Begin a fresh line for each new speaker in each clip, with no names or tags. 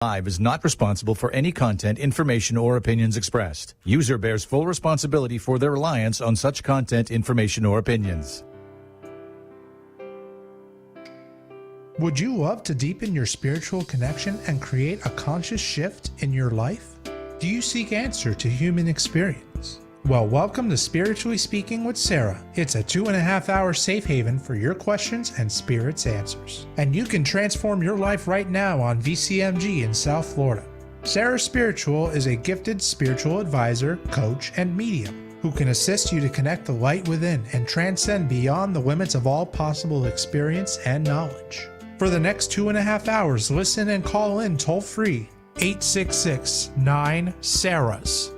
Live is not responsible for any content, information, or opinions expressed. User bears full responsibility for their reliance on such content, information, or opinions.
Would you love to deepen your spiritual connection and create a conscious shift in your life? Do you seek answer to human experience? Well, welcome to Spiritually Speaking with Sarah. It's a 2.5-hour safe haven for your questions and Spirit's answers. And you can transform your life right now on VCMG in South Florida. Sarah Spiritual is a gifted spiritual advisor, coach, and medium who can assist you to connect the light within and transcend beyond the limits of all possible experience and knowledge. For the next 2.5 hours, listen and call in toll-free 866-9-SARAHS.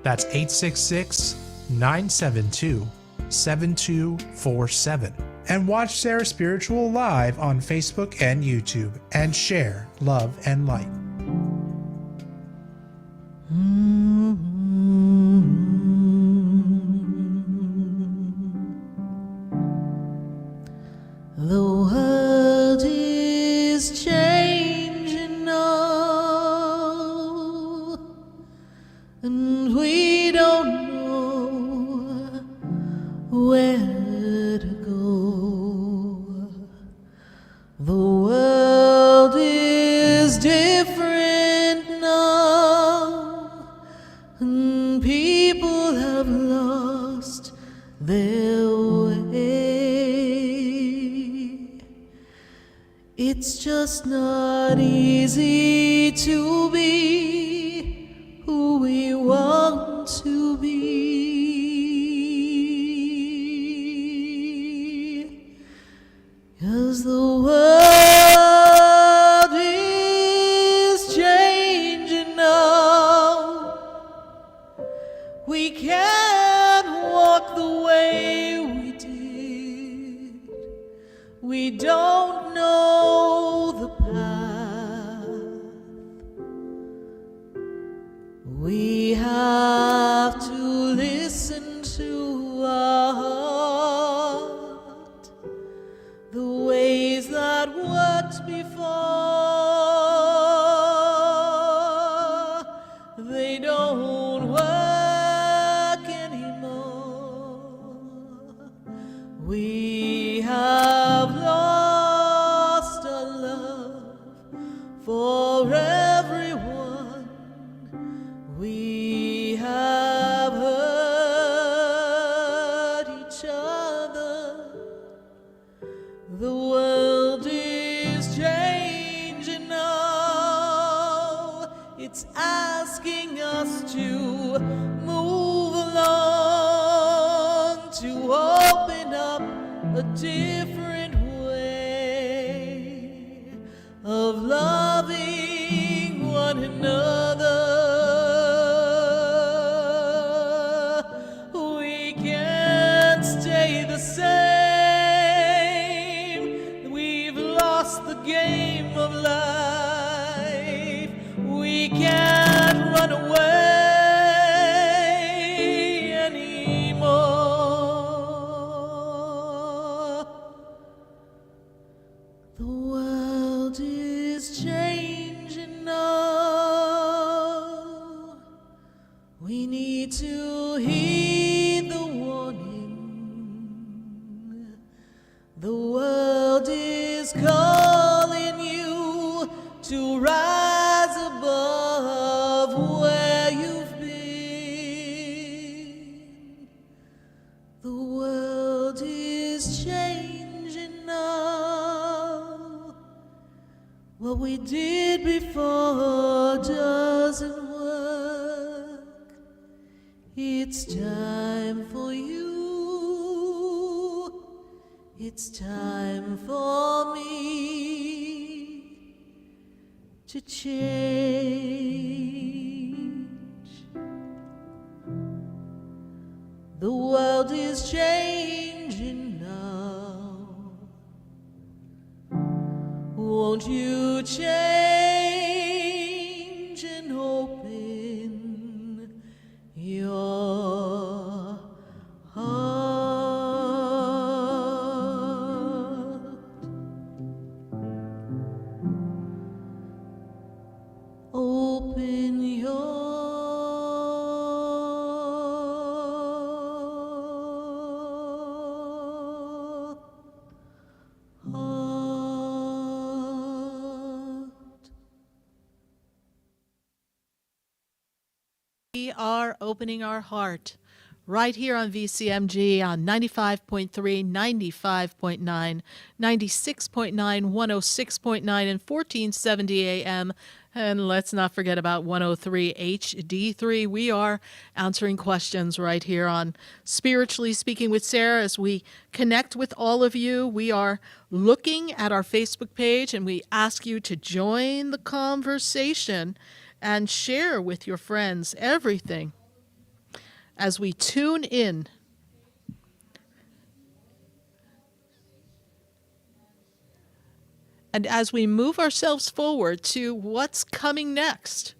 That's 866-972-7247. And watch Sarah Spiritual live on Facebook and YouTube and share love and light.
The world is changing now, and we don't know where to go. The world is different now, and people have lost their way. It's just not easy to be who we want to be, 'cause the world is changing now. We can't walk the way we did. We don't know the path. We have to listen to our heart. The ways that worked before, they don't work anymore. We have lost our love for everyone. We have hurt each other. The world is changing now. It's asking us to move along, to open up a different way of loving one another. We can't stay the same. We've lost the game of life. We can't run away anymore. The world is changing now. We need to heed the warning. The world is calling you to rise above where you've been. The world is changing now. What we did before doesn't work. It's time for you. It's time for me to change. The world is changing now. Won't you change and open your heart? Open your heart.
We are opening our heart right here on VCMG on 95.3, 95.9, 96.9, 106.9, and 1470 AM. And let's not forget about 103 HD3. We are answering questions right here on Spiritually Speaking with Sarah as we connect with all of you. We are looking at our Facebook page and we ask you to join the conversation and share with your friends everything as we tune in. And as we move ourselves forward to what's coming next,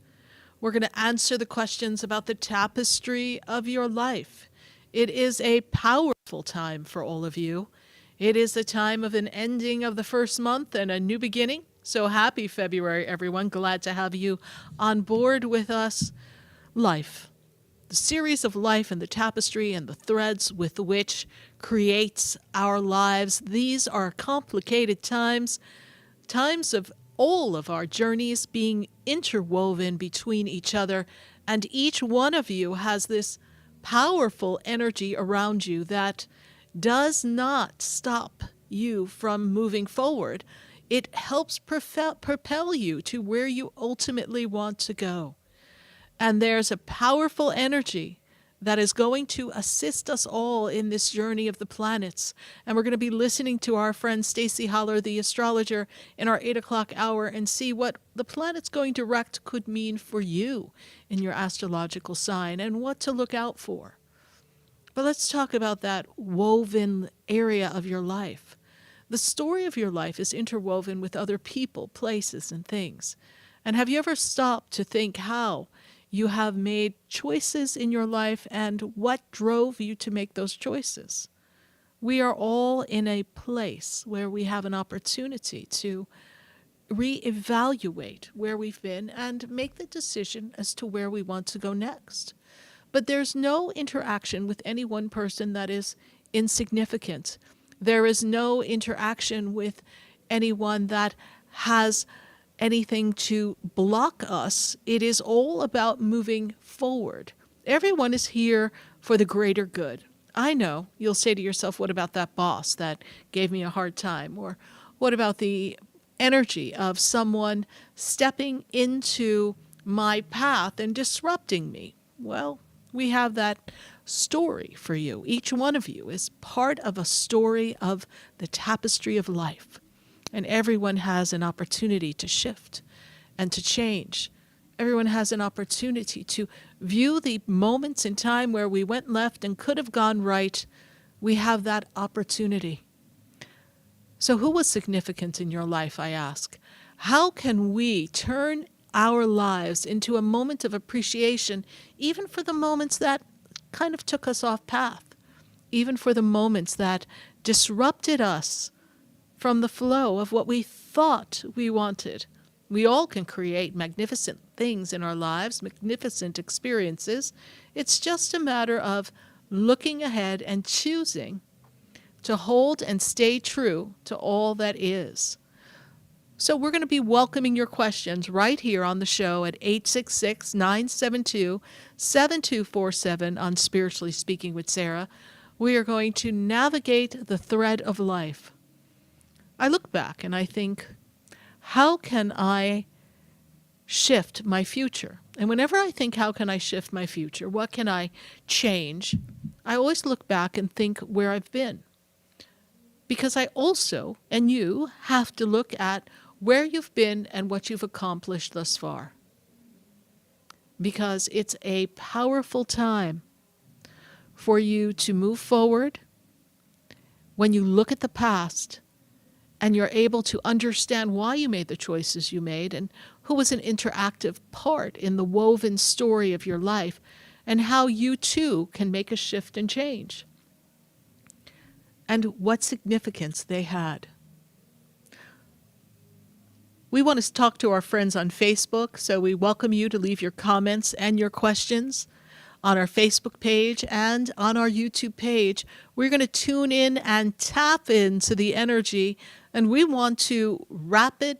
we're going to answer the questions about the tapestry of your life. It is a powerful time for all of you. It is the time of an ending of the first month and a new beginning. So happy February, everyone. Glad to have you on board with us. Life. The series of life and the tapestry and the threads with which creates our lives. These are complicated times, times of all of our journeys being interwoven between each other, and each one of you has this powerful energy around you that does not stop you from moving forward. It helps propel you to where you ultimately want to go. And there's a powerful energy that is going to assist us all in this journey of the planets. And we're going to be listening to our friend Stacie Holler, the astrologer, in our 8 o'clock hour and see what the planets going direct could mean for you in your astrological sign and what to look out for. But let's talk about that woven area of your life. The story of your life is interwoven with other people, places, and things. And have you ever stopped to think how you have made choices in your life and what drove you to make those choices? We are all in a place where we have an opportunity to reevaluate where we've been and make the decision as to where we want to go next. But there's no interaction with any one person that is insignificant. There is no interaction with anyone that has anything to block us. It is all about moving forward. Everyone is here for the greater good. I know you'll say to yourself, what about that boss that gave me a hard time? Or what about the energy of someone stepping into my path and disrupting me? Well, we have that story for you. Each one of you is part of a story of the tapestry of life. And everyone has an opportunity to shift and to change. Everyone has an opportunity to view the moments in time where we went left and could have gone right. We have that opportunity. So who was significant in your life, I ask? How can we turn our lives into a moment of appreciation, even for the moments that kind of took us off path, even for the moments that disrupted us from the flow of what we thought we wanted? We all can create magnificent things in our lives, magnificent experiences. It's just a matter of looking ahead and choosing to hold and stay true to all that is. So we're going to be welcoming your questions right here on the show at 866-972-7247 on Spiritually Speaking with Sarah. We are going to navigate the thread of life. I look back and I think, how can I shift my future? And whenever I think, how can I shift my future? What can I change? I always look back and think where I've been. Because I also, and you, have to look at where you've been and what you've accomplished thus far. Because it's a powerful time for you to move forward when you look at the past and you're able to understand why you made the choices you made and who was an interactive part in the woven story of your life and how you too can make a shift and change and what significance they had. We want to talk to our friends on Facebook, so we welcome you to leave your comments and your questions on our Facebook page and on our YouTube page. We're going to tune in and tap into the energy, and we want to rapid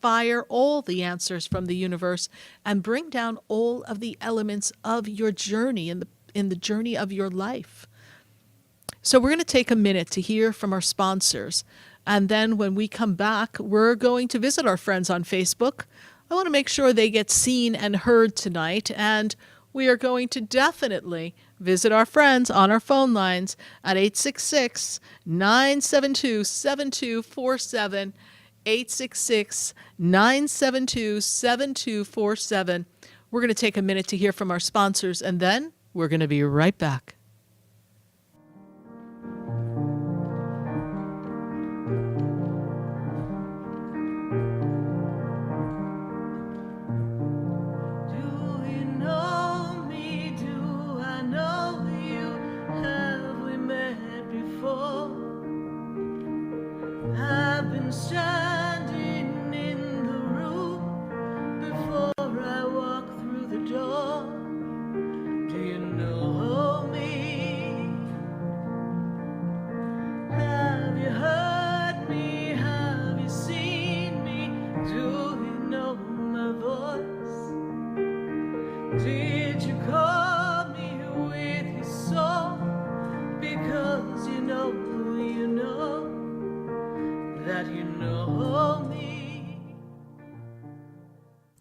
fire all the answers from the universe and bring down all of the elements of your journey in the journey of your life. So we're going to take a minute to hear from our sponsors. And then when we come back, we're going to visit our friends on Facebook. I want to make sure they get seen and heard tonight. And we are going to definitely visit our friends on our phone lines at 866-972-7247, 866-972-7247. We're going to take a minute to hear from our sponsors, and then we're going to be right back.
Standing in the room before I walk through the door. Do you know me? Have you heard me? Have you seen me? Do you know my voice? Did you call me with your soul? Because you know that you know me.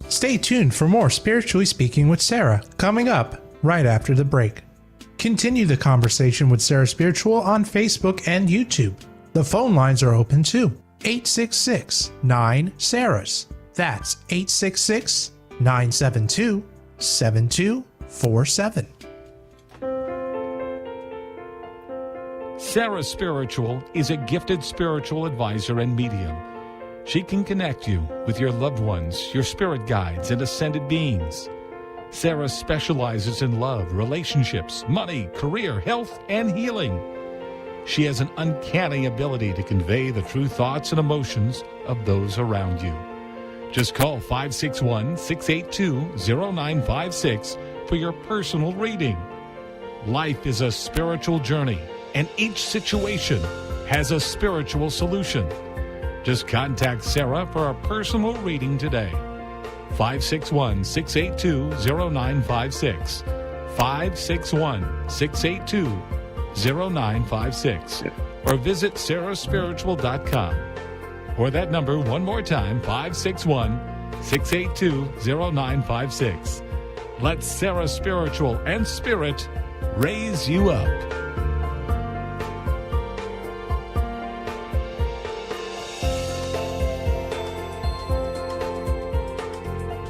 Stay tuned for more Spiritually Speaking with Sarah, coming up right after the break. Continue the conversation with Sarah Spiritual on Facebook and YouTube. The phone lines are open too. 866-9-SARAHS. That's 866-972-7247.
Sarah Spiritual is a gifted spiritual advisor and medium. She can connect you with your loved ones, your spirit guides, and ascended beings. Sarah specializes in love, relationships, money, career, health, and healing. She has an uncanny ability to convey the true thoughts and emotions of those around you. Just call 561-682-0956 for your personal reading. Life is a spiritual journey, and each situation has a spiritual solution. Just contact Sarah for a personal reading today. 561-682-0956. 561-682-0956. Or visit sarahspiritual.com. Or that number one more time, 561-682-0956. Let Sarah Spiritual and Spirit raise you up.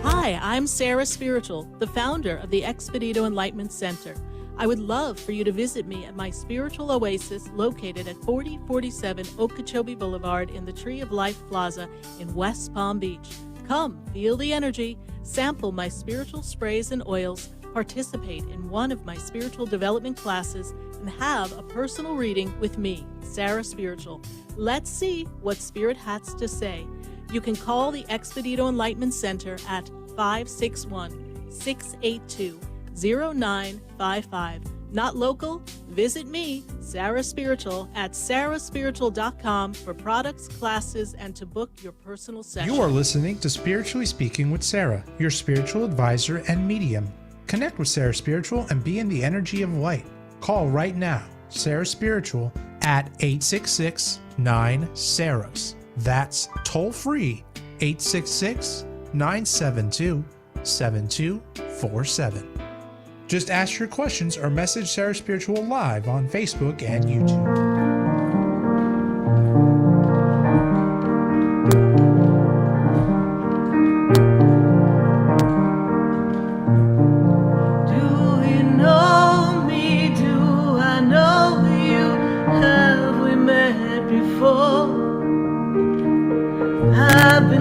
Hi, I'm Sarah Spiritual, the founder of the Expedito Enlightenment Center. I would love for you to visit me at my spiritual oasis located at 4047 Okeechobee Boulevard in the Tree of Life Plaza in West Palm Beach. Come, feel the energy, sample my spiritual sprays and oils, participate in one of my spiritual development classes, and have a personal reading with me, Sarah Spiritual. Let's see what Spirit has to say. You can call the Expedito Enlightenment Center at 561-682-0955. Not local? Visit me, Sarah Spiritual, at sarahspiritual.com for products, classes, and to book your personal session.
You are listening to Spiritually Speaking with Sarah, your spiritual advisor and medium. Connect with Sarah Spiritual and be in the energy of light. Call right now, Sarah Spiritual, at 866-9-SARAHS. That's toll free, 866-972-7247. Just ask your questions or message Sarah Spiritual live on Facebook and YouTube.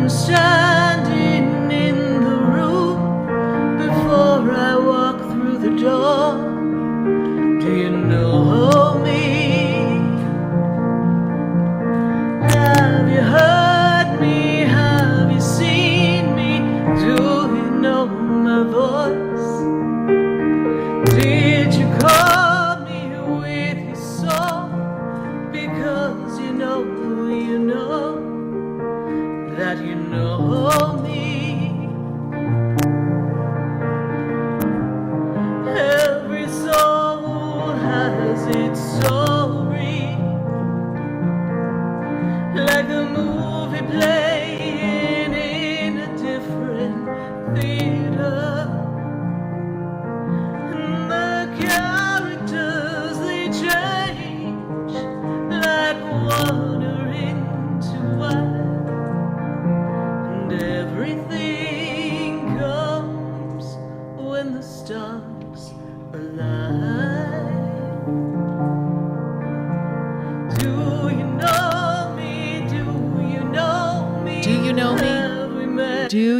Standing in the room before I walk through the door. Do you know me?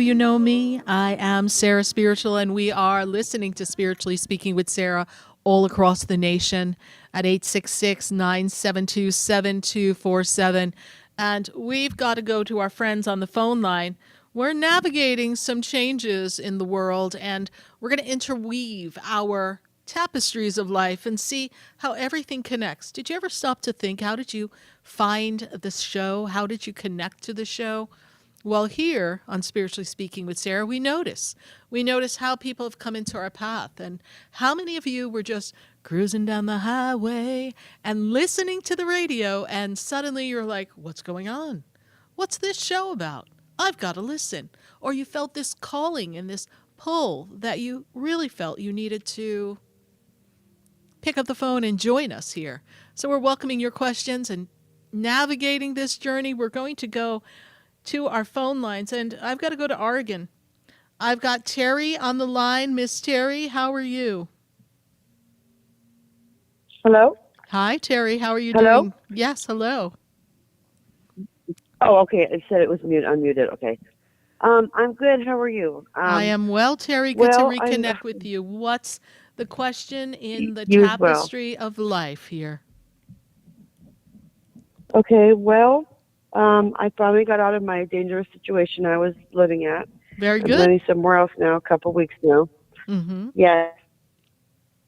you know me? I am Sarah Spiritual, and we are listening to Spiritually Speaking with Sarah all across the nation at 866-972-7247. And we've got to go to our friends on the phone line. We're navigating some changes in the world, and we're going to interweave our tapestries of life and see how everything connects. Did you ever stop to think, how did you find this show? How did you connect to the show? Well, here on Spiritually Speaking with Sarah, we notice. We notice how people have come into our path, and how many of you were just cruising down the highway and listening to the radio, and suddenly you're like, what's going on? What's this show about? I've got to listen. Or you felt this calling and this pull that you really felt you needed to pick up the phone and join us here. So we're welcoming your questions and navigating this journey. We're going to go to our phone lines, and I've got to go to Oregon. I've got Terry on the line. Miss Terry, how are you?
Hello?
Hi, Terry. How are you
Hello?
doing? Yes, hello.
Oh, okay. It said it was unmuted. Okay. I'm good. How are you?
I am well, Terry. Good to
well,
reconnect with you. What's the question in the
You as well.
tapestry of life here?
Okay. Well, I finally got out of my dangerous situation I was living at.
Very
I'm
good.
living somewhere else now, a couple weeks now.
Mm-hmm.
Yes.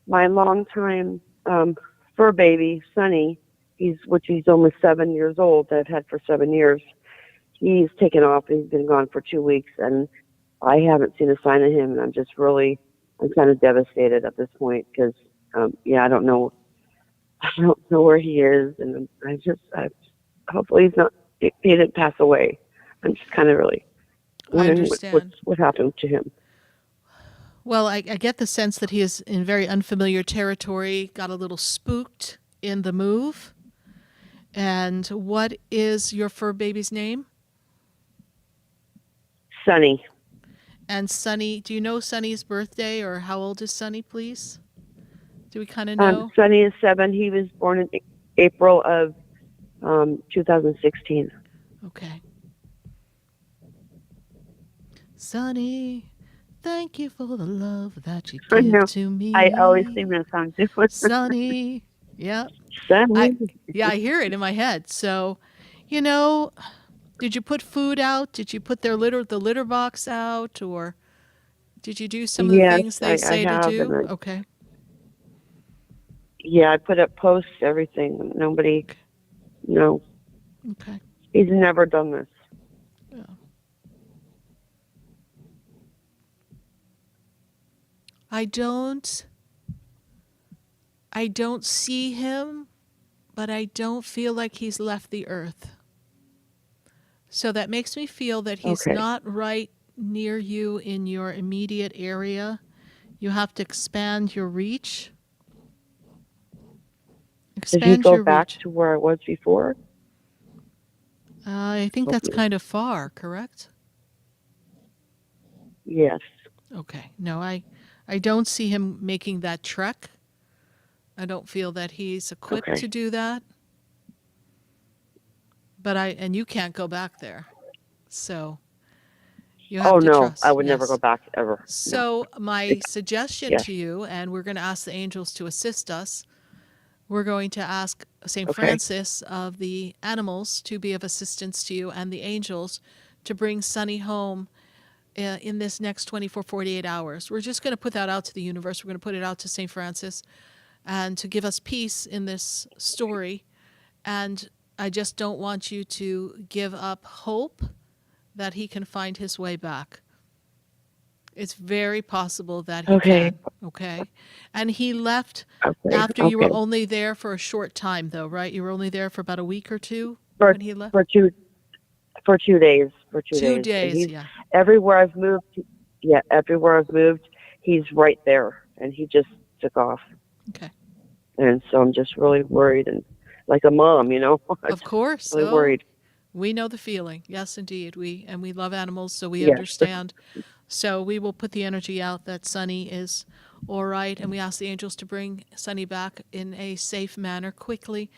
My longtime fur baby, Sonny, he's almost 7 years old, that I've had for 7 years. He's taken off. He's been gone for 2 weeks, and I haven't seen a sign of him, and I'm kind of devastated at this point because, I don't know where he is, and hopefully he didn't pass away. I'm just kind of really wondering what happened to him.
Well, I get the sense that he is in very unfamiliar territory, got a little spooked in the move. And what is your fur baby's name?
Sonny.
And Sonny, do you know Sonny's birthday, or how old is Sonny, please? Do we kind of know?
Sonny is 7. He was born in April of 2016.
Okay. Sonny, thank you for the love that you
I know.
give to me.
I always sing that song too.
Sonny, yeah.
Sonny.
I hear it in my head. So, did you put food out? Did you put the litter box out, or did you do some of the things they say to do? Okay.
Yeah, I put up posts, everything. Nobody, no.
Okay.
He's never done this.
Yeah. I don't see him, but I don't feel like he's left the earth. So that makes me feel that he's not right near you in your immediate area. You have to expand your reach.
Did you go back to where I was before?
I think that's kind of far, correct?
Yes.
Okay. No, I don't see him making that trek. I don't feel that he's equipped to do that. But and you can't go back there. So you have to trust.
I would never go back ever.
So my suggestion to you, and we're going to ask the angels to assist us, we're going to ask St. Francis of the animals to be of assistance to you, and the angels to bring Sonny home in this next 24, 48 hours. We're just going to put that out to the universe. We're going to put it out to St. Francis and to give us peace in this story. And I just don't want you to give up hope that he can find his way back. It's very possible that he can. Okay. And he left after you were only there for a short time, though, right? You were only there for about a week or two when he left?
For 2 days. For 2 days.
2 days, yeah.
Everywhere I've moved, he's right there, and he just took off.
Okay.
And so I'm just really worried, and like a mom,
Of course.
Really worried.
We know the feeling. Yes, indeed. We love animals, so we understand. So we will put the energy out that Sonny is all right, and we ask the angels to bring Sonny back in a safe manner quickly.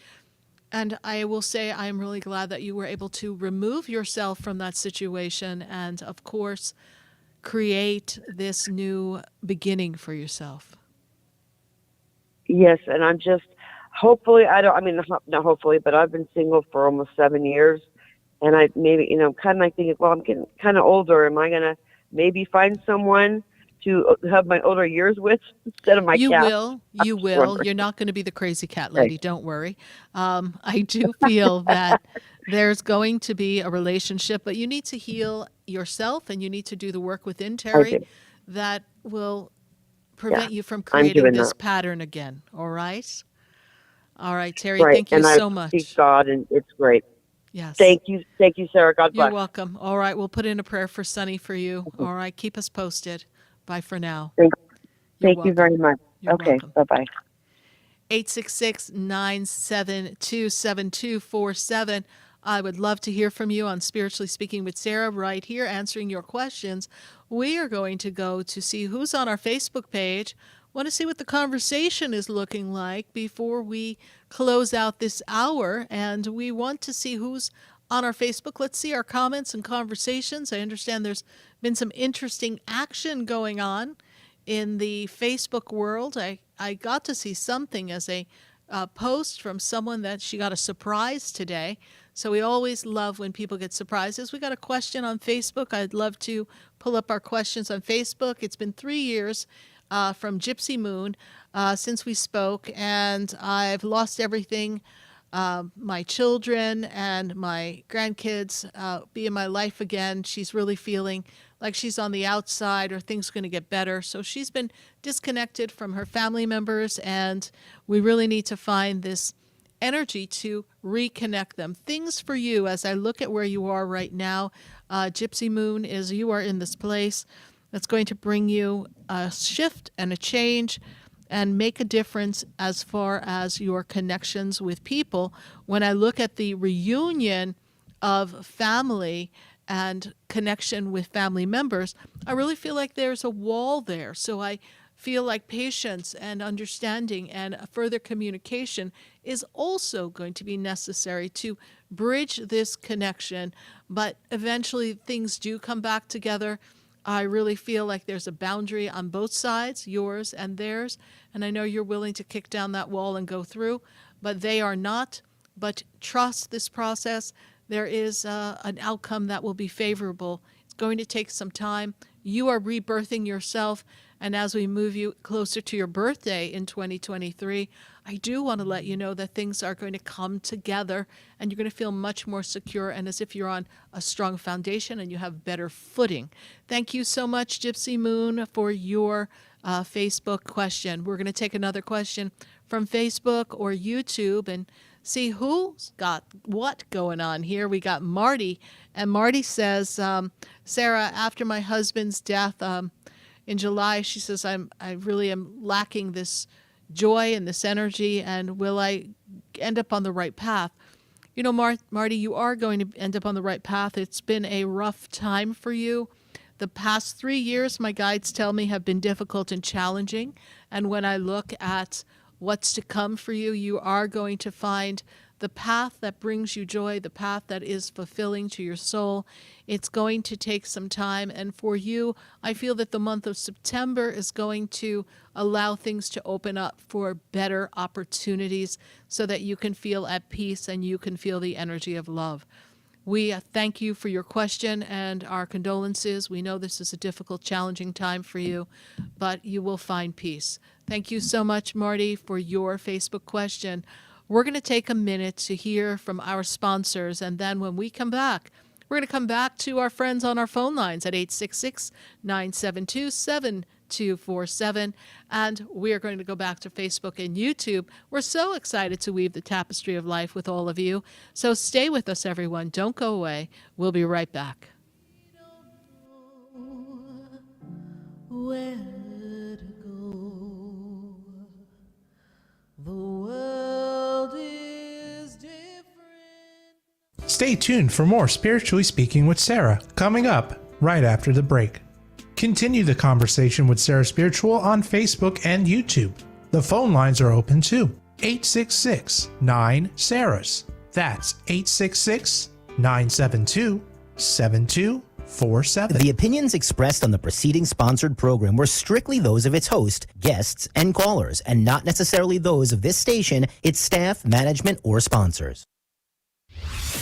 And I will say I am really glad that you were able to remove yourself from that situation. And, of course, create this new beginning for yourself.
Yes, and I'm just hopefully not hopefully, but I've been single for almost 7 years, and I maybe I'm kind of like thinking, well, I'm getting kind of older. Am I gonna maybe find someone to have my older years with instead of my
You
cat?
will. You will. You're not going to be the crazy cat lady. Don't worry. I do feel that there's going to be a relationship, but you need to heal yourself and you need to do the work within, Terry, that will prevent you from creating this pattern again. All right? All right, Terry,
Right.
thank you
and
so
I
much.
seek God, and it's great.
Yes.
Thank you, Sarah. God bless.
You're welcome. All right, we'll put in a prayer for Sunny for you. All right, keep us posted. Bye for now.
Thank you very much.
You're
Okay,
welcome.
bye-bye.
866-972-7247. I would love to hear from you on Spiritually Speaking with Sarah right here, answering your questions. We are going to go to see who's on our Facebook page. Want to see what the conversation is looking like before we close out this hour, and we want to see who's on our Facebook. Let's see our comments and conversations. I understand there's been some interesting action going on in the Facebook world. I got to see something as a post from someone that she got a surprise today. So we always love when people get surprises. We got a question on Facebook. I'd love to pull up our questions on Facebook. It's been 3 years from Gypsy Moon since we spoke, and I've lost everything. My children and my grandkids be in my life again. She's really feeling like she's on the outside or things are going to get better. So she's been disconnected from her family members, and we really need to find this energy to reconnect them. Things for you as I look at where you are right now. Gypsy Moon, is you are in this place that's going to bring you a shift and a change and make a difference as far as your connections with people. When I look at the reunion of family and connection with family members, I really feel like there's a wall there. So I feel like patience and understanding and further communication is also going to be necessary to bridge this connection. But eventually things do come back together. I really feel like there's a boundary on both sides, yours and theirs, and I know you're willing to kick down that wall and go through, but they are not. But trust this process. There is an outcome that will be favorable. It's going to take some time. You are rebirthing yourself, and as we move you closer to your birthday in 2023, I do want to let you know that things are going to come together and you're going to feel much more secure and as if you're on a strong foundation and you have better footing. Thank you so much, Gypsy Moon, for your Facebook question. We're going to take another question from Facebook or YouTube and see who's got what going on here. We got Marty, and Marty says, Sarah, after my husband's death in July, she says, I really am lacking this joy and this energy, and will I end up on the right path? You know, Marty, you are going to end up on the right path. It's been a rough time for you. The past 3 years, my guides tell me, have been difficult and challenging. And when I look at what's to come for you, you are going to find the path that brings you joy, the path that is fulfilling to your soul. It's going to take some time. And for you, I feel that the month of September is going to allow things to open up for better opportunities so that you can feel at peace and you can feel the energy of love. We thank you for your question and our condolences. We know this is a difficult, challenging time for you, but you will find peace. Thank you so much, Marty, for your Facebook question. We're going to take a minute to hear from our sponsors, and then when we come back, we're going to come back to our friends on our phone lines at 866-972-7247, and we are going to go back to Facebook and YouTube. We're so excited to weave the tapestry of life with all of you, so stay with us, everyone. Don't go away. We'll be right back.
Where to go? The world is different.
Stay tuned for more Spiritually Speaking with Sarah, coming up right after the break. Continue the conversation with Sarah Spiritual on Facebook and YouTube. The phone lines are open too. 866-9-SARAHS. That's 866-972-7247. 47.
The opinions expressed on the preceding sponsored program were strictly those of its host, guests, and callers, and not necessarily those of this station, its staff, management, or sponsors.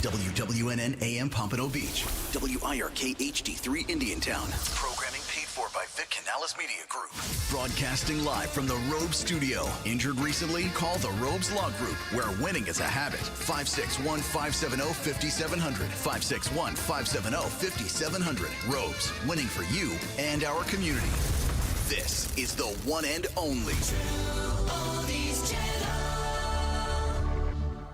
WWNN AM Pompano Beach, WIRK HD3 Indiantown. Programming paid for by Vic Canales Media Group. Broadcasting live from the Robes Studio. Injured recently? Call the Robes Law Group, where winning is a habit. 561-570-5700. 561-570-5700. Robes, winning for you and our community. This is the one and only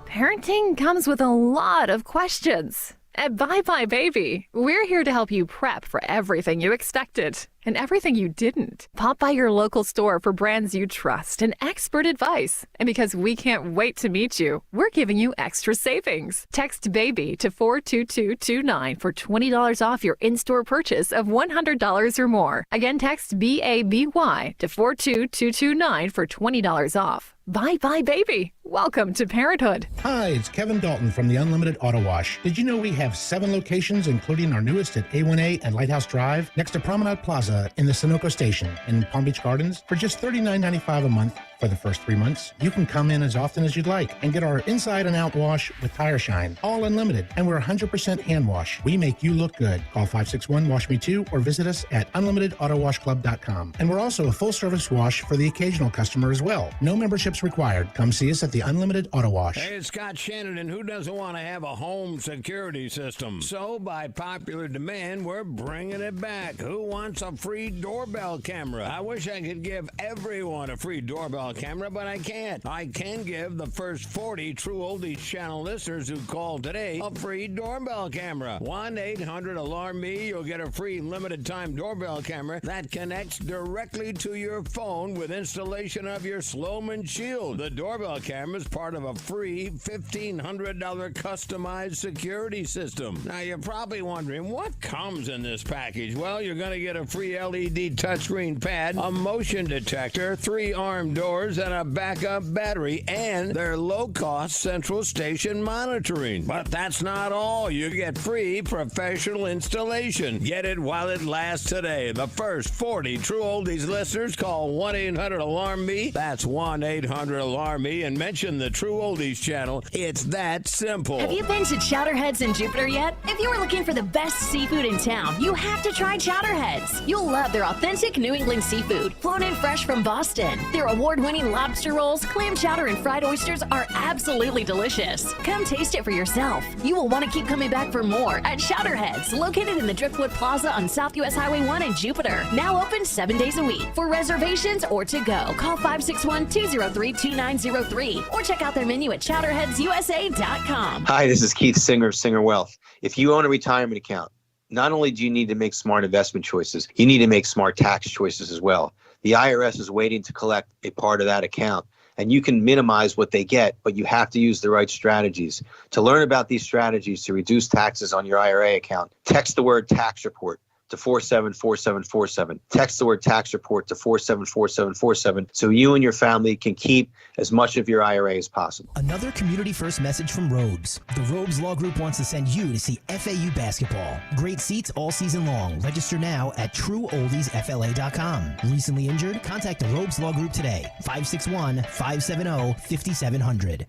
Parenting comes with a lot of questions. At Bye Bye Baby, we're here to help you prep for everything you expected and everything you didn't. Pop by your local store for brands you trust and expert advice. And because we can't wait to meet you, we're giving you extra savings. Text BABY to 42229 for $20 off your in-store purchase of $100 or more. Again, text BABY to 42229 for $20 off. Bye Bye Baby. Welcome to parenthood.
Hi, it's Kevin Dalton from the Unlimited Auto Wash. Did you know we have 7 locations, including our newest at A1A and Lighthouse Drive, next to Promenade Plaza in the Sunoco Station in Palm Beach Gardens? For just $39.95 a month for the first 3 months, you can come in as often as you'd like and get our inside and out wash with Tire Shine, all unlimited, and we're 100% hand wash. We make you look good. Call 561-WASH-ME-TOO or visit us at unlimitedautoWashClub.com. And we're also a full-service wash for the occasional customer as well. No memberships required. Come see us at the Unlimited Auto Wash.
Hey, it's Scott Shannon, and who doesn't want to have a home security system? So, by popular demand, we're bringing it back. Who wants a free doorbell camera? I wish I could give everyone a free doorbell camera, but I can't. I can give the first 40 True Oldies channel listeners who call today a free doorbell camera. 1-800-ALARM-ME. You'll get a free limited-time doorbell camera that connects directly to your phone with installation of your Sloman Shield. The doorbell camera is part of a free $1,500 customized security system. Now, you're probably wondering, what comes in this package? Well, you're going to get a free LED touchscreen pad, a motion detector, 3 arm doors, and a backup battery, and their low-cost central station monitoring. But that's not all. You get free professional installation. Get it while it lasts today. The first 40 True Oldies listeners call 1-800-ALARM-ME. That's 1-800-ALARM-ME, and mention the True Oldies channel. It's that simple.
Have you been to Chowderheads in Jupiter yet? If you are looking for the best seafood in town, you have to try Chowderheads. You'll love their authentic New England seafood, flown in fresh from Boston. Their award-winning lobster rolls, clam chowder, and fried oysters are absolutely delicious. Come taste it for yourself. You will want to keep coming back for more at Chowderheads, located in the Driftwood Plaza on South US Highway 1 in Jupiter. Now open 7 days a week. For reservations or to go, call 561-203-2903 or check out their menu at chowderheadsusa.com.
Hi, this is Keith Singer of Singer Wealth. If you own a retirement account, not only do you need to make smart investment choices, you need to make smart tax choices as well. The IRS is waiting to collect a part of that account, and you can minimize what they get, but you have to use the right strategies. To learn about these strategies to reduce taxes on your IRA account, text the word tax report to 474747. Text the word tax report to 474747 so you and your family can keep as much of your IRA as possible.
Another community first message from Robes. The Robes Law Group wants to send you to see FAU basketball. Great seats all season long. Register now at TrueOldiesFLA.com. Recently injured? Contact the Robes Law Group today. 561-570-5700.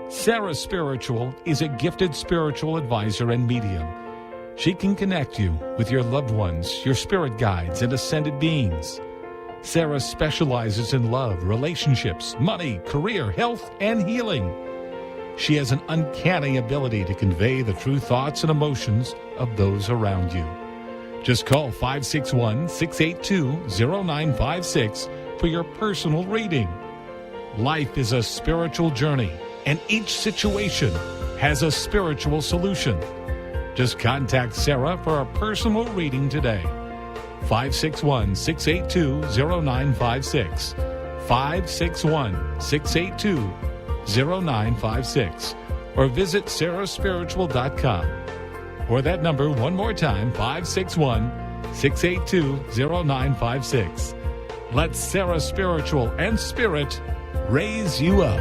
Sarah Spiritual is a gifted spiritual advisor and medium. She can connect you with your loved ones, your spirit guides, and ascended beings. Sarah specializes in love, relationships, money, career, health, and healing. She has an uncanny ability to convey the true thoughts and emotions of those around you. Just call 561-682-0956 for your personal reading. Life is a spiritual journey, and each situation has a spiritual solution. Just contact Sarah for a personal reading today. 561-682-0956. 561-682-0956. Or visit sarahspiritual.com. Or that number one more time, 561-682-0956. Let Sarah Spiritual and Spirit raise you up.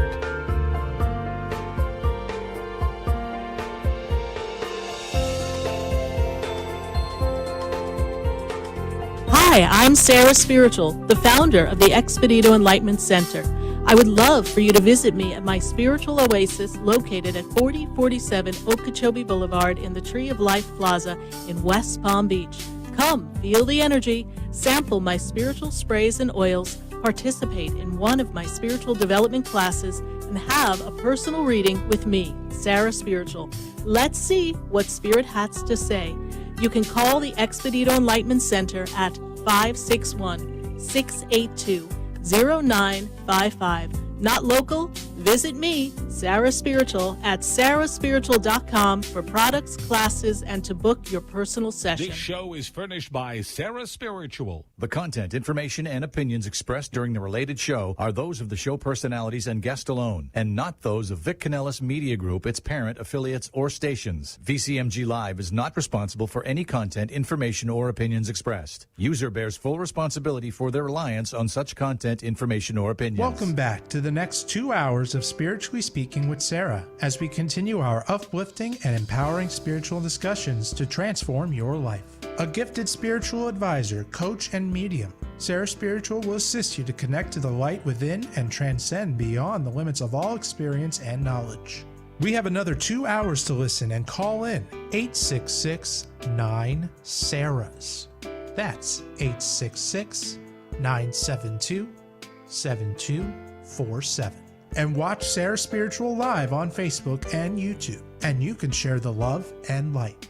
Hi, I'm Sarah Spiritual, the founder of the Expedito Enlightenment Center. I would love for you to visit me at my spiritual oasis located at 4047 Okeechobee Boulevard in the Tree of Life Plaza in West Palm Beach. Come, feel the energy, sample my spiritual sprays and oils, participate in one of my spiritual development classes, and have a personal reading with me, Sarah Spiritual. Let's see what Spirit has to say. You can call the Expedito Enlightenment Center at 561-682-0955. Not local? Visit me, Sarah Spiritual, at sarahspiritual.com for products, classes, and to book your personal session.
This show is furnished by Sarah Spiritual.
The content, information, and opinions expressed during the related show are those of the show personalities and guest alone, and not those of Vic Canellis Media Group, its parent, affiliates, or stations. VCMG Live is not responsible for any content, information, or opinions expressed. User bears full responsibility for their reliance on such content, information, or opinions.
Welcome back to the next 2 hours of Spiritually Speaking with Sarah as we continue our uplifting and empowering spiritual discussions to transform your life. A gifted spiritual advisor, coach, and medium, Sarah Spiritual will assist you to connect to the light within and transcend beyond the limits of all experience and knowledge. We have another 2 hours to listen and call in 866-9-SARAHs. That's 866-972-7247. And watch Sarah Spiritual live on Facebook and YouTube, and you can share the love and light.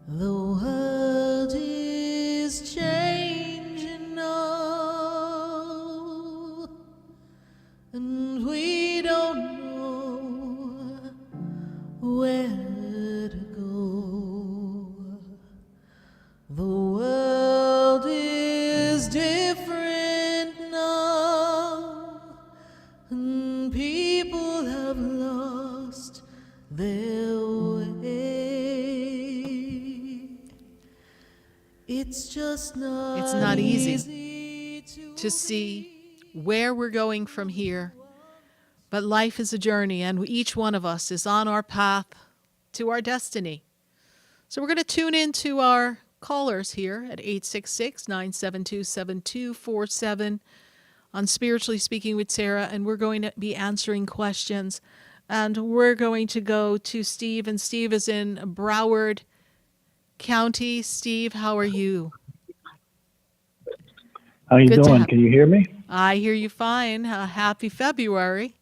The world is changing now, and we don't know where to go. The world is different now, and people have lost their way. It's just not
It's not easy to see where we're going from here. But life is a journey, and each one of us is on our path to our destiny. So we're going to tune into our callers here at 866-972-7247 on Spiritually Speaking with Sarah, and we're going to be answering questions. And we're going to go to Steve, and Steve is in Broward County. Steve, how are you?
How you
Good to
doing?
have-
Can you hear me?
I hear you fine. Happy February.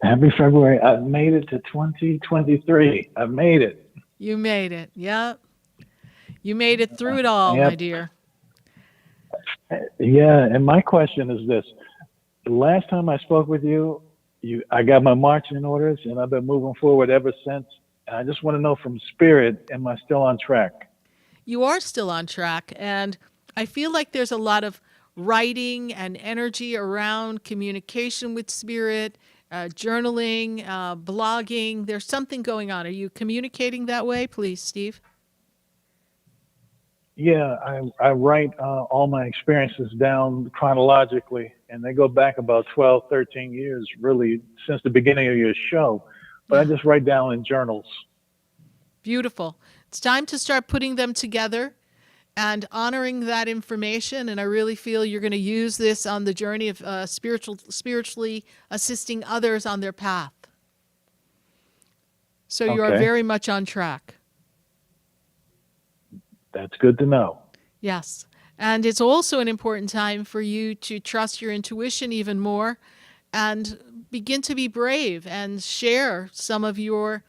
Happy February. I've made it to 2023. I've made it.
You made it. Yep. You made it through it all,
Yep.
my dear.
Yeah, and my question is this. The last time I spoke with you, I got my marching orders, and I've been moving forward ever since. And I just want to know from Spirit, am I still on track?
You are still on track, and I feel like there's a lot of writing and energy around communication with Spirit, journaling, blogging. There's something going on. Are you communicating that way, please, Steve?
Yeah, I write all my experiences down chronologically, and they go back about 12, 13 years, really, since the beginning of your show. But I just write down in journals.
Beautiful. It's time to start putting them together and honoring that information. And I really feel you're going to use this on the journey of spiritually assisting others on their path. So you are
Okay.
very much on track.
That's good to know.
Yes. And it's also an important time for you to trust your intuition even more and begin to be brave and share some of your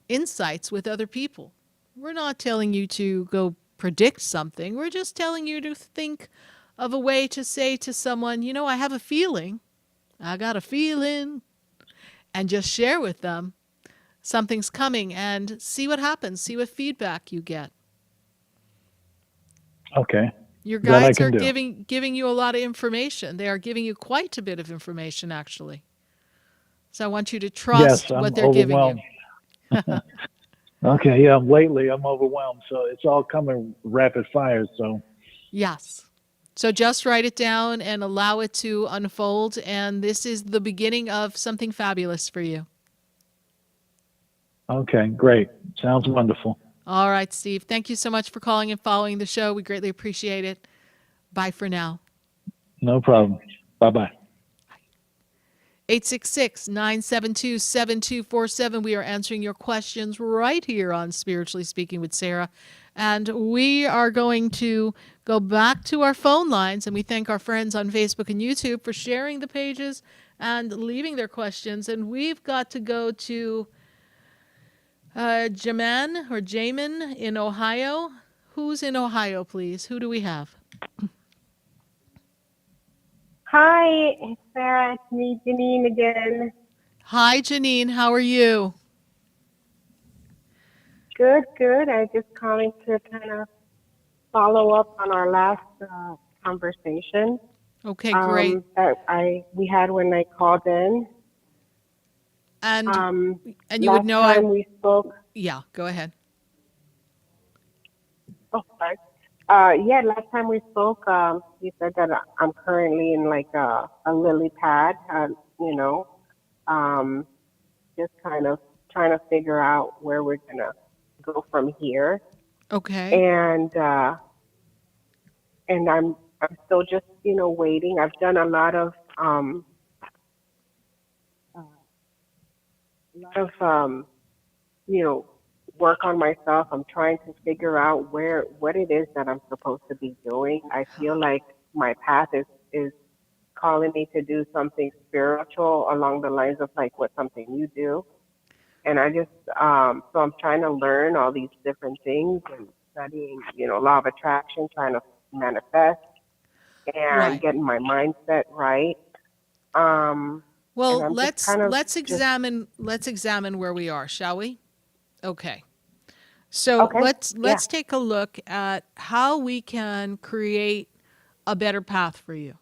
insights with other people. We're not telling you to go predict something. We're just telling you to think of a way to say to someone, you know, I have a feeling, I got a feeling, and just share with them something's coming and see what happens, see what feedback you get.
Okay.
Your
That I
guides
can
are
do.
giving you a lot of information. They are giving you quite a bit of information, actually. So I want you to trust
Yes, I'm
what they're giving you.
overwhelmed. Okay, yeah, lately I'm overwhelmed, so it's all coming rapid fire, so
Yes. So just write it down and allow it to unfold. And this is the beginning of something fabulous for you.
Okay, great. Sounds wonderful.
All right, Steve. Thank you so much for calling and following the show. We greatly appreciate it. Bye for now.
No problem. Bye-bye.
866-972-7247. We are answering your questions right here on Spiritually Speaking with Sarah. And we are going to go back to our phone lines, and we thank our friends on Facebook and YouTube for sharing the pages and leaving their questions. And we've got to go to Jamin in Ohio. Who's in Ohio, please? Who do we have?
Hi, Sarah. It's me, Janine, again.
Hi, Janine. How are you?
Good, good. I just calling to kind of follow up on our last conversation.
Okay, great.
That we had when I called in.
And you would know
we spoke.
Yeah, go ahead.
Oh, sorry. Yeah, last time we spoke, you said that I'm currently in like a lily pad, just kind of trying to figure out where we're gonna go from here.
Okay.
And I'm still just waiting. I've done a lot of work on myself. I'm trying to figure out what it is that I'm supposed to be doing. I feel like my path is calling me to do something spiritual along the lines of like what something you do. And I just, so I'm trying to learn all these different things and studying, law of attraction, trying to manifest and getting my mindset right.
Well, let's examine where we are, shall we? Okay. So let's take a look at how we can create a better path for you.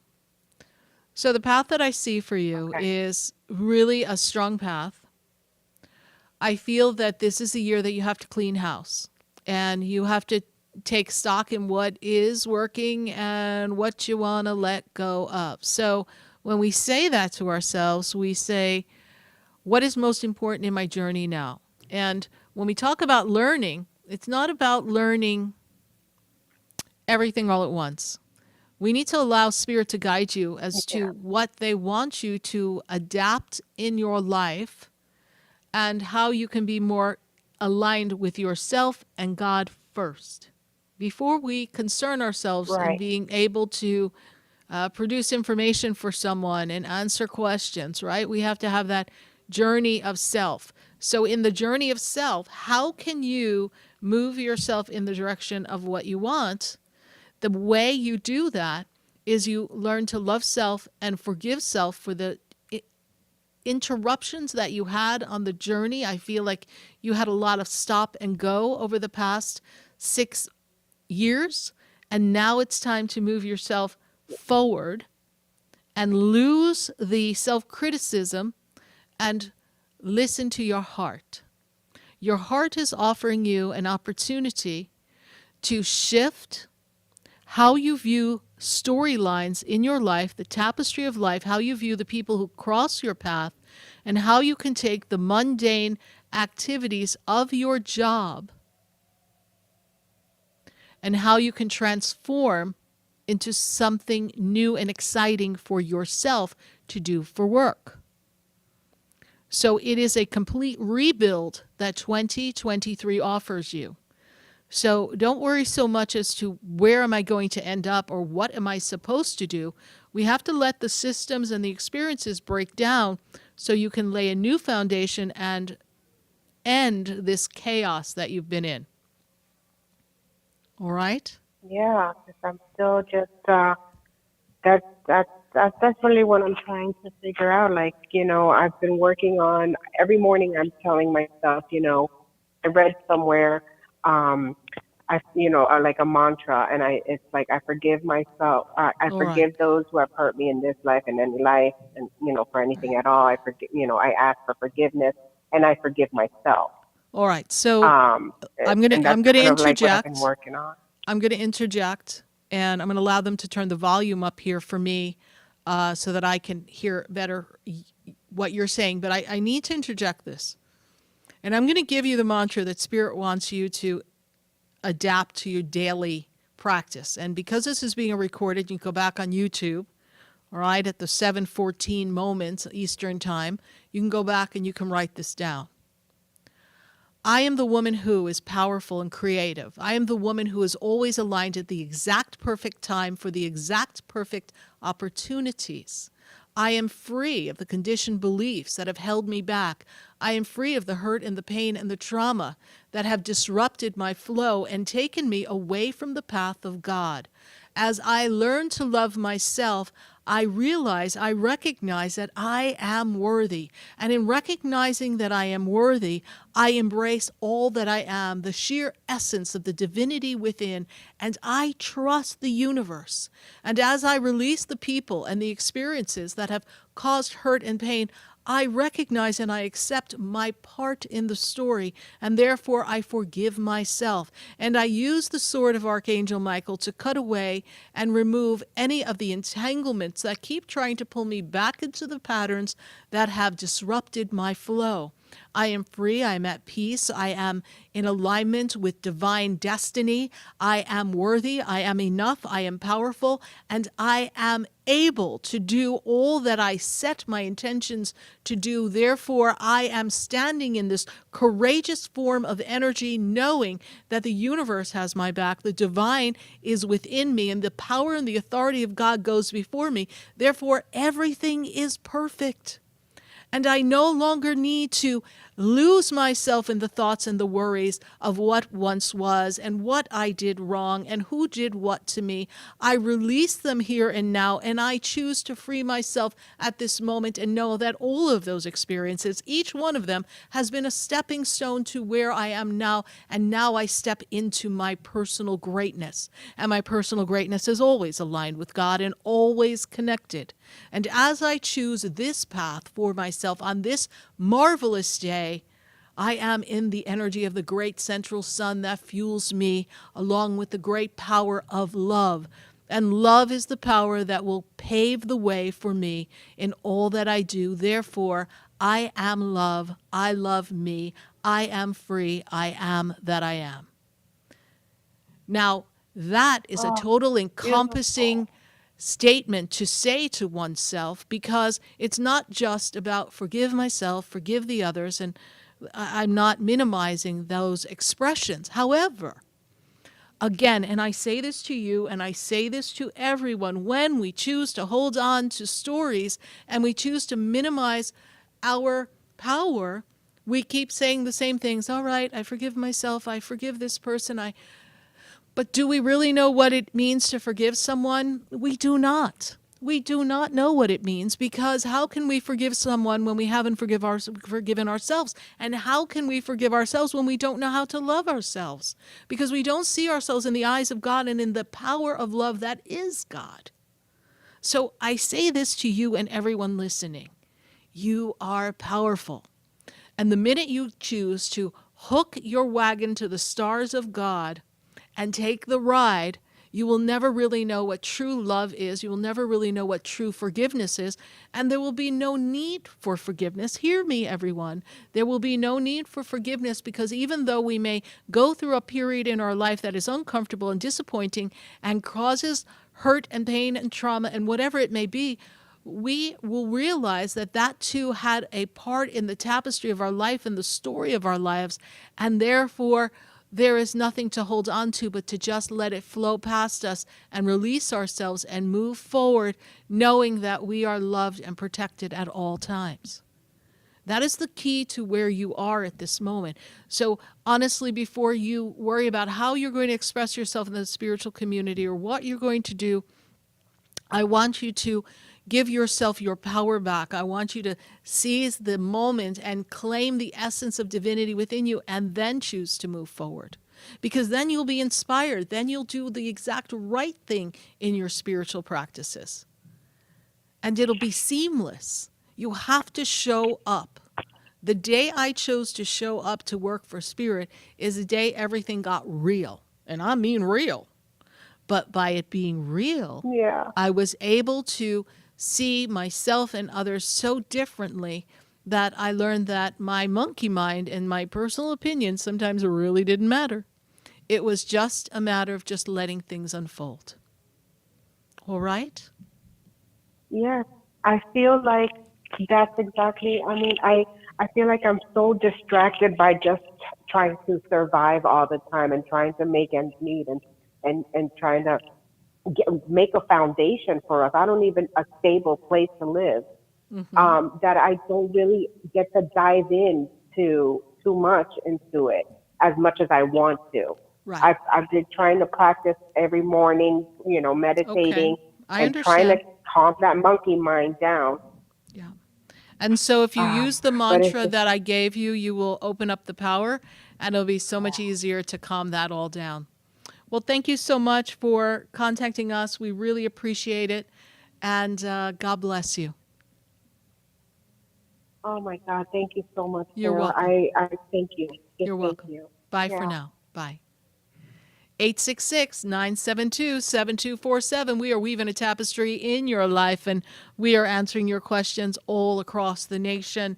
So the path that I see for you is really a strong path. I feel that this is a year that you have to clean house and you have to take stock in what is working and what you want to let go of. So when we say that to ourselves, we say, what is most important in my journey now? And when we talk about learning, it's not about learning everything all at once. We need to allow Spirit to guide you as to what they want you to adapt in your life and how you can be more aligned with yourself and God first. Before we concern ourselves in being able to produce information for someone and answer questions, right? We have to have that journey of self. So in the journey of self, how can you move yourself in the direction of what you want? The way you do that is you learn to love self and forgive self for the interruptions that you had on the journey. I feel like you had a lot of stop and go over the past 6 years, and now it's time to move yourself forward and lose the self-criticism and listen to your heart. Your heart is offering you an opportunity to shift how you view storylines in your life, the tapestry of life, how you view the people who cross your path, and how you can take the mundane activities of your job and how you can transform into something new and exciting for yourself to do for work. So it is a complete rebuild that 2023 offers you. So don't worry so much as to where am I going to end up or what am I supposed to do. We have to let the systems and the experiences break down so you can lay a new foundation and end this chaos that you've been in. All right?
Yeah, because I'm still just, that's really what I'm trying to figure out. Like, I've been working on, every morning I'm telling myself, I read somewhere, like a mantra, and it's like, I forgive myself. I forgive those who have hurt me in this life and any life, and, for anything at all. I forgive, I ask for forgiveness, and I forgive myself.
All right. So I'm going to interject.
Like what I've been working on.
I'm going to interject and I'm going to allow them to turn the volume up here for me so that I can hear better what you're saying. But I need to interject this. And I'm going to give you the mantra that Spirit wants you to adapt to your daily practice. And because this is being recorded, you can go back on YouTube, all right, at the 7:14 moments Eastern Time. You can go back and you can write this down. I am the woman who is powerful and creative. I am the woman who is always aligned at the exact perfect time for the exact perfect opportunities. I am free of the conditioned beliefs that have held me back. I am free of the hurt and the pain and the trauma that have disrupted my flow and taken me away from the path of God. As I learn to love myself, I recognize that I am worthy. And in recognizing that I am worthy, I embrace all that I am, the sheer essence of the divinity within, and I trust the universe. And as I release the people and the experiences that have caused hurt and pain, I recognize and I accept my part in the story, and therefore I forgive myself. And I use the sword of Archangel Michael to cut away and remove any of the entanglements that keep trying to pull me back into the patterns that have disrupted my flow. I am free, I am at peace, I am in alignment with divine destiny, I am worthy, I am enough, I am powerful, and I am able to do all that I set my intentions to do. Therefore, I am standing in this courageous form of energy, knowing that the universe has my back, the divine is within me, and the power and the authority of God goes before me. Therefore, everything is perfect. And I no longer need to lose myself in the thoughts and the worries of what once was and what I did wrong and who did what to me. I release them here and now, and I choose to free myself at this moment and know that all of those experiences, each one of them, has been a stepping stone to where I am now, and now I step into my personal greatness. And my personal greatness is always aligned with God and always connected. And as I choose this path for myself on this marvelous day, I am in the energy of the great central sun that fuels me, along with the great power of love. And love is the power that will pave the way for me in all that I do. Therefore, I am love. I love me. I am free. I am that I am. Now, that is a total encompassing statement to say to oneself, because it's not just about forgive myself, forgive the others, and I'm not minimizing those expressions. However, again, and I say this to you and I say this to everyone, when we choose to hold on to stories and we choose to minimize our power, we keep saying the same things. All right, I forgive myself, I forgive this person, But do we really know what it means to forgive someone? We do not. We do not know what it means, because how can we forgive someone when we haven't forgiven ourselves? And how can we forgive ourselves when we don't know how to love ourselves? Because we don't see ourselves in the eyes of God and in the power of love that is God. So I say this to you and everyone listening. You are powerful. And the minute you choose to hook your wagon to the stars of God and take the ride, you will never really know what true love is. You will never really know what true forgiveness is. And there will be no need for forgiveness. Hear me, everyone. There will be no need for forgiveness, because even though we may go through a period in our life that is uncomfortable and disappointing and causes hurt and pain and trauma and whatever it may be, we will realize that that too had a part in the tapestry of our life and the story of our lives, and therefore there is nothing to hold on to but to just let it flow past us and release ourselves and move forward, knowing that we are loved and protected at all times. That is the key to where you are at this moment. So honestly, before you worry about how you're going to express yourself in the spiritual community or what you're going to do, I want you to give yourself your power back. I want you to seize the moment and claim the essence of divinity within you, and then choose to move forward. Because then you'll be inspired. Then you'll do the exact right thing in your spiritual practices. And it'll be seamless. You have to show up. The day I chose to show up to work for Spirit is the day everything got real. And I mean real. But by it being real, I was able to see myself and others so differently that I learned that my monkey mind and my personal opinions sometimes really didn't matter. It was just a matter of just letting things unfold. All right?
Yes, I feel like that's exactly, I feel like I'm so distracted by just trying to survive all the time and trying to make ends meet and trying to make a foundation for us. I don't even a stable place to live. That I don't really get to dive in too much into it as much as I want to.
Right.
I've been trying to practice every morning, meditating and trying to calm that monkey mind down.
Yeah. And so if you use the mantra
just,
that I gave you, you will open up the power and it'll be so much easier to calm that all down. Well, thank you so much for contacting us. We really appreciate it. And God bless you.
Oh my God, thank you so much.
You're
Sarah.
welcome.
I thank you.
You're welcome.
You.
Bye for now. Bye. 866-972-7247. We are weaving a tapestry in your life, and we are answering your questions all across the nation.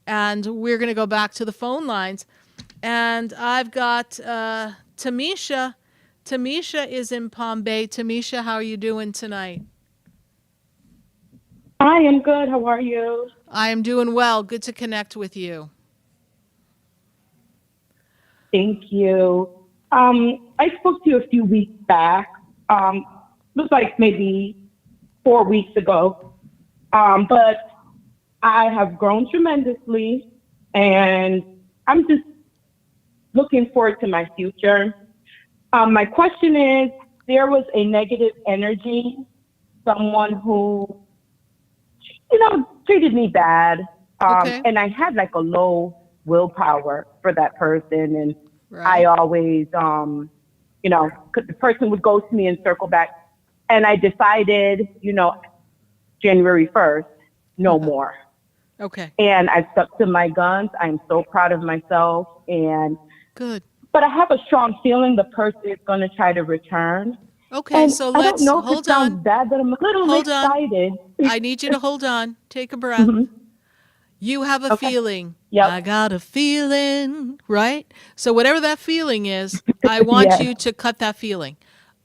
And we're going to go back to the phone lines. And I've got Tamisha. Tamisha is in Palm Bay. Tamisha, how are you doing tonight?
I am good. How are you?
I am doing well. Good to connect with you.
Thank you. I spoke to you a few weeks back. It was like maybe 4 weeks ago. But I have grown tremendously, and I'm just looking forward to my future. My question is, there was a negative energy, someone who, treated me bad. And I had like a low willpower for that person. And I always, the person would ghost me and circle back. And I decided, January 1st, no more.
Okay.
And I stuck to my guns. I'm so proud of myself. And
good.
But I have a strong feeling the person is going to try to return.
Okay,
and
so
I
let's
don't know if
hold
it sounds
on.
bad, but I'm a little excited.
I need you to hold on. Take a breath. You have a feeling.
Yep.
I got a feeling, right? So whatever that feeling is, I want you to cut that feeling.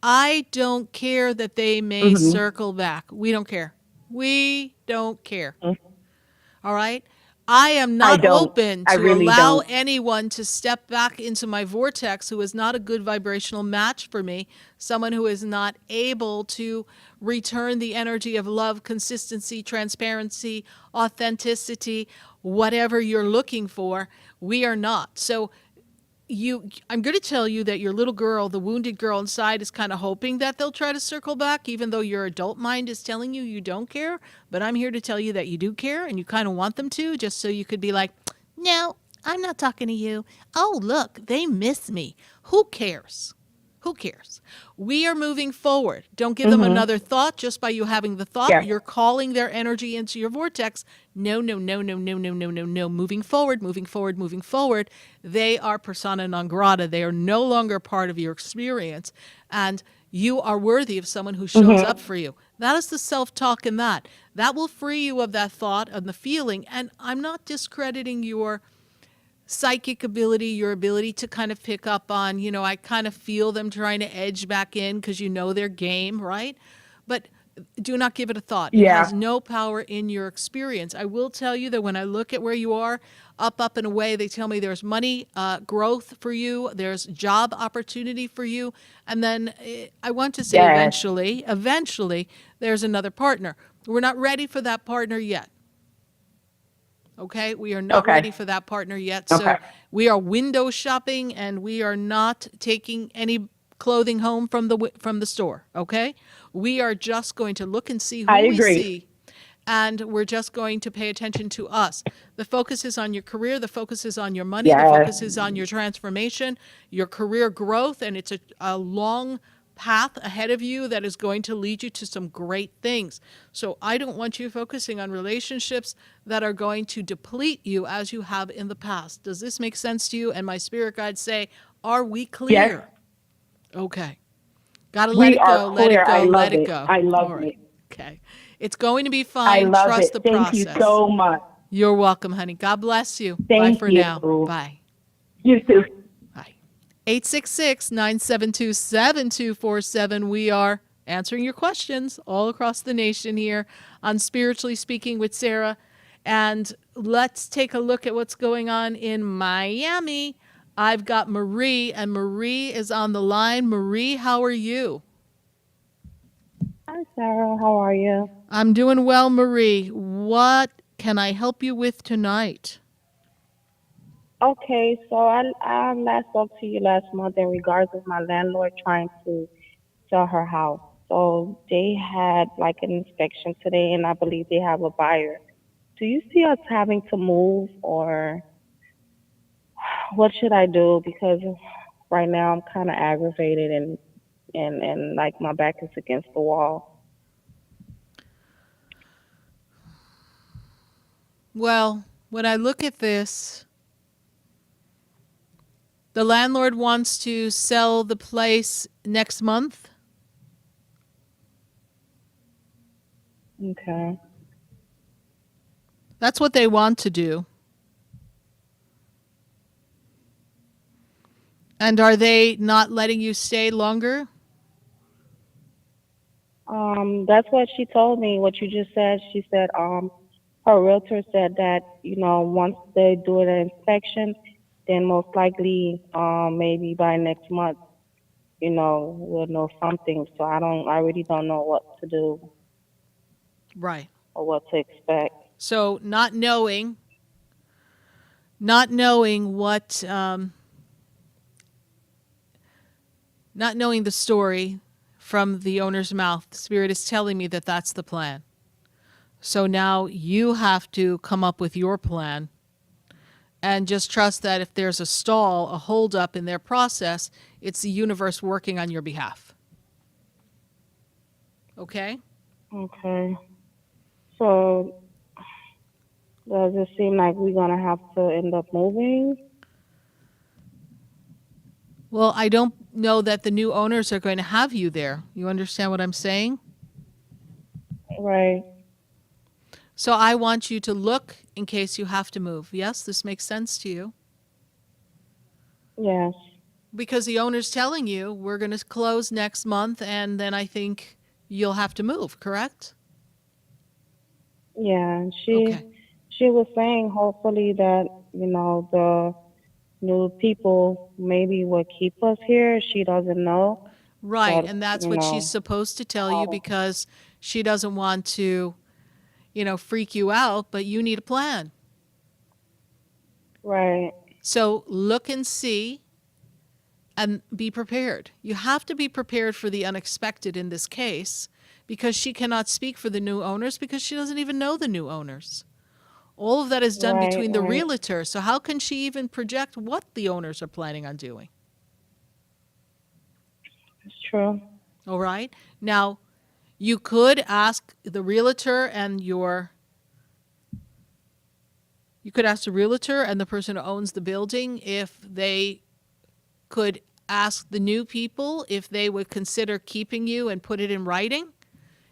I don't care that they may circle back. We don't care. We don't care. All right? I am not open to allow anyone to step back into my vortex who is not a good vibrational match for me, someone who is not able to return the energy of love, consistency, transparency, authenticity, whatever you're looking for. We are not. So I'm going to tell you that your little girl, the wounded girl inside, is kind of hoping that they'll try to circle back, even though your adult mind is telling you you don't care. But I'm here to tell you that you do care, and you kind of want them to, just so you could be like, no, I'm not talking to you. Oh, look, they miss me. Who cares? Who cares? We are moving forward. Don't give them another thought just by you having the thought. Yeah. You're calling their energy into your vortex. No, no, no, no, no, no, no, no, no. Moving forward, moving forward, moving forward. They are persona non grata. They are no longer part of your experience. And you are worthy of someone who shows up for you. That is the self-talk in that. That will free you of that thought and the feeling. And I'm not discrediting your psychic ability, your ability to kind of pick up on, I kind of feel them trying to edge back in because their game, right? But do not give it a thought. It has no power in your experience. I will tell you that when I look at where you are, up and away, they tell me there's money, growth for you, there's job opportunity for you, and then I want to say eventually, there's another partner. We're not ready for that partner yet. Okay, we are not ready for that partner yet. So we are window shopping, and we are not taking any clothing home from the store. Okay, we are just going to look and see who we see, and we're just going to pay attention to us. The focus is on your career. The focus is on your money. The focus is on your transformation, your career growth, and it's a long path ahead of you that is going to lead you to some great things. So I don't want you focusing on relationships that are going to deplete you as you have in the past. Does this make sense to you? And my spirit guides say, are we clear? Yes. Okay. Got to let
We
it
are
go, let
clear.
it go,
I love
let it
it.
go.
I love
All right.
it.
Okay. It's going to be
I
fine.
love
Trust
it.
the
Thank you
process.
so much.
You're welcome, honey. God bless you. Bye
Thank
for
you.
now. Bye.
You too.
866-972-7247. We are answering your questions all across the nation here on Spiritually Speaking with Sarah. And let's take a look at what's going on in Miami. I've got Marie, and Marie is on the line. Marie, how are you?
Hi, Sarah. How are you?
I'm doing well, Marie. What can I help you with tonight?
Okay, so I last spoke to you last month in regards of my landlord trying to sell her house. So they had like an inspection today, and I believe they have a buyer. Do you see us having to move, or what should I do? Because right now I'm kind of aggravated and like my back is against the wall.
Well, when I look at this, the landlord wants to sell the place next month.
Okay.
That's what they want to do. And are they not letting you stay longer?
That's what she told me. What you just said. She said, her realtor said that, once they do an inspection, then most likely, maybe by next month, we'll know something. So I really don't know what to do
Right.
or what to expect.
So not knowing what, not knowing the story from the owner's mouth, the Spirit is telling me that that's the plan. So now you have to come up with your plan and just trust that if there's a stall, a holdup in their process, it's the universe working on your behalf. Okay?
Okay. So does it seem like we're going to have to end up moving?
Well, I don't know that the new owners are going to have you there. You understand what I'm saying?
Right.
So I want you to look in case you have to move. Yes, this makes sense to you?
Yes.
Because the owner's telling you we're going to close next month, and then I think you'll have to move, correct?
Yeah, and she was saying hopefully that, the new people maybe will keep us here. She doesn't know.
Right,
But,
and that's what she's supposed to tell you because she doesn't want to, freak you out, but you need a plan.
Right.
So look and see and be prepared. You have to be prepared for the unexpected in this case because she cannot speak for the new owners because she doesn't even know the new owners. All of that is done between the realtor. So how can she even project what the owners are planning on doing?
It's true.
All right. Now, you could ask the realtor and the person who owns the building if they could ask the new people if they would consider keeping you and put it in writing.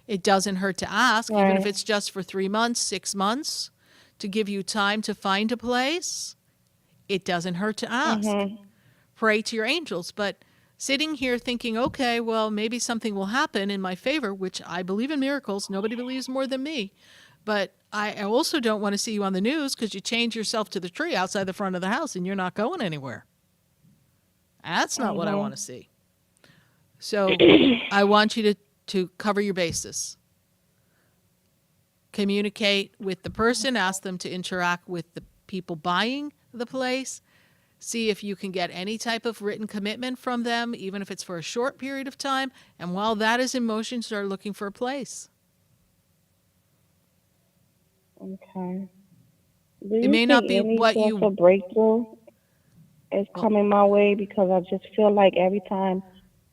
It doesn't hurt to ask, even if it's just for 3 months, 6 months, to give you time to find a place. It doesn't hurt to ask. Pray to your angels. But sitting here thinking, okay, well, maybe something will happen in my favor, which I believe in miracles. Nobody believes more than me. But I also don't want to see you on the news because you change yourself to the tree outside the front of the house and you're not going anywhere. That's not what I want to see. So I want you to cover your bases. Communicate with the person, ask them to interact with the people buying the place. See if you can get any type of written commitment from them, even if it's for a short period of time. And while that is in motion, start looking for a place.
Okay. Do
It
you
may
think
not be
any
what
sort
you...
of breakthrough is coming my way? Because I just feel like every time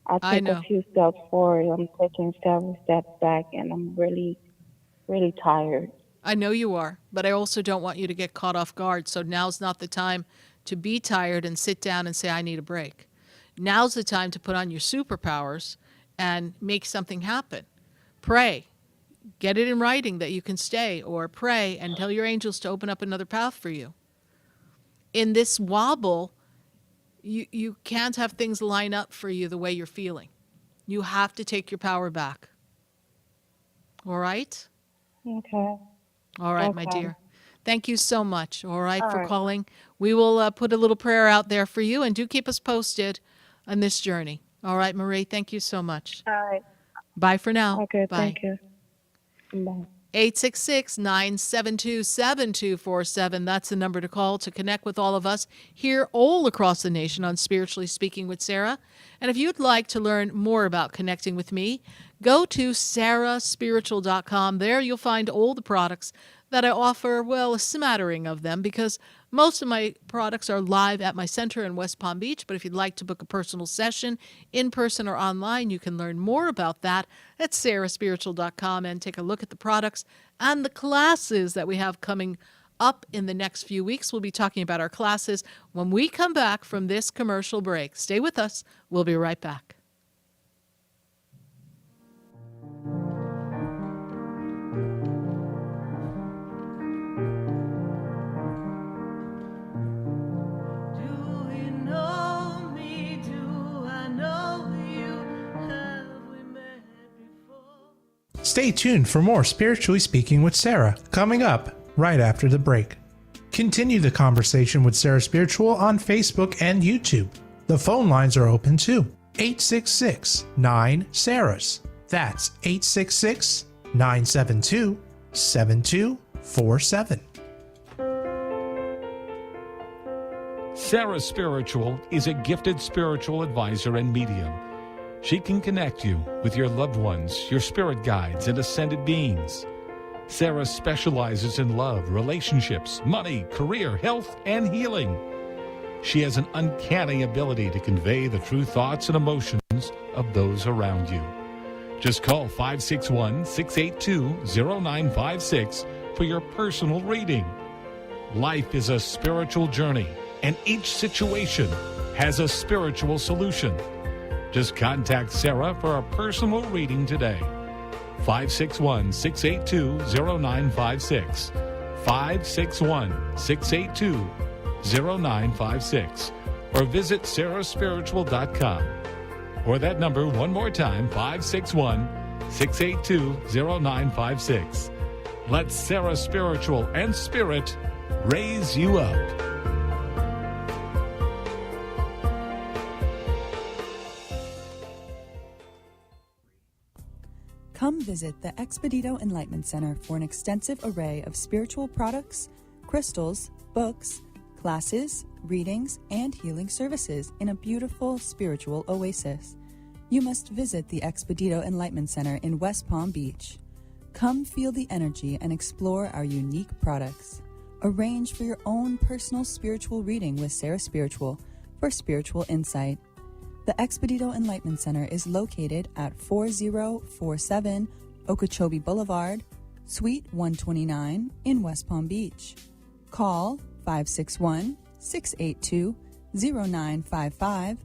I take a few steps forward, I'm taking several steps back, and I'm really, really tired.
I know you are, but I also don't want you to get caught off guard. So now's not the time to be tired and sit down and say, I need a break. Now's the time to put on your superpowers and make something happen. Pray. Get it in writing that you can stay, or pray and tell your angels to open up another path for you. In this wobble, you can't have things line up for you the way you're feeling. You have to take your power back. All right?
Okay.
All right, my
Okay.
dear. Thank you so much, all right,
All
for
right.
calling. We will put a little prayer out there for you, and do keep us posted on this journey. All right, Marie, thank you so much.
All right.
Bye for now.
Okay,
Bye.
thank you. Bye.
866-972-7247. That's the number to call to connect with all of us here all across the nation on Spiritually Speaking with Sarah. And if you'd like to learn more about connecting with me, go to sarahspiritual.com. There you'll find all the products that I offer, well, a smattering of them, because most of my products are live at my center in West Palm Beach. But if you'd like to book a personal session in person or online, you can learn more about that at sarahspiritual.com and take a look at the products and the classes that we have coming up in the next few weeks. We'll be talking about our classes when we come back from this commercial break. Stay with us. We'll be right back.
Stay tuned for more Spiritually Speaking with Sarah, coming up right after the break. Continue the conversation with Sarah Spiritual on Facebook and YouTube. The phone lines are open too. 866-9-SARAHS. That's 866-972-7247.
Sarah Spiritual is a gifted spiritual advisor and medium. She can connect you with your loved ones, your spirit guides, and ascended beings. Sarah specializes in love, relationships, money, career, health, and healing. She has an uncanny ability to convey the true thoughts and emotions of those around you. Just call 561-682-0956 for your personal reading. Life is a spiritual journey, and each situation has a spiritual solution. Just contact Sarah for a personal reading today. 561-682-0956. 561-682-0956. Or visit sarahspiritual.com. Or that number one more time, 561-682-0956. Let Sarah Spiritual and Spirit raise you up.
Come visit the Expedito Enlightenment Center for an extensive array of spiritual products, crystals, books, classes, readings, and healing services in a beautiful spiritual oasis. You must visit the Expedito Enlightenment Center in West Palm Beach. Come feel the energy and explore our unique products. Arrange for your own personal spiritual reading with Sarah Spiritual for spiritual insight. The Expedito Enlightenment Center is located at 4047 Okeechobee Boulevard, Suite 129 in West Palm Beach. Call 561-682-0955.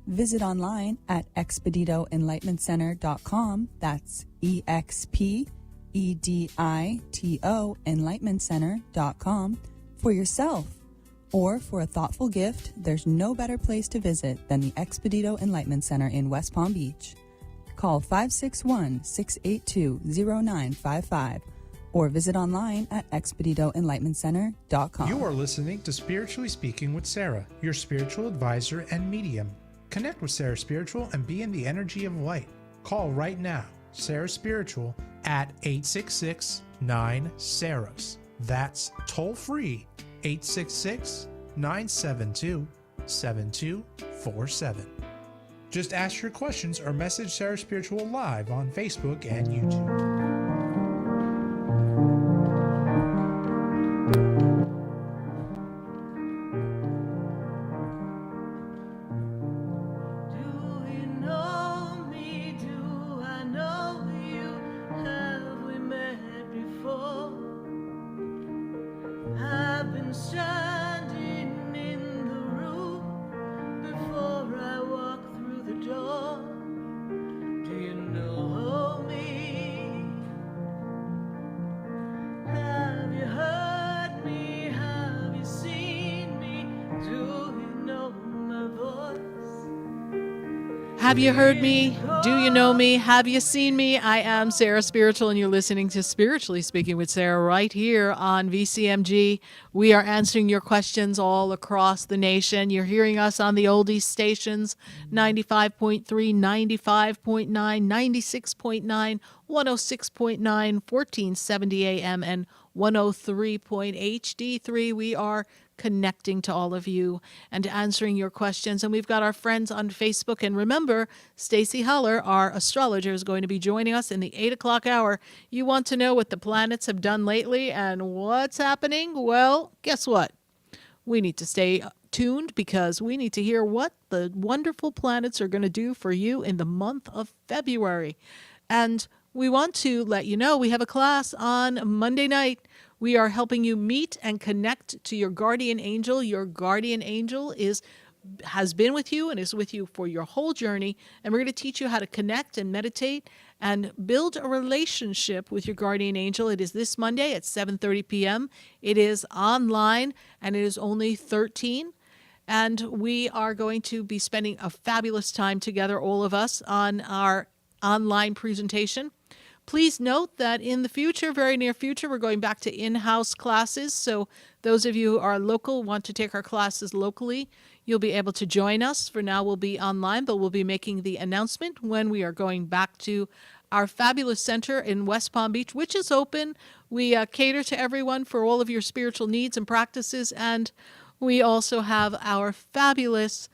Visit online at expeditoenlightenmentcenter.com. That's EXPEDITO enlightenmentcenter.com for yourself. Or for a thoughtful gift, there's no better place to visit than the Expedito Enlightenment Center in West Palm Beach. Call 561-682-0955 or visit online at expeditoenlightenmentcenter.com.
You are listening to Spiritually Speaking with Sarah, your spiritual advisor and medium. Connect with Sarah Spiritual and be in the energy of light. Call right now, Sarah Spiritual, at 866-9-SARAHS. That's toll free, 866-972-7247. Just ask your questions or message Sarah Spiritual live on Facebook and YouTube.
Do you know me? Have you heard me? Have you seen me? Do you know my voice?
Have you heard me? Do you know me? Have you seen me? I am Sarah Spiritual, and you're listening to Spiritually Speaking with Sarah right here on VCMG. We are answering your questions all across the nation. You're hearing us on the oldies stations, 95.3, 95.9, 96.9, 106.9, 1470 AM, and 103.HD3. We are connecting to all of you and answering your questions. And we've got our friends on Facebook. And remember, Stacie Haller, our astrologer, is going to be joining us in the 8 o'clock hour. You want to know what the planets have done lately and what's happening? Well, guess what? We need to stay tuned because we need to hear what the wonderful planets are going to do for you in the month of February. And we want to let you know we have a class on Monday night. We are helping you meet and connect to your guardian angel. Your guardian angel has been with you and is with you for your whole journey. And we're going to teach you how to connect and meditate and build a relationship with your guardian angel. It is this Monday at 7:30 p.m. It is online and it is only $13. And we are going to be spending a fabulous time together, all of us, on our online presentation. Please note that in the future, very near future, we're going back to in-house classes. So those of you who are local, want to take our classes locally, you'll be able to join us. For now, we'll be online, but we'll be making the announcement when we are going back to our fabulous center in West Palm Beach, which is open. We cater to everyone for all of your spiritual needs and practices. And we also have our fabulous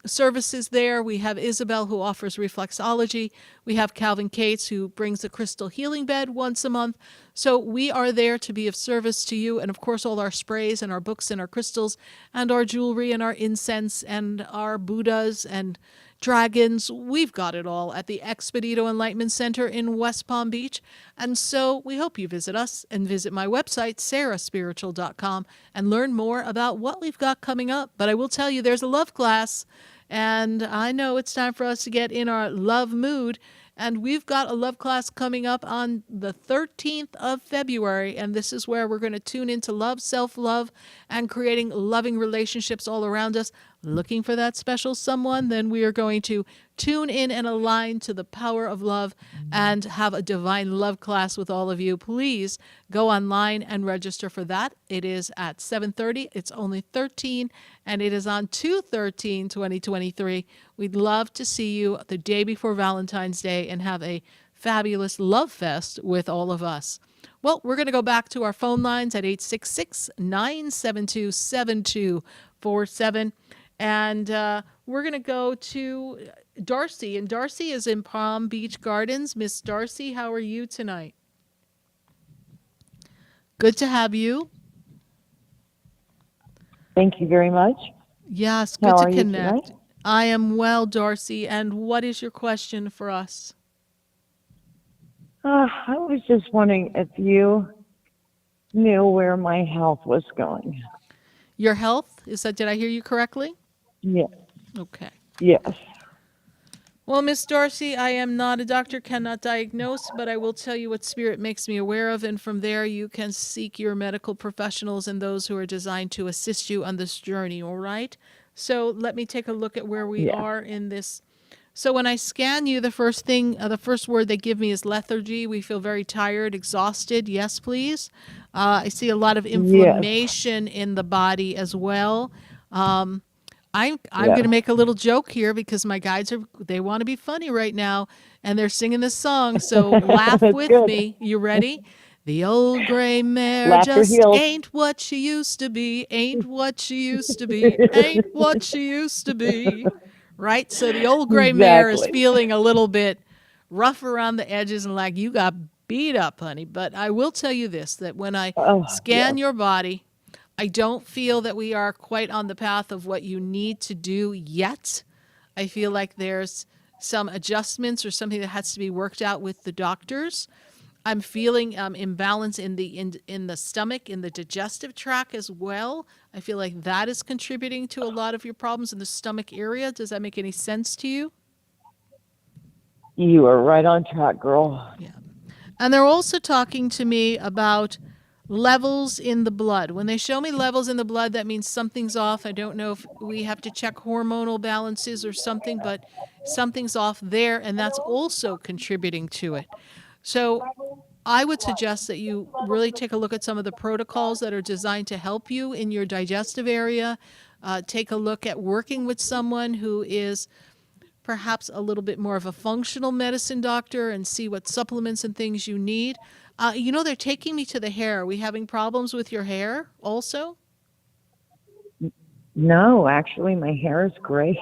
services there. We have Isabel, who offers reflexology. We have Calvin Cates, who brings a crystal healing bed once a month. So we are there to be of service to you. And of course, all our sprays and our books and our crystals and our jewelry and our incense and our Buddhas and dragons. We've got it all at the Expedito Enlightenment Center in West Palm Beach. And so we hope you visit us and visit my website, sarahspiritual.com, and learn more about what we've got coming up. But I will tell you, there's a love class. And I know it's time for us to get in our love mood. And we've got a love class coming up on the 13th of February. And this is where we're going to tune into love, self-love, and creating loving relationships all around us. Looking for that special someone? Then we are going to tune in and align to the power of love and have a divine love class with all of you. Please go online and register for that. It is at 7:30. It's only $13, and it is on 2/13/2023. We'd love to see you the day before Valentine's Day and have a fabulous love fest with all of us. Well, we're going to go back to our phone lines at 866-972-7247. And we're going to go to Darcy. And Darcy is in Palm Beach Gardens. Miss Darcy, how are you tonight? Good to have you.
Thank you very much.
Yes, good to connect. I am well, Darcy. And what is your question for us?
I was just wondering if you knew where my health was going.
Your health? Did I hear you correctly?
Yes.
Okay.
Yes.
Well, Miss Darcy, I am not a doctor, cannot diagnose, but I will tell you what Spirit makes me aware of, and from there you can seek your medical professionals and those who are designed to assist you on this journey, all right? So let me take a look at where we are in this. So when I scan you, the first word they give me is lethargy. We feel very tired, exhausted. Yes, please. I see a lot of inflammation in the body as well. I'm going to make a little joke here because my guides they want to be funny right now, and they're singing this song. So laugh with me. You ready? The old gray mare just ain't what she used to be, ain't what she used to be, ain't what she used to be. Right? So the old gray mare is feeling a little bit rough around the edges and like you got beat up, honey. But I will tell you this, that when I scan your body, I don't feel that we are quite on the path of what you need to do yet. I feel like there's some adjustments or something that has to be worked out with the doctors. I'm feeling imbalance in the stomach, in the digestive tract as well. I feel like that is contributing to a lot of your problems in the stomach area. Does that make any sense to you?
You are right on track, girl.
And they're also talking to me about levels in the blood. When they show me levels in the blood, that means something's off. I don't know if we have to check hormonal balances or something, but something's off there, and that's also contributing to it. So I would suggest that you really take a look at some of the protocols that are designed to help you in your digestive area. Take a look at working with someone who is perhaps a little bit more of a functional medicine doctor and see what supplements and things you need. They're taking me to the hair. Are we having problems with your hair also?
No, actually, my hair is great.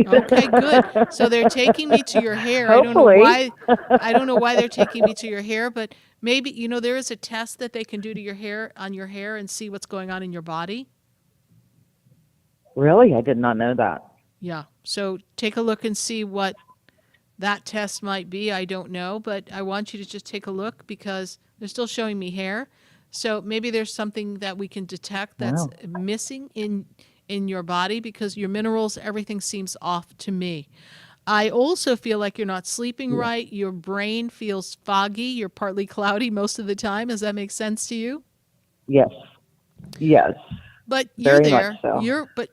Okay, good. So they're taking me to your hair.
Hopefully.
I don't know why they're taking me to your hair, but maybe, there is a test that they can do to your hair and see what's going on in your body.
Really? I did not know that.
Yeah. So take a look and see what that test might be. I don't know, but I want you to just take a look because they're still showing me hair. So maybe there's something that we can detect that's missing in your body because your minerals, everything seems off to me. I also feel like you're not sleeping right. Your brain feels foggy. You're partly cloudy most of the time. Does that make sense to you?
Yes. Yes.
But you're
Very
there.
much so.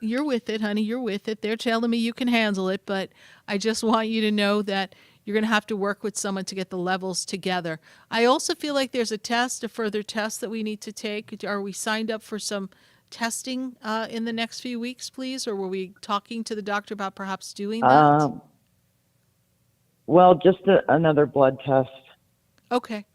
You're with it, honey. You're with it. They're telling me you can handle it, but I just want you to know that you're going to have to work with someone to get the levels together. I also feel like there's a further test that we need to take. Are we signed up for some testing in the next few weeks, please? Or were we talking to the doctor about perhaps doing that?
Well, just another blood test.
Okay.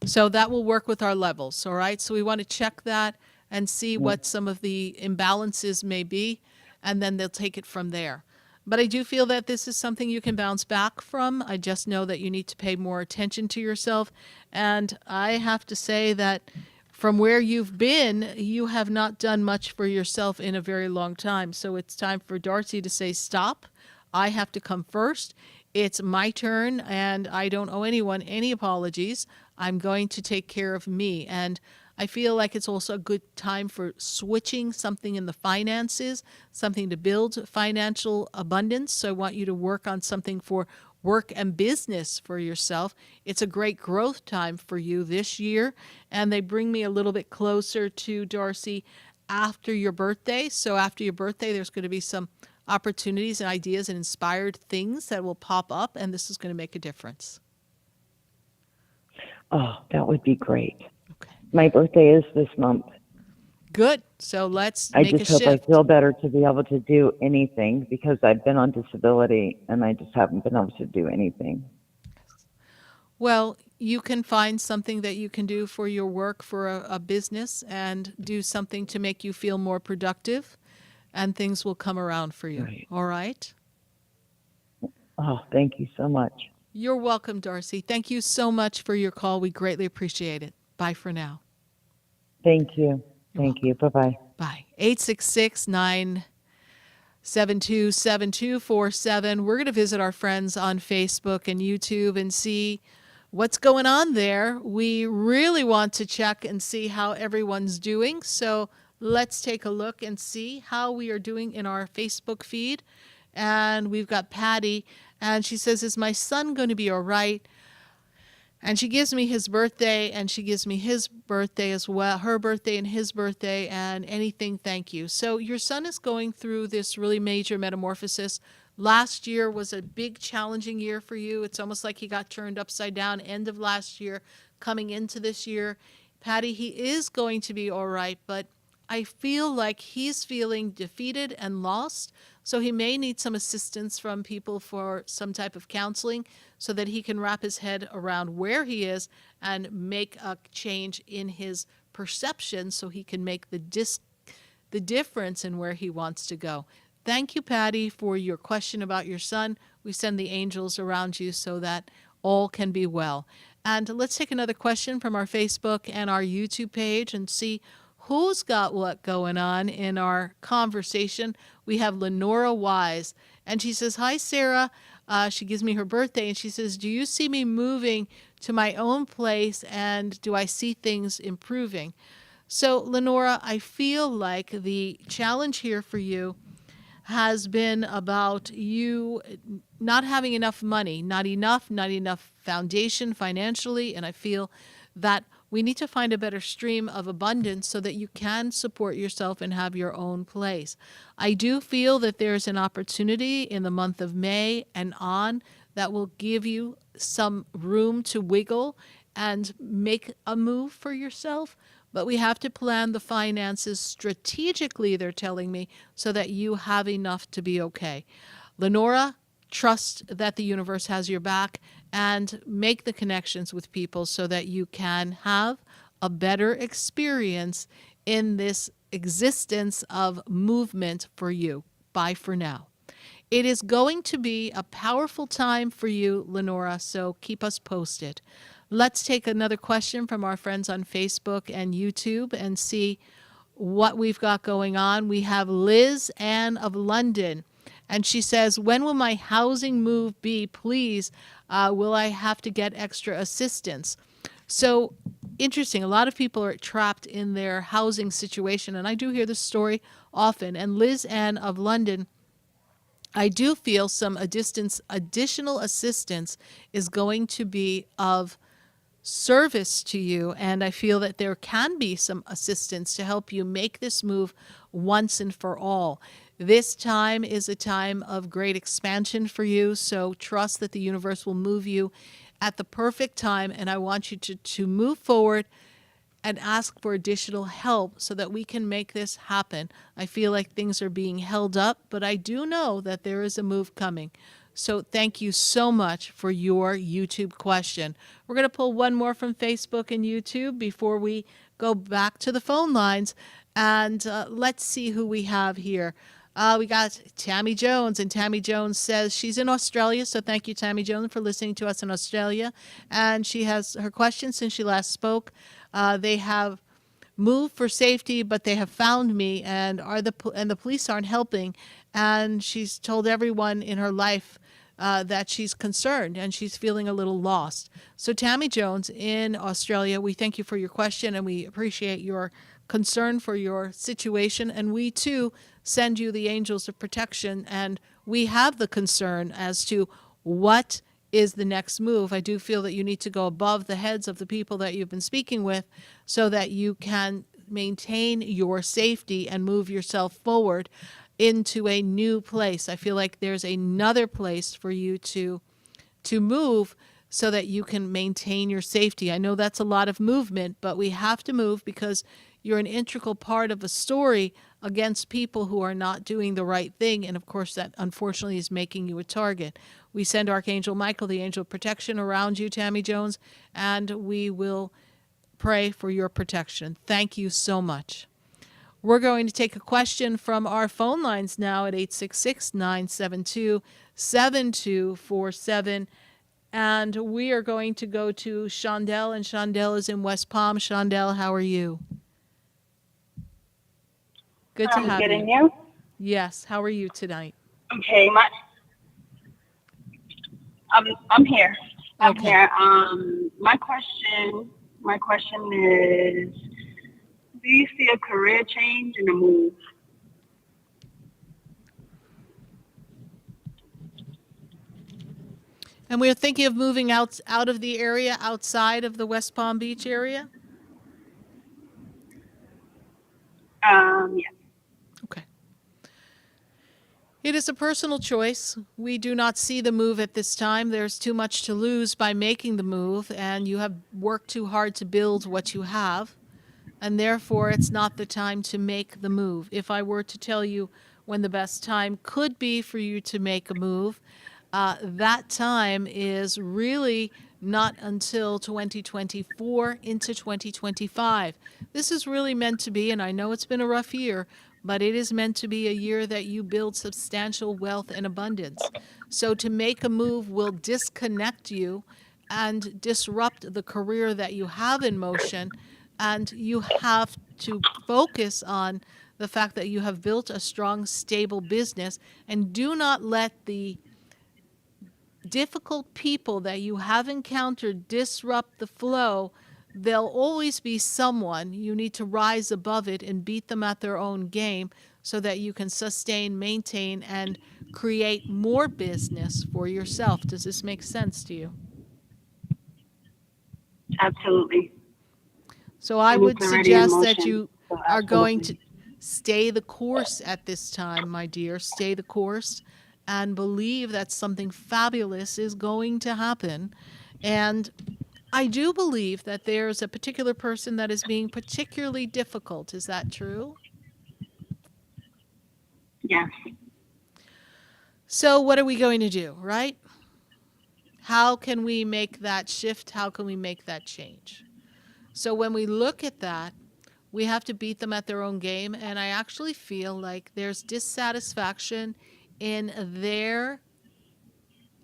So that will work with our levels, all right? So we want to check that and see what some of the imbalances may be, and then they'll take it from there. But I do feel that this is something you can bounce back from. I just know that you need to pay more attention to yourself. And I have to say that from where you've been, you have not done much for yourself in a very long time. So it's time for Darcy to say, stop. I have to come first. It's my turn, and I don't owe anyone any apologies. I'm going to take care of me. And I feel like it's also a good time for switching something in the finances, something to build financial abundance. So I want you to work on something for work and business for yourself. It's a great growth time for you this year. And they bring me a little bit closer to Darcy after your birthday. So after your birthday, there's going to be some opportunities and ideas and inspired things that will pop up. And this is going to make a difference.
Oh, that would be great. My birthday is this month.
Good. So let's
I
make a
just hope
shift.
I feel better to be able to do anything because I've been on disability and I just haven't been able to do anything.
Well, you can find something that you can do for your work, for a business, and do something to make you feel more productive, and things will come around for you.
Right.
All right?
Oh, thank you so much.
You're welcome, Darcy. Thank you so much for your call. We greatly appreciate it. Bye for now.
Thank you. Thank you. Bye-bye.
Bye. 866-972-7247. We're going to visit our friends on Facebook and YouTube and see what's going on there. We really want to check and see how everyone's doing. So let's take a look and see how we are doing in our Facebook feed. And we've got Patty, and she says, is my son going to be all right? And she gives me his birthday, and she gives me his birthday as well, her birthday and his birthday, and anything, thank you. So your son is going through this really major metamorphosis. Last year was a big, challenging year for you. It's almost like he got turned upside down end of last year, coming into this year. Patty, he is going to be all right, but I feel like he's feeling defeated and lost, so he may need some assistance from people for some type of counseling so that he can wrap his head around where he is and make a change in his perception so he can make the difference in where he wants to go. Thank you, Patty, for your question about your son. We send the angels around you so that all can be well. And let's take another question from our Facebook and our YouTube page and see who's got what going on in our conversation. We have Lenora Wise, and she says, hi, Sarah. She gives me her birthday, and she says, do you see me moving to my own place, and do I see things improving? So, Lenora, I feel like the challenge here for you has been about you not having enough money, not enough foundation financially, and I feel that we need to find a better stream of abundance so that you can support yourself and have your own place. I do feel that there's an opportunity in the month of May and on that will give you some room to wiggle and make a move for yourself. But we have to plan the finances strategically, they're telling me, so that you have enough to be okay. Lenora, trust that the universe has your back and make the connections with people so that you can have a better experience in this existence of movement for you. Bye for now. It is going to be a powerful time for you, Lenora, so keep us posted. Let's take another question from our friends on Facebook and YouTube and see what we've got going on. We have Liz Ann of London, and she says, when will my housing move be, please? Will I have to get extra assistance? So interesting. A lot of people are trapped in their housing situation, and I do hear this story often. And Liz Ann of London, I do feel some additional assistance is going to be of service to you, and I feel that there can be some assistance to help you make this move once and for all. This time is a time of great expansion for you, so trust that the universe will move you at the perfect time, and I want you to move forward and ask for additional help so that we can make this happen. I feel like things are being held up, but I do know that there is a move coming. So thank you so much for your YouTube question. We're going to pull one more from Facebook and YouTube before we go back to the phone lines. And let's see who we have here. We got Tammy Jones, and Tammy Jones says she's in Australia. So thank you, Tammy Jones, for listening to us in Australia. And she has her question since she last spoke. They have moved for safety, but they have found me, and the police aren't helping. And she's told everyone in her life that she's concerned and she's feeling a little lost. So Tammy Jones in Australia, we thank you for your question and we appreciate your concern for your situation. And we too send you the angels of protection, and we have the concern as to what is the next move. I do feel that you need to go above the heads of the people that you've been speaking with so that you can maintain your safety and move yourself forward into a new place. I feel like there's another place for you to move so that you can maintain your safety. I know that's a lot of movement, but we have to move because you're an integral part of a story against people who are not doing the right thing. And of course, that unfortunately is making you a target. We send Archangel Michael, the angel of protection, around you, Tammy Jones, and we will pray for your protection. Thank you so much. We're going to take a question from our phone lines now at 866-972-7247. And we are going to go to Shondell, and Shondell is in West Palm. Shondell, how are you? Good to have
good,
you.
and you?
Yes. How are you tonight?
Okay, I'm here. I'm here. My question is, do you see a career change and a move?
And we're thinking of moving out of the area, outside of the West Palm Beach area?
Yeah.
Okay. It is a personal choice. We do not see the move at this time. There's too much to lose by making the move, and you have worked too hard to build what you have, and therefore it's not the time to make the move. If I were to tell you when the best time could be for you to make a move, that time is really not until 2024 into 2025. This is really meant to be, and I know it's been a rough year, but it is meant to be a year that you build substantial wealth and abundance. So to make a move will disconnect you and disrupt the career that you have in motion, and you have to focus on the fact that you have built a strong, stable business, and do not let the difficult people that you have encountered disrupt the flow. There'll always be someone. You need to rise above it and beat them at their own game so that you can sustain, maintain, and create more business for yourself. Does this make sense to you?
Absolutely.
So I
And
would
it's already in
suggest that
motion,
you
so
are going to
absolutely.
stay the course at this time, my dear. Stay the course and believe that something fabulous is going to happen. And I do believe that there's a particular person that is being particularly difficult. Is that true?
Yes.
So what are we going to do, right? How can we make that shift? How can we make that change? So when we look at that, we have to beat them at their own game. And I actually feel like there's dissatisfaction in their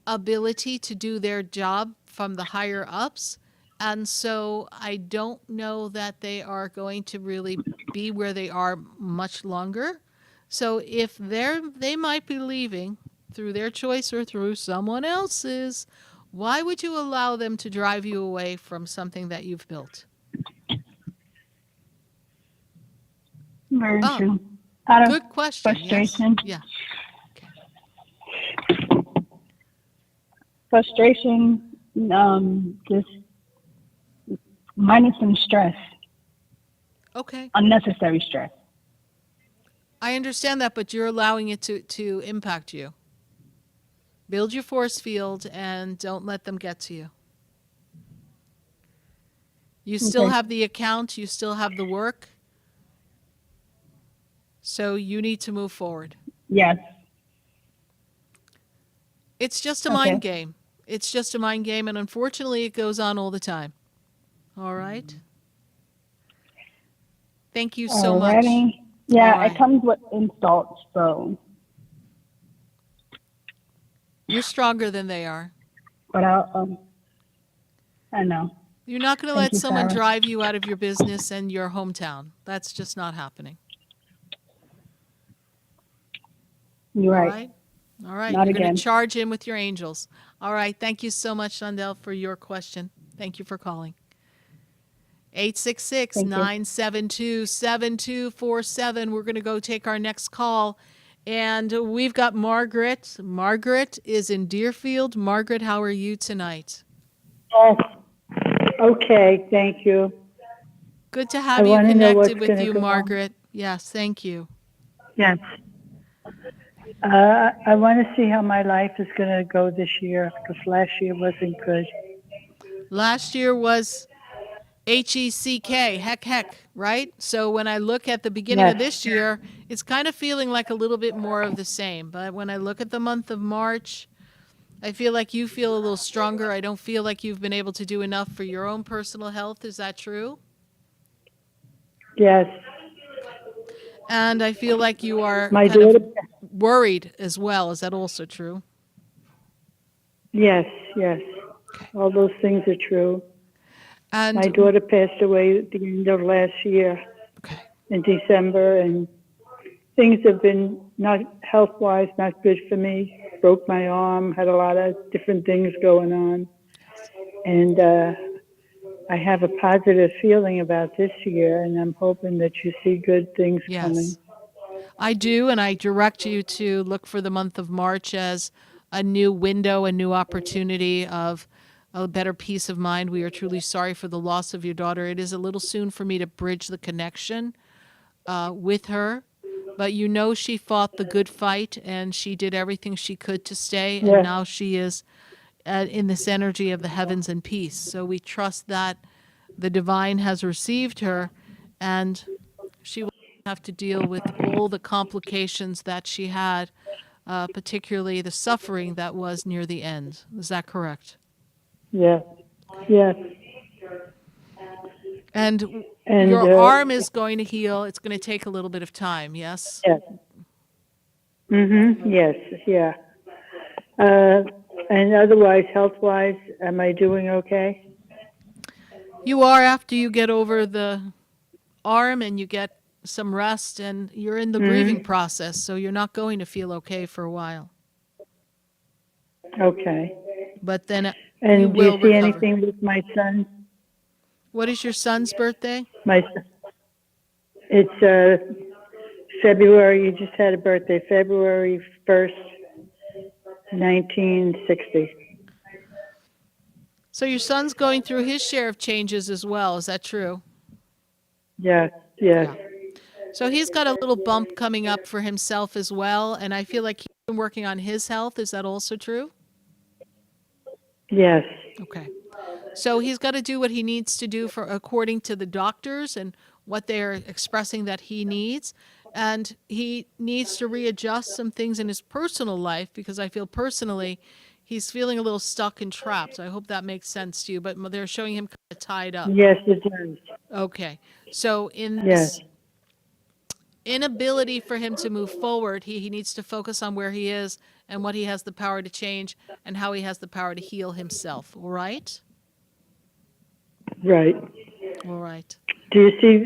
ability to do their job from the higher ups. And so I don't know that they are going to really be where they are much longer. So if they might be leaving through their choice or through someone else's, why would you allow them to drive you away from something that you've built?
Very
Oh,
true. Out of
good question.
frustration.
Yes.
Frustration, just minus some stress.
Okay.
Unnecessary stress.
I understand that, but you're allowing it to impact you. Build your force field and don't let them get to you. You still
Okay.
have the account, you still have the work. So you need to move forward.
Yes.
It's just a
Okay.
mind game. It's just a mind game, and unfortunately, it goes on all the time. All right? Thank you so much.
Alrighty. Yeah,
All right.
it comes with insults, so.
You're stronger than they are.
But I know.
You're not going to
Thank
let
you,
someone
Sarah.
drive you out of your business and your hometown. That's just not happening.
You're
All
right.
right? All right.
Not
You're going
again.
to charge in with your angels. All right. Thank you so much, Shondell, for your question. Thank you for calling. 866-972-7247. We're going to go take our next call. And we've got Margaret. Margaret is in Deerfield. Margaret, how are you tonight?
Yes. Okay, thank you.
Good to
I
have you
wanna know what's
connected with
gonna
you,
go on.
Margaret. Yes, thank you.
Yes. I want to see how my life is going to go this year because last year wasn't good.
Last year was HECK, heck, right? So when I look at the beginning of
Yes.
this year, it's kind of feeling like a little bit more of the same. But when I look at the month of March, I feel like you feel a little stronger. I don't feel like you've been able to do enough for your own personal health. Is that true?
Yes.
And I feel like you are
My
kind
daughter.
of worried as well. Is that also true?
Yes, yes. All those things are true.
And
My daughter passed away at the end of last year in December, and things have been not health-wise, not good for me. Broke my arm, had a lot of different things going on. And I have a positive feeling about this year, and I'm hoping that you see good things coming.
Yes, I do, and I direct you to look for the month of March as a new window, a new opportunity of a better peace of mind. We are truly sorry for the loss of your daughter. It is a little soon for me to bridge the connection with her, but you know she fought the good fight, and she did everything she could to stay, and
Yes.
now she is in this energy of the heavens and peace. So we trust that the divine has received her, and she will have to deal with all the complications that she had, particularly the suffering that was near the end. Is that correct?
Yes, yes.
And
And,
your arm is going to heal. It's going to take a little bit of time, yes?
Yes. Yes, yeah. And otherwise, health-wise, am I doing okay?
You are after you get over the arm and you get some rest, and you're in the grieving process, so you're not going to feel okay for a while.
Okay.
But then you
And do
will
you see
recover.
anything with my son?
What is your son's birthday?
My son, it's February, you just had a birthday, February 1st, 1960.
So your son's going through his share of changes as well. Is that true?
Yes, yes.
Yeah. So he's got a little bump coming up for himself as well, and I feel like he's been working on his health. Is that also true?
Yes.
Okay. So he's got to do what he needs to do for according to the doctors and what they're expressing that he needs. And he needs to readjust some things in his personal life because I feel personally he's feeling a little stuck and trapped. I hope that makes sense to you, but they're showing him kind of tied up.
Yes, it does.
Okay. So in
Yes.
this inability for him to move forward, he needs to focus on where he is and what he has the power to change and how he has the power to heal himself. All right?
Right.
All right.
Do you see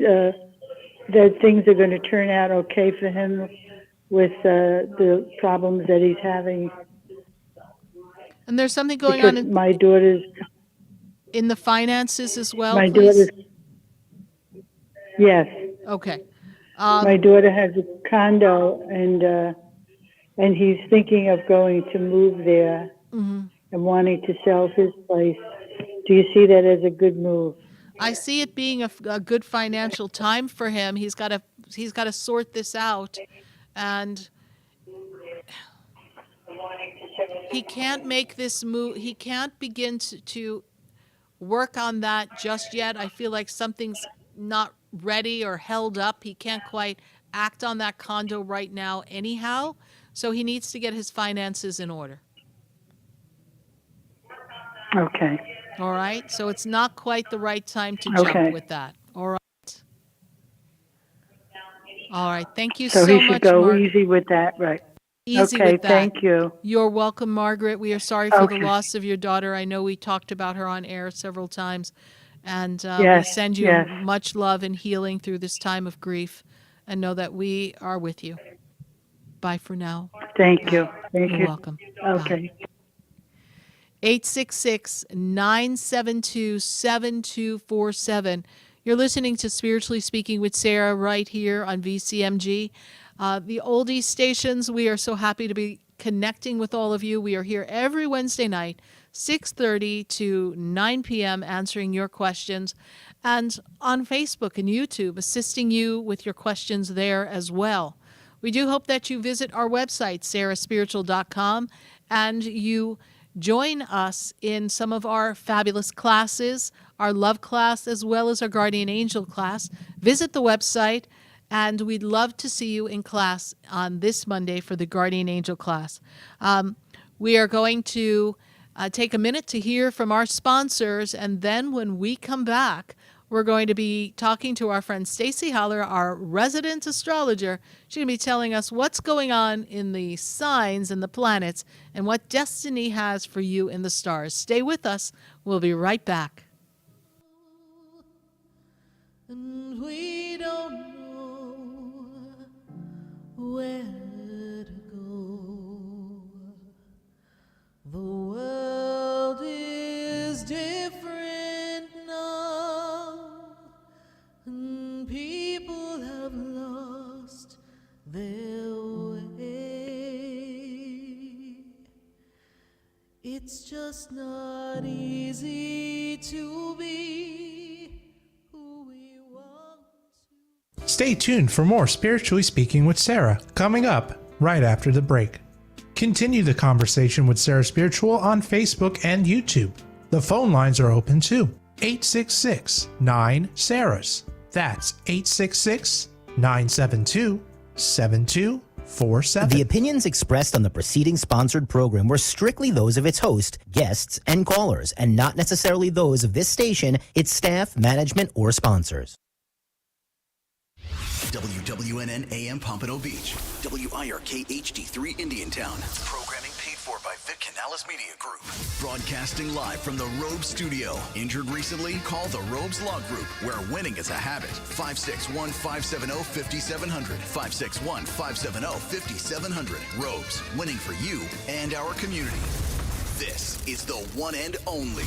that things are going to turn out okay for him with the problems that he's having?
And there's something going
Because
on in,
my daughter's
in the finances as well,
my
please?
daughter's yes.
Okay.
My daughter has a condo, and he's thinking of going to move there
Mhm.
and wanting to sell his place. Do you see that as a good move?
I see it being a good financial time for him. He's got to sort this out, and he can't make this move. He can't begin to work on that just yet. I feel like something's not ready or held up. He can't quite act on that condo right now anyhow, so he needs to get his finances in order.
Okay.
All right? So it's not quite the right time to
Okay.
jump with that. All right? All right. Thank you
So
so
he should
much,
go
Margaret.
easy with that, right?
Easy
Okay,
with that.
thank you.
You're welcome, Margaret. We are sorry for the
Okay.
loss of your daughter. I know we talked about her on air several times. And we
Yes,
send you
yes.
much love and healing through this time of grief. And know that we are with you. Bye for now.
Thank you. Thank
You're
you.
welcome.
Okay.
866-972-7247. You're listening to Spiritually Speaking with Sarah right here on VCMG. The Oldies stations, we are so happy to be connecting with all of you. We are here every Wednesday night, 6:30 to 9 p.m., answering your questions. And on Facebook and YouTube, assisting you with your questions there as well. We do hope that you visit our website, sarahspiritual.com, and you join us in some of our fabulous classes, our love class, as well as our guardian angel class. Visit the website, and we'd love to see you in class on this Monday for the guardian angel class. We are going to take a minute to hear from our sponsors, and then when we come back, we're going to be talking to our friend Stacie Holler, our resident astrologer. She's going to be telling us what's going on in the signs and the planets and what destiny has for you in the stars. Stay with us. We'll be right back.
And we don't know where to go. The world is different now, and people have lost their way. It's just not easy to be who we want.
Stay tuned for more Spiritually Speaking with Sarah, coming up right after the break. Continue the conversation with Sarah Spiritual on Facebook and YouTube. The phone lines are open too. 866-9-SARAHS. That's 866-972-7247.
The opinions expressed on the preceding sponsored program were strictly those of its host, guests, and callers, and not necessarily those of this station, its staff, management, or sponsors.
WWNN AM Pompano Beach. WIRK HD3 Indiantown. Programming paid for by Vic Canales Media Group. Broadcasting live from the Robes Studio. Injured recently? Call the Robes Law Group, where winning is a habit. 561-570-5700. 561-570-5700. Robes, winning for you and our community. This is the one and only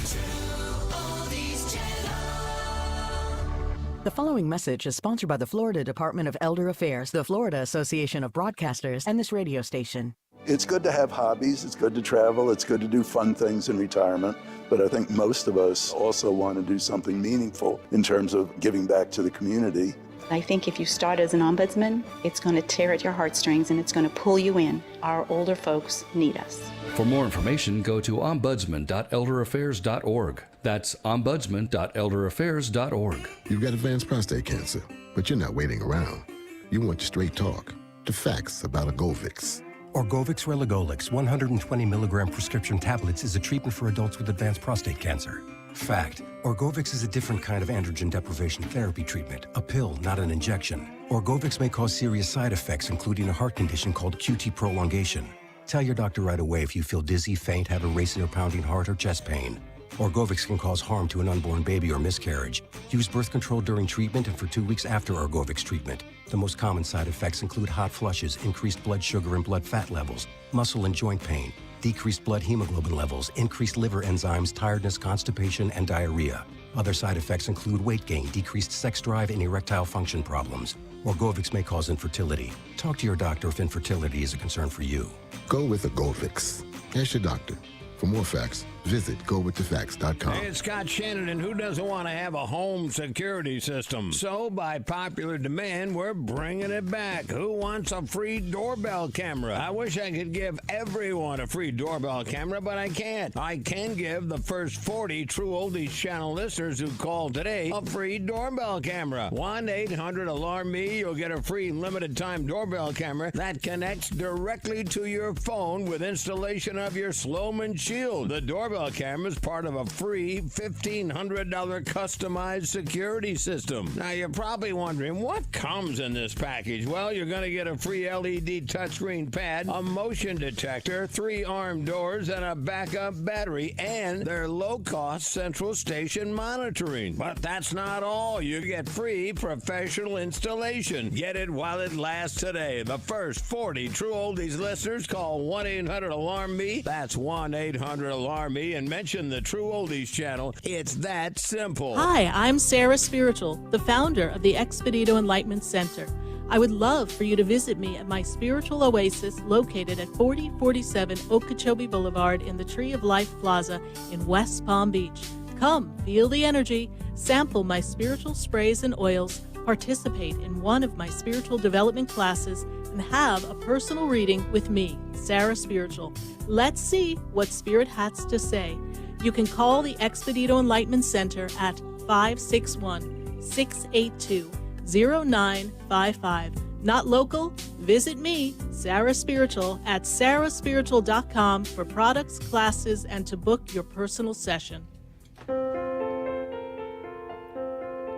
The following message is sponsored by the Florida Department of Elder Affairs, the Florida Association of Broadcasters, and this radio station.
It's good to have hobbies, it's good to travel, it's good to do fun things in retirement, but I think most of us also want to do something meaningful in terms of giving back to the community.
I think if you start as an ombudsman, it's going to tear at your heartstrings and it's going to pull you in. Our older folks need us.
For more information, go to ombudsman.elderaffairs.org. That's ombudsman.elderaffairs.org.
You've got advanced prostate cancer, but you're not waiting around. You want straight talk, the facts about Orgovix.
Orgovix Relagolix 120 milligram prescription tablets is a treatment for adults with advanced prostate cancer. Fact: Orgovix is a different kind of androgen deprivation therapy treatment, a pill, not an injection. Orgovix may cause serious side effects, including a heart condition called QT prolongation. Tell your doctor right away if you feel dizzy, faint, have a racing or pounding heart, or chest pain. Orgovix can cause harm to an unborn baby or miscarriage. Use birth control during treatment and for 2 weeks after Orgovix treatment. The most common side effects include hot flushes, increased blood sugar and blood fat levels, muscle and joint pain, decreased blood hemoglobin levels, increased liver enzymes, tiredness, constipation, and diarrhea. Other side effects include weight gain, decreased sex drive, and erectile function problems. Orgovix may cause infertility. Talk to your doctor if infertility is a concern for you.
Go with Orgovix. Ask your doctor. For more facts, visit gowiththefacts.com.
Hey, it's Scott Shannon, and who doesn't want to have a home security system? So, by popular demand, we're bringing it back. Who wants a free doorbell camera? I wish I could give everyone a free doorbell camera, but I can't. I can give the first 40 True Oldies channel listeners who call today a free doorbell camera. 1-800-ALARM-ME. You'll get a free limited-time doorbell camera that connects directly to your phone with installation of your Sloman Shield. The doorbell camera is part of a free $1,500 customized security system. Now, you're probably wondering, what comes in this package? Well, you're going to get a free LED touchscreen pad, a motion detector, 3 armed doors, and a backup battery, and their low-cost central station monitoring. But that's not all. You get free professional installation. Get it while it lasts today. The first 40 True Oldies listeners call 1-800-ALARM-ME. That's 1-800-ALARM-ME, and mention the True Oldies channel. It's that simple.
Hi, I'm Sarah Spiritual, the founder of the Expedito Enlightenment Center. I would love for you to visit me at my spiritual oasis located at 4047 Okeechobee Boulevard in the Tree of Life Plaza in West Palm Beach. Come, feel the energy, sample my spiritual sprays and oils, participate in one of my spiritual development classes, and have a personal reading with me, Sarah Spiritual. Let's see what Spirit has to say. You can call the Expedito Enlightenment Center at 561-682-0955. Not local? Visit me, Sarah Spiritual, at sarahspiritual.com for products, classes, and to book your personal session.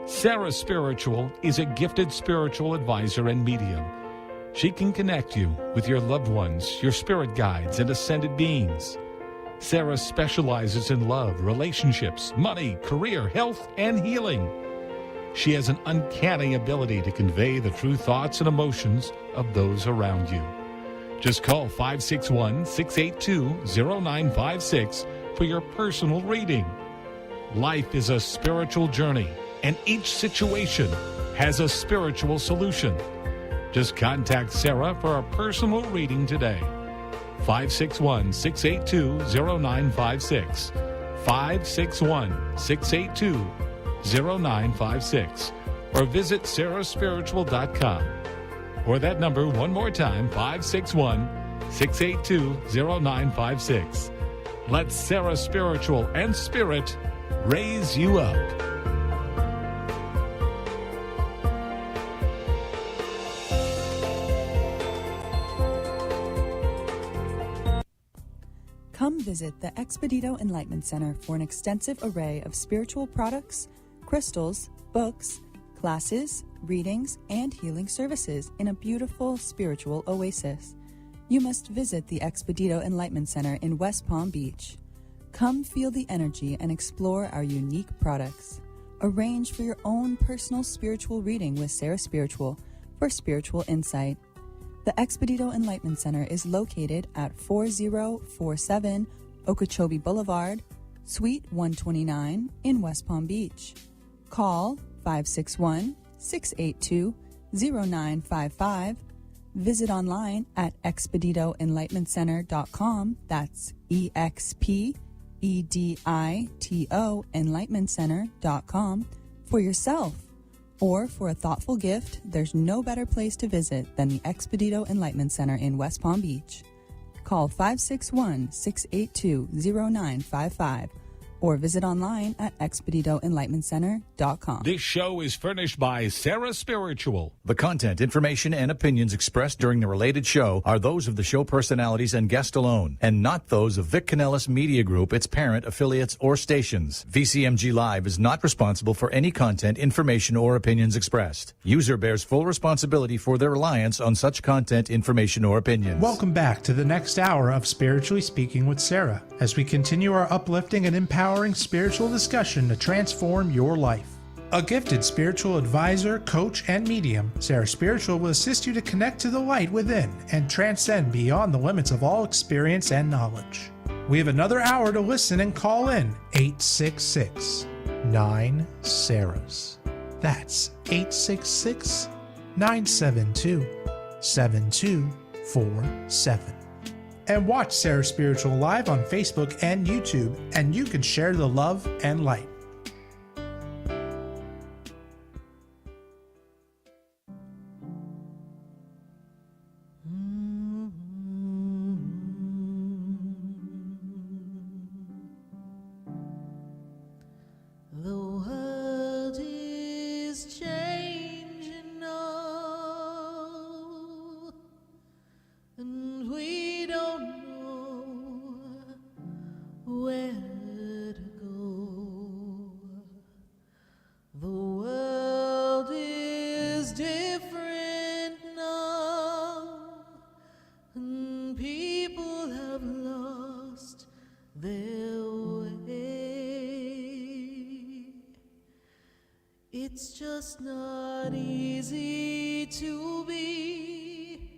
Sarah Spiritual is a gifted spiritual advisor and medium. She can connect you with your loved ones, your spirit guides, and ascended beings. Sarah specializes in love, relationships, money, career, health, and healing. She has an uncanny ability to convey the true thoughts and emotions of those around you. Just call 561-682-0956 for your personal reading. Life is a spiritual journey, and each situation has a spiritual solution. Just contact Sarah for a personal reading today. 561-682-0956. 561-682-0956. Or visit sarahspiritual.com. Or that number one more time, 561-682-0956. Let Sarah Spiritual and Spirit raise you up.
Come visit the Expedito Enlightenment Center for an extensive array of spiritual products, crystals, books, classes, readings, and healing services in a beautiful spiritual oasis. You must visit the Expedito Enlightenment Center in West Palm Beach. Come feel the energy and explore our unique products. Arrange for your own personal spiritual reading with Sarah Spiritual for spiritual insight. The Expedito Enlightenment Center is located at 4047 Okeechobee Boulevard, Suite 129 in West Palm Beach. Call 561-682-0955. Visit online at expeditoenlightenmentcenter.com. That's EXPEDITO enlightenmentcenter.com for yourself. Or for a thoughtful gift, there's no better place to visit than the Expedito Enlightenment Center in West Palm Beach. Call 561-682-0955 or visit online at expeditoenlightenmentcenter.com.
This show is furnished by Sarah Spiritual.
The content, information, and opinions expressed during the related show are those of the show personalities and guest alone, and not those of Vic Canellis Media Group, its parent, affiliates, or stations. VCMG Live is not responsible for any content, information, or opinions expressed. User bears full responsibility for their reliance on such content, information, or opinions.
Welcome back to the next hour of Spiritually Speaking with Sarah, as we continue our uplifting and empowering spiritual discussion to transform your life. A gifted spiritual advisor, coach, and medium, Sarah Spiritual will assist you to connect to the light within and transcend beyond the limits of all experience and knowledge. We have another hour to listen and call in 866-9-SARAHs. That's 866-972-7247. And watch Sarah Spiritual live on Facebook and YouTube, and you can share the love and light.
The world is changing now, and we don't know where to go. The world is different now, and people have lost their way. It's just not easy to be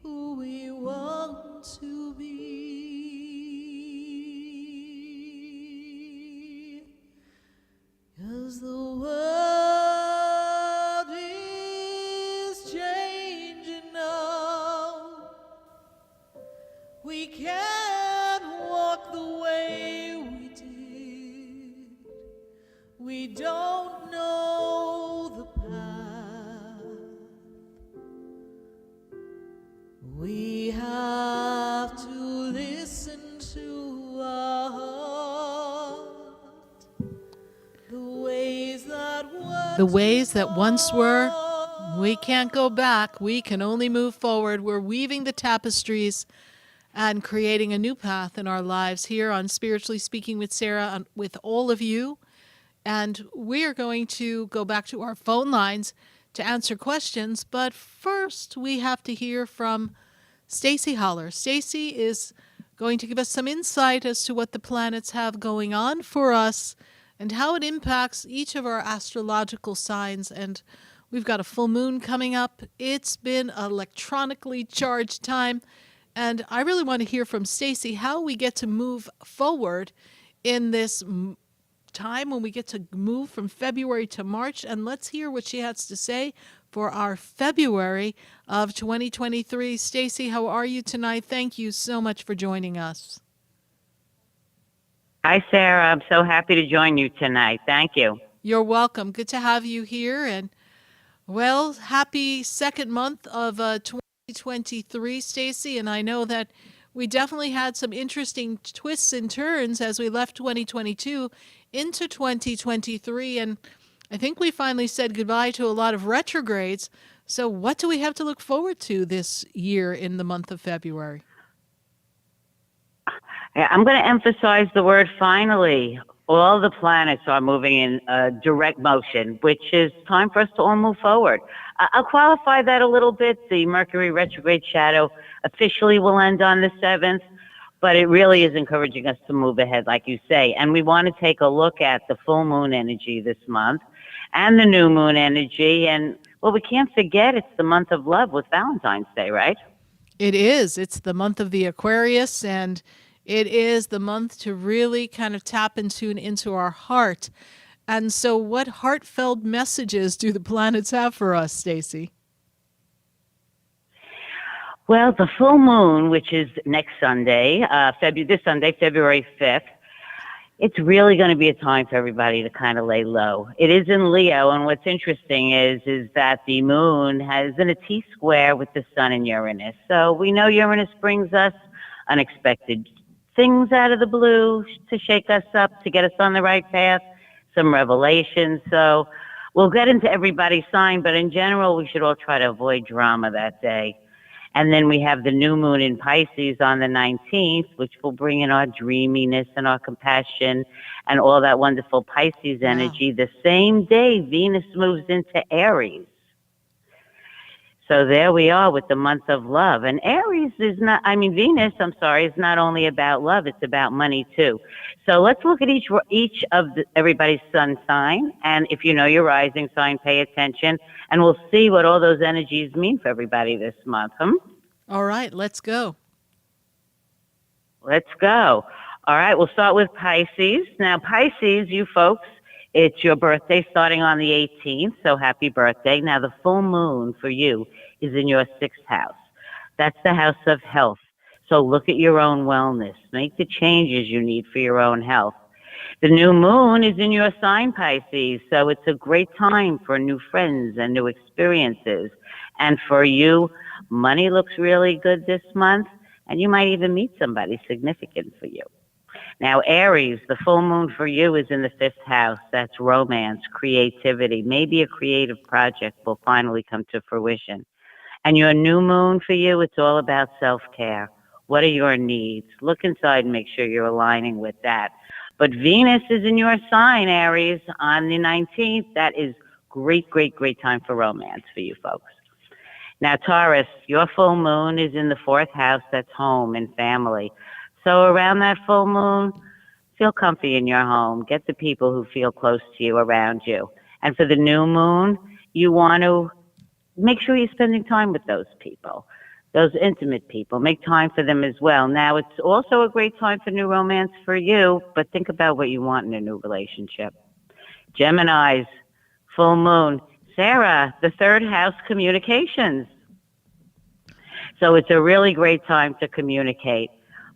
who we want to be, 'cause the world is changing now. We can't walk the way we did. We don't know the path. We have to listen to our heart. The ways that
once were, we can't go back. We can only move forward. We're weaving the tapestries and creating a new path in our lives here on Spiritually Speaking with Sarah, with all of you. And we are going to go back to our phone lines to answer questions. But first, we have to hear from Stacie Holler. Stacie is going to give us some insight as to what the planets have going on for us and how it impacts each of our astrological signs. And we've got a full moon coming up. It's been an electronically charged time. And I really want to hear from Stacie how we get to move forward in this time when we get to move from February to March. And let's hear what she has to say for our February of 2023. Stacie, how are you tonight? Thank you so much for joining us.
Hi, Sarah. I'm so happy to join you tonight. Thank you.
You're welcome. Good to have you here. And, well, happy second month of 2023, Stacie. And I know that we definitely had some interesting twists and turns as we left 2022 into 2023. And I think we finally said goodbye to a lot of retrogrades. So what do we have to look forward to this year in the month of February?
I'm going to emphasize the word finally. All the planets are moving in direct motion, which is time for us to all move forward. I'll qualify that a little bit. The Mercury retrograde shadow officially will end on the 7th, but it really is encouraging us to move ahead, like you say. And we want to take a look at the full moon energy this month and the new moon energy. And, well, we can't forget it's the month of love with Valentine's Day, right?
It is. It's the month of the Aquarius, and it is the month to really kind of tap into our heart. And so what heartfelt messages do the planets have for us, Stacie?
Well, the full moon, which is next Sunday, this Sunday, February 5th, it's really going to be a time for everybody to kind of lay low. It is in Leo, and what's interesting is that the moon is in a T-square with the sun and Uranus. So we know Uranus brings us unexpected things out of the blue to shake us up, to get us on the right path, some revelations. So we'll get into everybody's sign, but in general, we should all try to avoid drama that day. And then we have the new moon in Pisces on the 19th, which will bring in our dreaminess and our compassion and all that wonderful Pisces energy. The same day, Venus moves into Aries. So there we are with the month of love. And Venus, is not only about love, it's about money too. So let's look at each of everybody's sun sign. And if you know your rising sign, pay attention. And we'll see what all those energies mean for everybody this month.
All right, let's go.
Let's go. All right, we'll start with Pisces. Now, Pisces, you folks, it's your birthday starting on the 18th, so happy birthday. Now, the full moon for you is in your 6th house. That's the house of health. So look at your own wellness. Make the changes you need for your own health. The new moon is in your sign, Pisces, so it's a great time for new friends and new experiences. And for you, money looks really good this month, and you might even meet somebody significant for you. Now, Aries, the full moon for you is in the 5th house. That's romance, creativity. Maybe a creative project will finally come to fruition. And your new moon for you, it's all about self-care. What are your needs? Look inside and make sure you're aligning with that. But Venus is in your sign, Aries, on the 19th. That is great, great, great time for romance for you folks. Now, Taurus, your full moon is in the 4th house. That's home and family. So around that full moon, feel comfy in your home. Get the people who feel close to you around you. And for the new moon, you want to make sure you're spending time with those people, those intimate people. Make time for them as well. Now, it's also a great time for new romance for you, but think about what you want in a new relationship. Geminis, full moon. Sarah, the 3rd house, communications. So it's a really great time to communicate.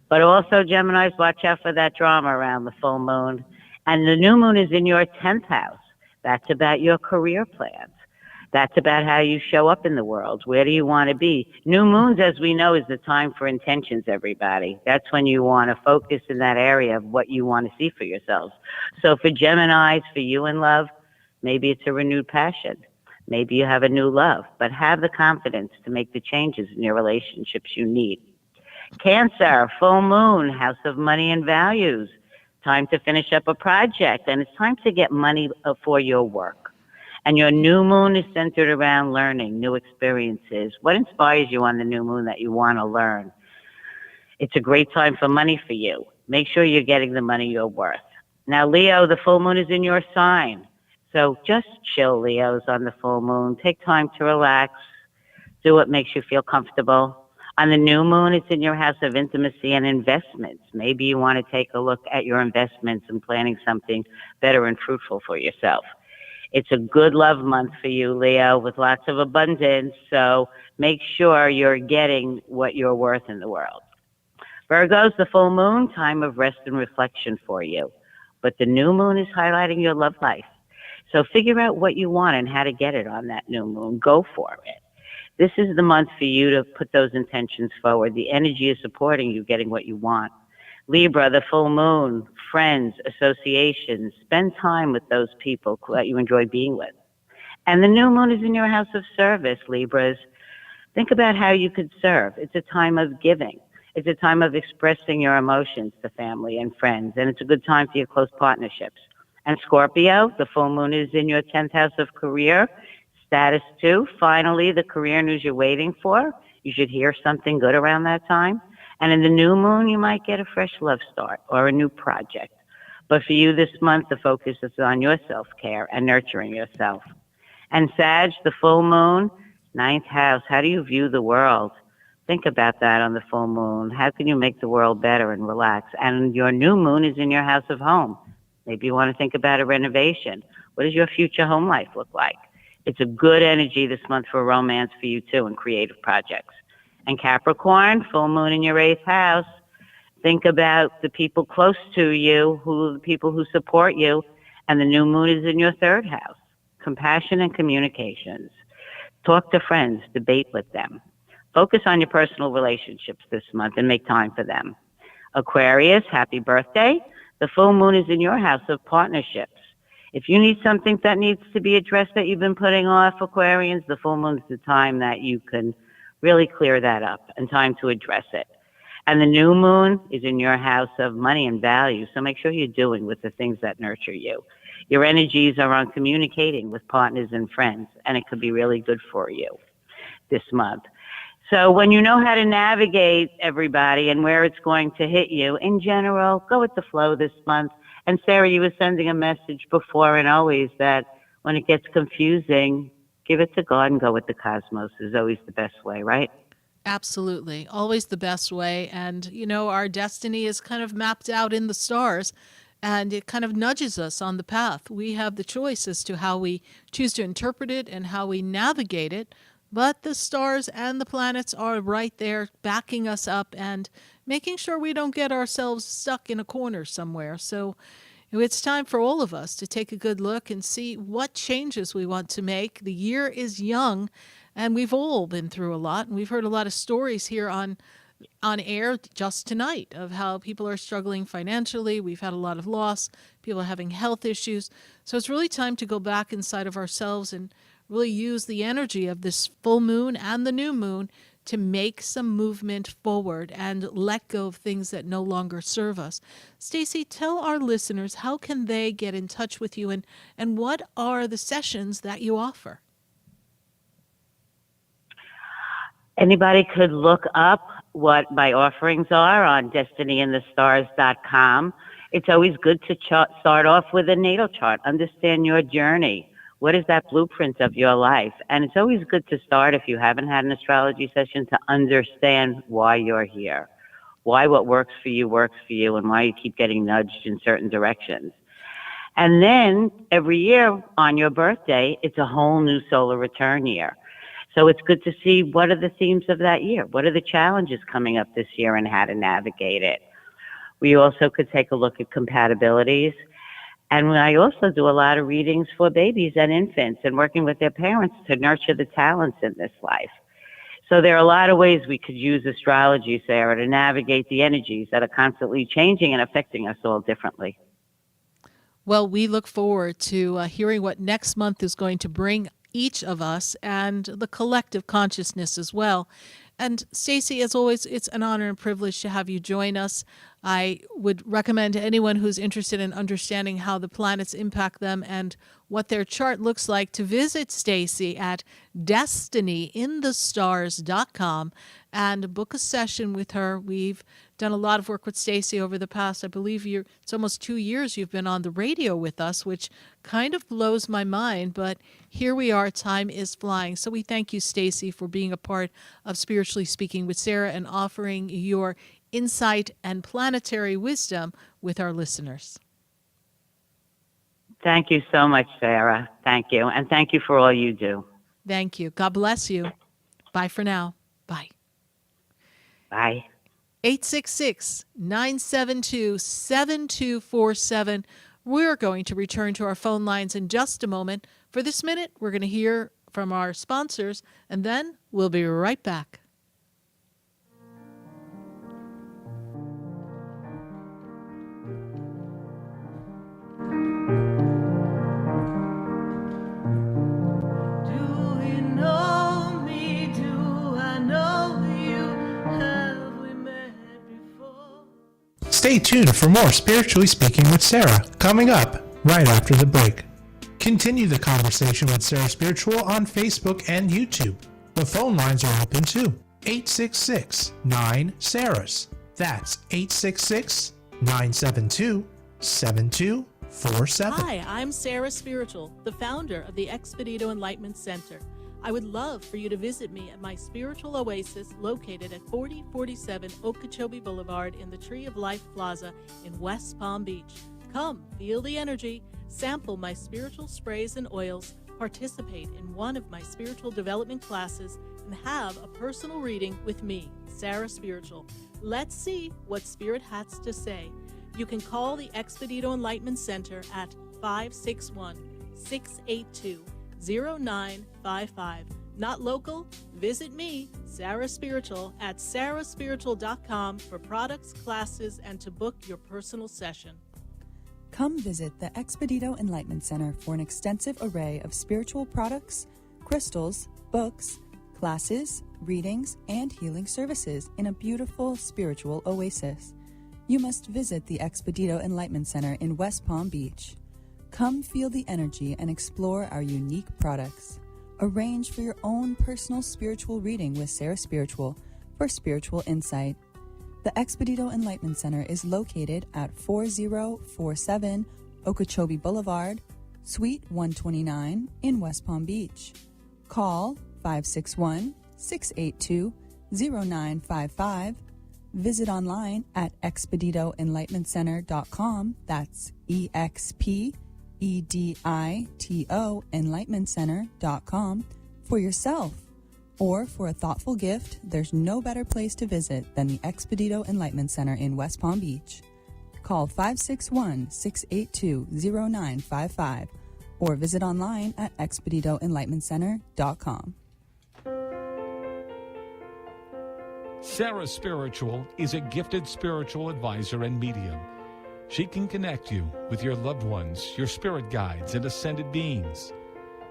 But also, Geminis, watch out for that drama around the full moon. And the new moon is in your 10th house. That's about your career plans. That's about how you show up in the world. Where do you want to be? New moons, as we know, is the time for intentions, everybody. That's when you want to focus in that area of what you want to see for yourselves. So for Geminis, for you in love, maybe it's a renewed passion. Maybe you have a new love. But have the confidence to make the changes in your relationships you need. Cancer, full moon, house of money and values. Time to finish up a project, and it's time to get money for your work. And your new moon is centered around learning, new experiences. What inspires you on the new moon that you want to learn? It's a great time for money for you. Make sure you're getting the money you're worth. Now, Leo, the full moon is in your sign. So just chill, Leos, on the full moon. Take time to relax. Do what makes you feel comfortable. On the new moon, it's in your house of intimacy and investments. Maybe you want to take a look at your investments and planning something better and fruitful for yourself. It's a good love month for you, Leo, with lots of abundance. So make sure you're getting what you're worth in the world. Virgos, the full moon, time of rest and reflection for you. But the new moon is highlighting your love life. So figure out what you want and how to get it on that new moon. Go for it. This is the month for you to put those intentions forward. The energy is supporting you getting what you want. Libra, the full moon, friends, associations. Spend time with those people that you enjoy being with. And the new moon is in your house of service, Libras. Think about how you could serve. It's a time of giving. It's a time of expressing your emotions to family and friends. And it's a good time for your close partnerships. And Scorpio, the full moon is in your 10th house of career. Status 2, finally, the career news you're waiting for. You should hear something good around that time. And in the new moon, you might get a fresh love start or a new project. But for you this month, the focus is on your self-care and nurturing yourself. And Sag, the full moon, 9th house, how do you view the world? Think about that on the full moon. How can you make the world better and relax? And your new moon is in your house of home. Maybe you want to think about a renovation. What does your future home life look like? It's a good energy this month for romance for you too and creative projects. And Capricorn, full moon in your 8th house. Think about the people close to you, the people who support you, and the new moon is in your 3rd house. Compassion and communications. Talk to friends, debate with them. Focus on your personal relationships this month and make time for them. Aquarius, happy birthday. The full moon is in your house of partnerships. If you need something that needs to be addressed that you've been putting off, Aquarians, the full moon is the time that you can really clear that up and time to address it. And the new moon is in your house of money and value, so make sure you're doing with the things that nurture you. Your energies are on communicating with partners and friends, and it could be really good for you this month. So when you know how to navigate everybody and where it's going to hit you, in general, go with the flow this month. And Sarah, you were sending a message before and always that when it gets confusing, give it to God and go with the cosmos is always the best way, right?
Absolutely. Always the best way. And, our destiny is kind of mapped out in the stars, and it kind of nudges us on the path. We have the choice as to how we choose to interpret it and how we navigate it. But the stars and the planets are right there backing us up and making sure we don't get ourselves stuck in a corner somewhere. So it's time for all of us to take a good look and see what changes we want to make. The year is young, and we've all been through a lot. And we've heard a lot of stories here on air just tonight of how people are struggling financially. We've had a lot of loss. People are having health issues. So it's really time to go back inside of ourselves and really use the energy of this full moon and the new moon to make some movement forward and let go of things that no longer serve us. Stacie, tell our listeners, how can they get in touch with you, and what are the sessions that you offer?
Anybody could look up what my offerings are on destinyinthestars.com. It's always good to start off with a natal chart, understand your journey. What is that blueprint of your life? And it's always good to start, if you haven't had an astrology session, to understand why you're here, why what works for you, and why you keep getting nudged in certain directions. And then every year on your birthday, it's a whole new solar return year. So it's good to see what are the themes of that year. What are the challenges coming up this year and how to navigate it. We also could take a look at compatibilities. And I also do a lot of readings for babies and infants and working with their parents to nurture the talents in this life. So there are a lot of ways we could use astrology, Sarah, to navigate the energies that are constantly changing and affecting us all differently.
Well, we look forward to hearing what next month is going to bring each of us and the collective consciousness as well. And Stacie, as always, it's an honor and privilege to have you join us. I would recommend to anyone who's interested in understanding how the planets impact them and what their chart looks like to visit Stacie at destinyinthestars.com and book a session with her. We've done a lot of work with Stacie over the past, I believe it's almost 2 years you've been on the radio with us, which kind of blows my mind, but here we are, time is flying. So we thank you, Stacie, for being a part of Spiritually Speaking with Sarah and offering your insight and planetary wisdom with our listeners.
Thank you so much, Sarah. Thank you. And thank you for all you do.
Thank you. God bless you. Bye for now. Bye.
Bye.
866-972-7247. We're going to return to our phone lines in just a moment. For this minute, we're going to hear from our sponsors, and then we'll be right back.
Stay tuned for more Spiritually Speaking with Sarah, coming up right after the break. Continue the conversation with Sarah Spiritual on Facebook and YouTube. The phone lines are open too. 866-9-SARAHS. That's 866-972-7247.
Hi, I'm Sarah Spiritual, the founder of the Expedito Enlightenment Center. I would love for you to visit me at my spiritual oasis located at 4047 Okeechobee Boulevard in the Tree of Life Plaza in West Palm Beach. Come, feel the energy, sample my spiritual sprays and oils, participate in one of my spiritual development classes, and have a personal reading with me, Sarah Spiritual. Let's see what Spirit has to say. You can call the Expedito Enlightenment Center at 561-682-0955. Not local? Visit me, Sarah Spiritual, at sarahspiritual.com for products, classes, and to book your personal session.
Come visit the Expedito Enlightenment Center for an extensive array of spiritual products, crystals, books, classes, readings, and healing services in a beautiful spiritual oasis. You must visit the Expedito Enlightenment Center in West Palm Beach. Come feel the energy and explore our unique products. Arrange for your own personal spiritual reading with Sarah Spiritual for spiritual insight. The Expedito Enlightenment Center is located at 4047 Okeechobee Boulevard, Suite 129 in West Palm Beach. Call 561-682-0955. Visit online at expeditoenlightenmentcenter.com. That's EXPEDITO enlightenmentcenter.com for yourself. Or for a thoughtful gift, there's no better place to visit than the Expedito Enlightenment Center in West Palm Beach. Call 561-682-0955 or visit online at expeditoenlightenmentcenter.com.
Sarah Spiritual is a gifted spiritual advisor and medium. She can connect you with your loved ones, your spirit guides, and ascended beings.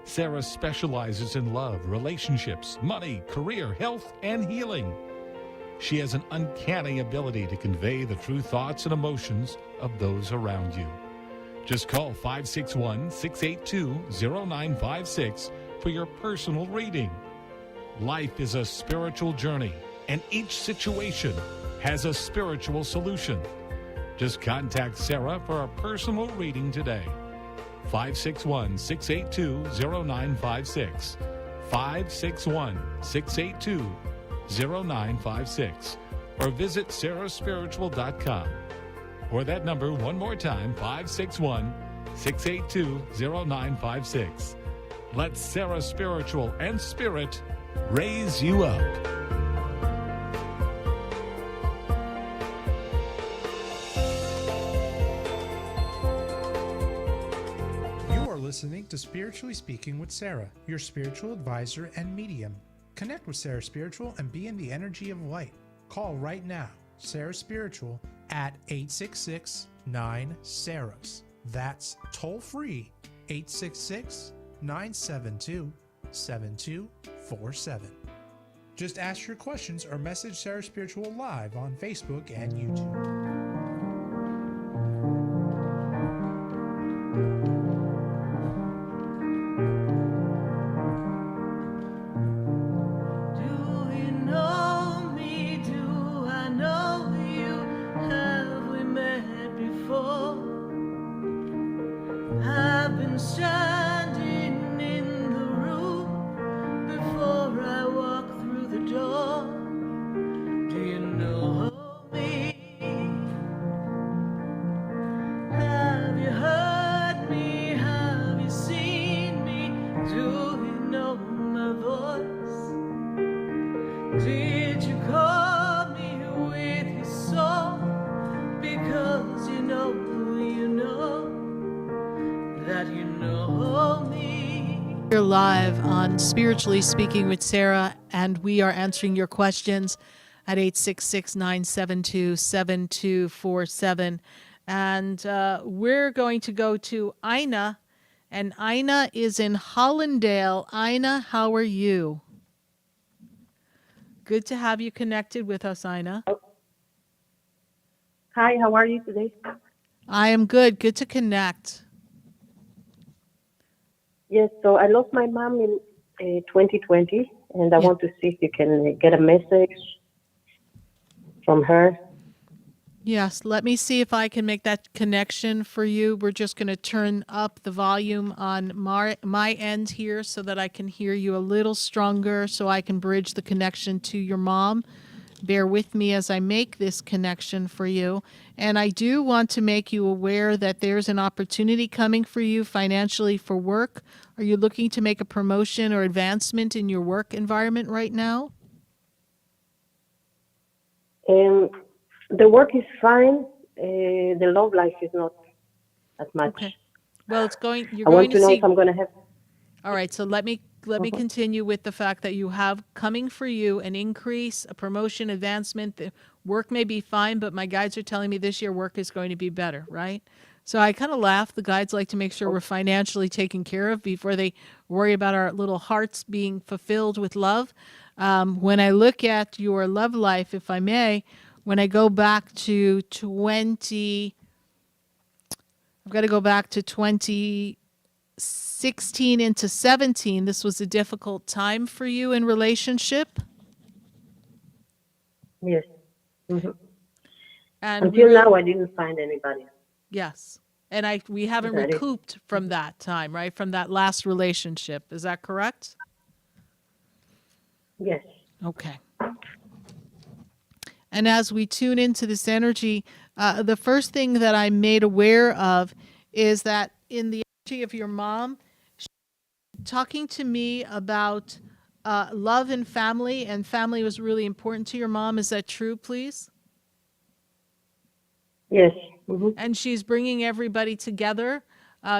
Sarah specializes in love, relationships, money, career, health, and healing. She has an uncanny ability to convey the true thoughts and emotions of those around you. Just call 561-682-0956 for your personal reading. Life is a spiritual journey, and each situation has a spiritual solution. Just contact Sarah for a personal reading today. 561-682-0956. 561-682-0956. Or visit sarahspiritual.com. Or that number one more time, 561-682-0956. Let Sarah Spiritual and Spirit raise you up.
Listening to Spiritually Speaking with Sarah, your spiritual advisor and medium. Connect with Sarah Spiritual and be in the energy of light. Call right now, Sarah Spiritual at 866-9-SARAHS. That's toll free, 866-972-7247. Just ask your questions or message Sarah Spiritual live on Facebook and YouTube.
Standing in the room before I walk through the door. Do you know me? Have you heard me? Have you seen me? Do you know my voice? Did you call me with your soul? Because you know that you know me.
We're live on Spiritually Speaking with Sarah, and we are answering your questions at 866-972-7247. And we're going to go to Ina, and Ina is in Hollandale. Ina, how are you? Good to have you connected with us, Ina.
Hi, how are you today?
I am good. Good to connect.
Yes, so I lost my mom in 2020, and I want to see if you can get a message from her.
Yes, let me see if I can make that connection for you. We're just going to turn up the volume on my end here so that I can hear you a little stronger, so I can bridge the connection to your mom. bear with me as I make this connection for you. And I do want to make you aware that there's an opportunity coming for you financially for work. Are you looking to make a promotion or advancement in your work environment right now?
The work is fine. The love life is not that much.
Okay. Well, it's going. You're
I
going
want to know
see.
if I'm going to have.
All right. So let me continue with the fact that you have coming for you an increase, a promotion, advancement. The work may be fine, but my guides are telling me this year work is going to be better. Right. So I kind of laugh. The guides like to make sure we're financially taken care of before they worry about our little hearts being fulfilled with love. When I look at your love life, if I may, when I go back to 2016 into 17, this was a difficult time for you in relationship.
Yes. Mm-hmm.
And
until now, I didn't find anybody.
Yes. And we haven't
That is-
recouped from that time, right? From that last relationship. Is that correct?
Yes.
Okay. And as we tune into this energy, the first thing that I'm made aware of is that in the energy of your mom, she's talking to me about love and family was really important to your mom. Is that true, please?
Yes. Mm-hmm.
And she's bringing everybody together.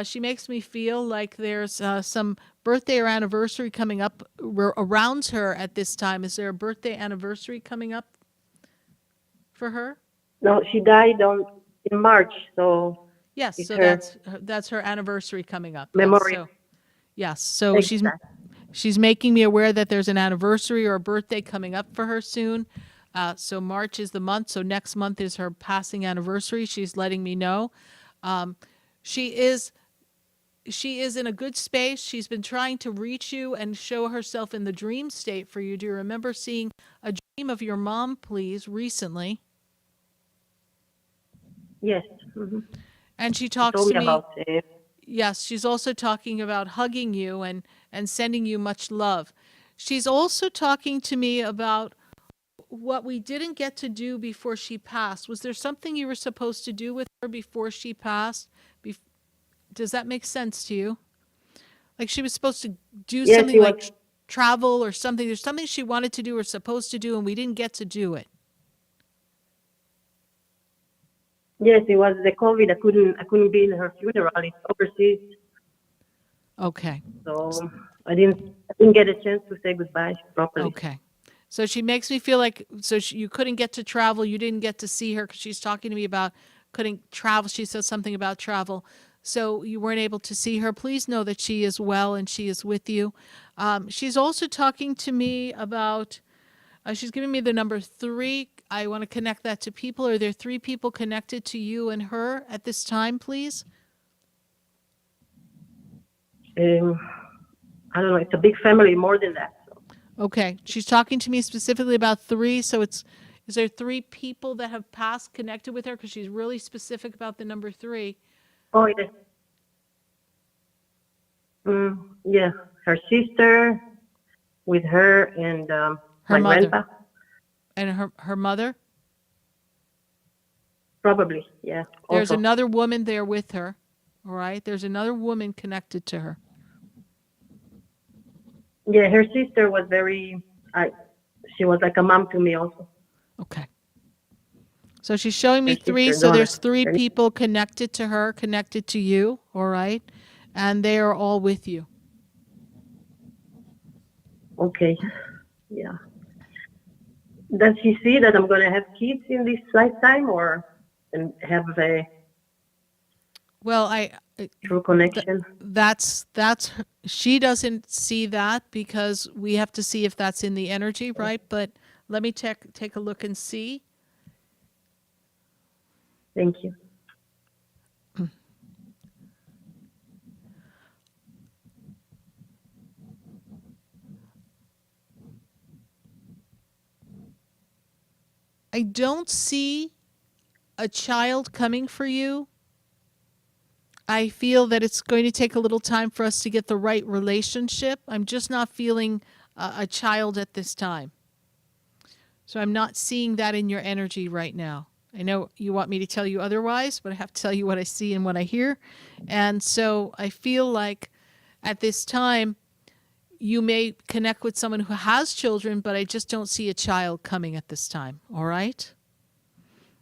She makes me feel like there's some birthday or anniversary coming up around her at this time. Is there a birthday anniversary coming up for her?
No, she died in March, so
Yes,
it's
so
her
that's her anniversary coming up.
memorial.
Yes, so
Exactly.
she's making me aware that there's an anniversary or a birthday coming up for her soon. So March is the month. So next month is her passing anniversary. She's letting me know. She is in a good space. She's been trying to reach you and show herself in the dream state for you. Do you remember seeing a dream of your mom, please, recently?
Yes. Mm-hmm.
And she
She
talks
told
to
me
me.
about it.
Yes, she's also talking about hugging you and sending you much love. She's also talking to me about what we didn't get to do before she passed. Was there something you were supposed to do with her before she passed? Does that make sense to you? Like she was supposed to do
Yes,
something
she
like
was.
travel or something. There's something she wanted to do or supposed to do, and we didn't get to do it.
Yes, it was the COVID. I couldn't be in her funeral. It's overseas,
Okay.
so I didn't get a chance to say goodbye properly.
Okay. So she makes me feel like you couldn't get to travel. You didn't get to see her because she's talking to me about couldn't travel. She said something about travel. So you weren't able to see her. Please know that she is well and she is with you. She's also talking to me about, she's giving me the number 3. I want to connect that to people. Are there 3 people connected to you and her at this time, please?
I don't know. It's a big family, more than that.
Okay. She's talking to me specifically about 3. So is there 3 people that have passed connected with her? Because she's really specific about the number 3.
Oh, yes. Yeah, her sister with her and
Her
my
mother.
grandpa.
And her mother?
Probably, yeah.
There's
also.
another woman there with her. All right. There's another woman connected to her.
Yeah, her sister was she was like a mom to me also.
Okay. So she's showing me
Her
3.
sister,
So
Donna.
there's 3 people connected to her, connected to you. All right. And they are all with you.
Okay, yeah. Does she see that I'm going to have kids in this lifetime and have a
Well,
true connection?
That's she doesn't see that because we have to see if that's in the energy, right? But let me take a look and see.
Thank you.
I don't see a child coming for you. I feel that it's going to take a little time for us to get the right relationship. I'm just not feeling a child at this time. So I'm not seeing that in your energy right now. I know you want me to tell you otherwise, but I have to tell you what I see and what I hear. And so I feel like at this time, you may connect with someone who has children, but I just don't see a child coming at this time. All right?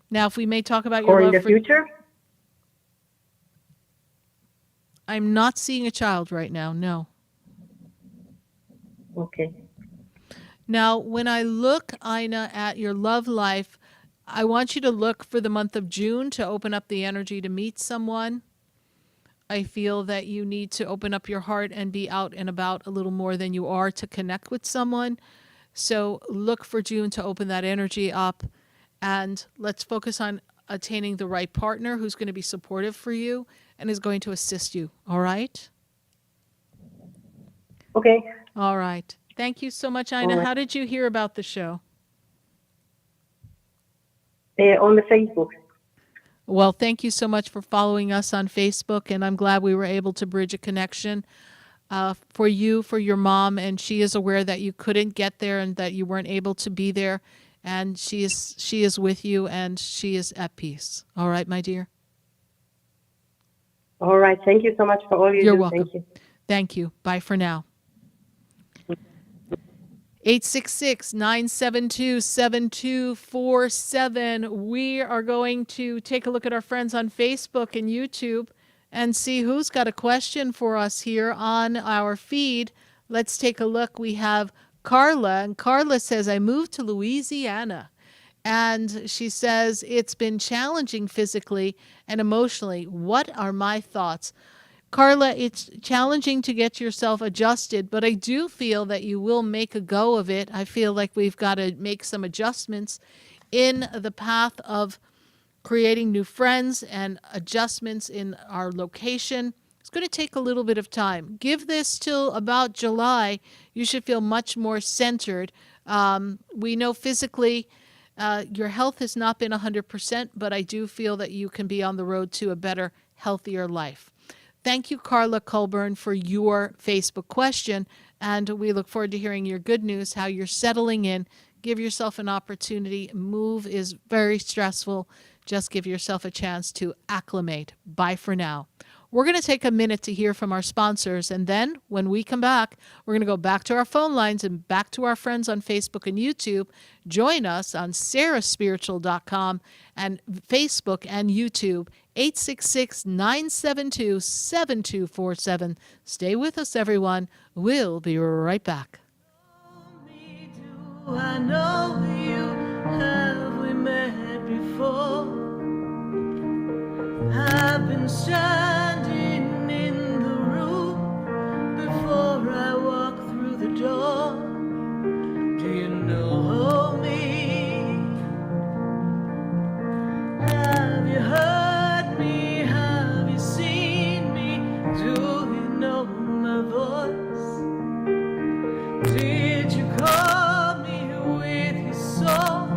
Now, if we may talk about your
Or
love
in the future?
I'm not seeing a child right now, no.
Okay.
Now, when I look, Ina, at your love life, I want you to look for the month of June to open up the energy to meet someone. I feel that you need to open up your heart and be out and about a little more than you are to connect with someone. So look for June to open that energy up. And let's focus on attaining the right partner who's going to be supportive for you and is going to assist you. All right?
Okay.
All right. Thank you so much, Ina.
All right.
How did you hear about the show?
On the Facebook.
Well, thank you so much for following us on Facebook, and I'm glad we were able to bridge a connection for you, for your mom, and she is aware that you couldn't get there and that you weren't able to be there, and she is with you, and she is at peace. All right, my dear?
All right. Thank you so much for all you do.
You're welcome.
Thank you.
Thank you. Bye for now. 866-972-7247. We are going to take a look at our friends on Facebook and YouTube and see who's got a question for us here on our feed. Let's take a look. We have Carla, and Carla says, I moved to Louisiana. And she says, it's been challenging physically and emotionally. What are my thoughts? Carla, it's challenging to get yourself adjusted, but I do feel that you will make a go of it. I feel like we've got to make some adjustments in the path of creating new friends and adjustments in our location. It's going to take a little bit of time. Give this till about July. You should feel much more centered. We know physically your health has not been 100%, but I do feel that you can be on the road to a better, healthier life. Thank you, Carla Colburn, for your Facebook question, and we look forward to hearing your good news, how you're settling in. Give yourself an opportunity. Move is very stressful. Just give yourself a chance to acclimate. Bye for now. We're going to take a minute to hear from our sponsors, and then when we come back, we're going to go back to our phone lines and back to our friends on Facebook and YouTube. Join us on sarahspiritual.com and Facebook and YouTube, 866-972-7247. Stay with us, everyone. We'll be right back.
I know you, have we met before? I've been standing in the room before I walk through the door. Do you know me? Have you heard me? Have you seen me? Do you know my voice? Did you call me with your soul?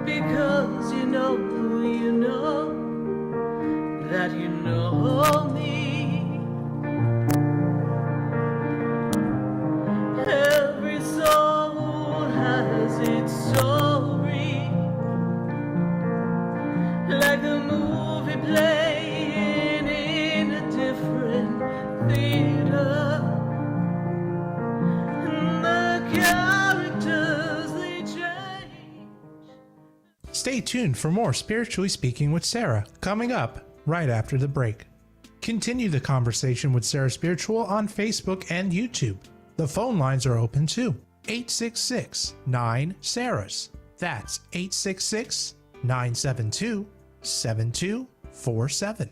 Because you know that you know me. Every soul has its story, like a movie playing in a different theater. And the characters, they change.
Stay tuned for more Spiritually Speaking with Sarah, coming up right after the break. Continue the conversation with Sarah Spiritual on Facebook and YouTube. The phone lines are open too. 866-9-SARAHS. That's 866-972-7247.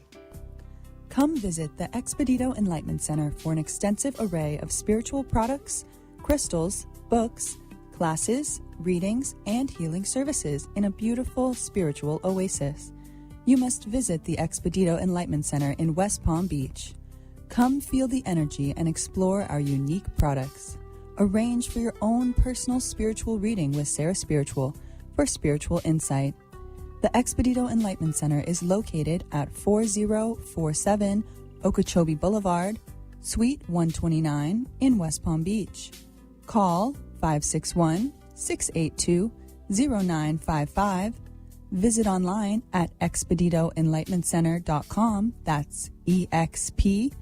Come visit the Expedito Enlightenment Center for an extensive array of spiritual products, crystals, books, classes, readings, and healing services in a beautiful spiritual oasis. You must visit the Expedito Enlightenment Center in West Palm Beach. Come feel the energy and explore our unique products. Arrange for your own personal spiritual reading with Sarah Spiritual for spiritual insight. The Expedito Enlightenment Center is located at 4047 Okeechobee Boulevard, Suite 129 in West Palm Beach. Call 561-682-0000 0955. Visit online at expeditoenlightenmentcenter.com. That's EXPEDITO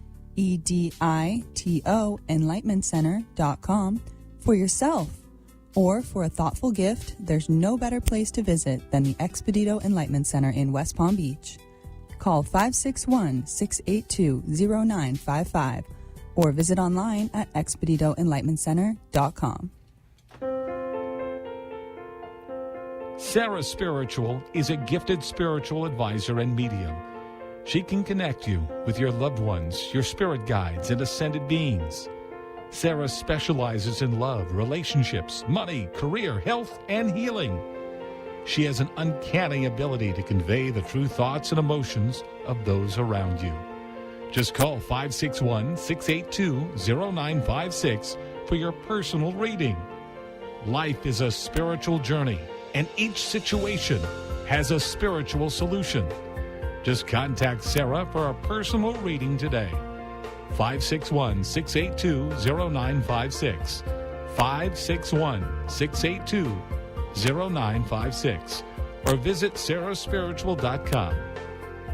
enlightenmentcenter.com for yourself. Or for a thoughtful gift, there's no better place to visit than the Expedito Enlightenment Center in West Palm Beach. Call 561-682-0955 or visit online at expeditoenlightenmentcenter.com.
Sarah Spiritual is a gifted spiritual advisor and medium. She can connect you with your loved ones, your spirit guides, and ascended beings. Sarah specializes in love, relationships, money, career, health, and healing. She has an uncanny ability to convey the true thoughts and emotions of those around you. Just call 561-682-0956 for your personal reading. Life is a spiritual journey, and each situation has a spiritual solution. Just contact Sarah for a personal reading today. 561-682-0956. 561-682-0956. Or visit sarahspiritual.com.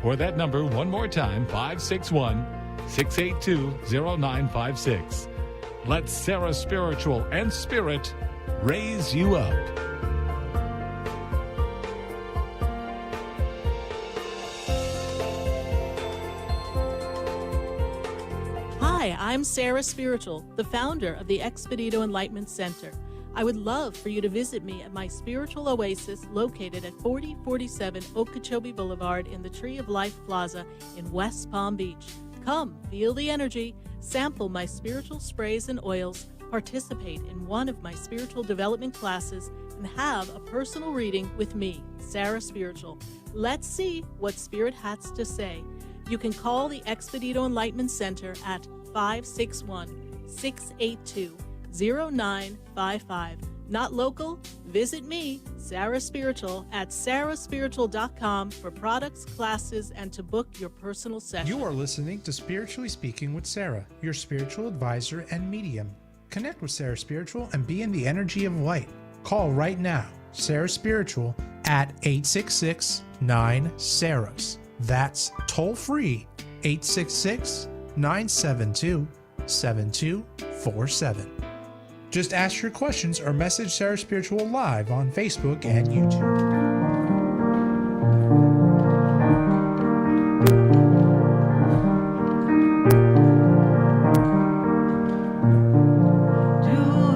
Or that number one more time, 561-682-0956. Let Sarah Spiritual and Spirit raise you up.
Hi, I'm Sarah Spiritual, the founder of the Expedito Enlightenment Center. I would love for you to visit me at my spiritual oasis located at 4047 Okeechobee Boulevard in the Tree of Life Plaza in West Palm Beach. Come, feel the energy, sample my spiritual sprays and oils, participate in one of my spiritual development classes, and have a personal reading with me, Sarah Spiritual. Let's see what Spirit has to say. You can call the Expedito Enlightenment Center at 561-682-0955. Not local? Visit me, Sarah Spiritual, at sarahspiritual.com for products, classes, and to book your personal session.
You are listening to Spiritually Speaking with Sarah, your spiritual advisor and medium. Connect with Sarah Spiritual and be in the energy of light. Call right now, Sarah Spiritual, at 866-9-SARAHS. That's toll free, 866-972-7247. Just ask your questions or message Sarah Spiritual live on Facebook and YouTube.
Do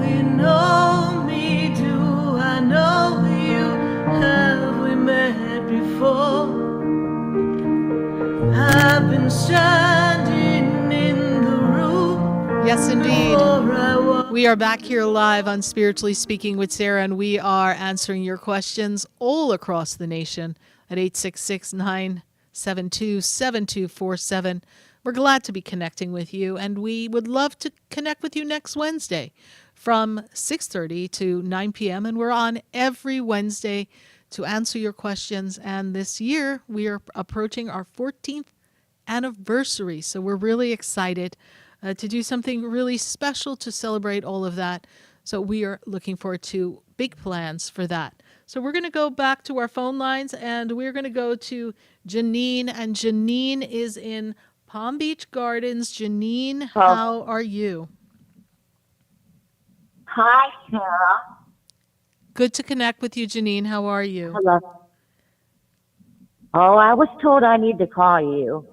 you know me? Do I know you? Have we met before? I've been standing in the room.
Yes, indeed.
before I walk.
We are back here live on Spiritually Speaking with Sarah, and we are answering your questions all across the nation at 866-972-7247. We're glad to be connecting with you, and we would love to connect with you next Wednesday from 6:30 to 9 p.m., and we're on every Wednesday to answer your questions. And this year, we are approaching our 14th anniversary, so we're really excited to do something really special to celebrate all of that. So we are looking forward to big plans for that. So we're going to go back to our phone lines, and we're going to go to Janine, and Janine is in Palm Beach Gardens. Janine, how are you?
Hi, Sarah.
Good to connect with you, Janine. How are you?
Hello. Oh, I was told I need to call you.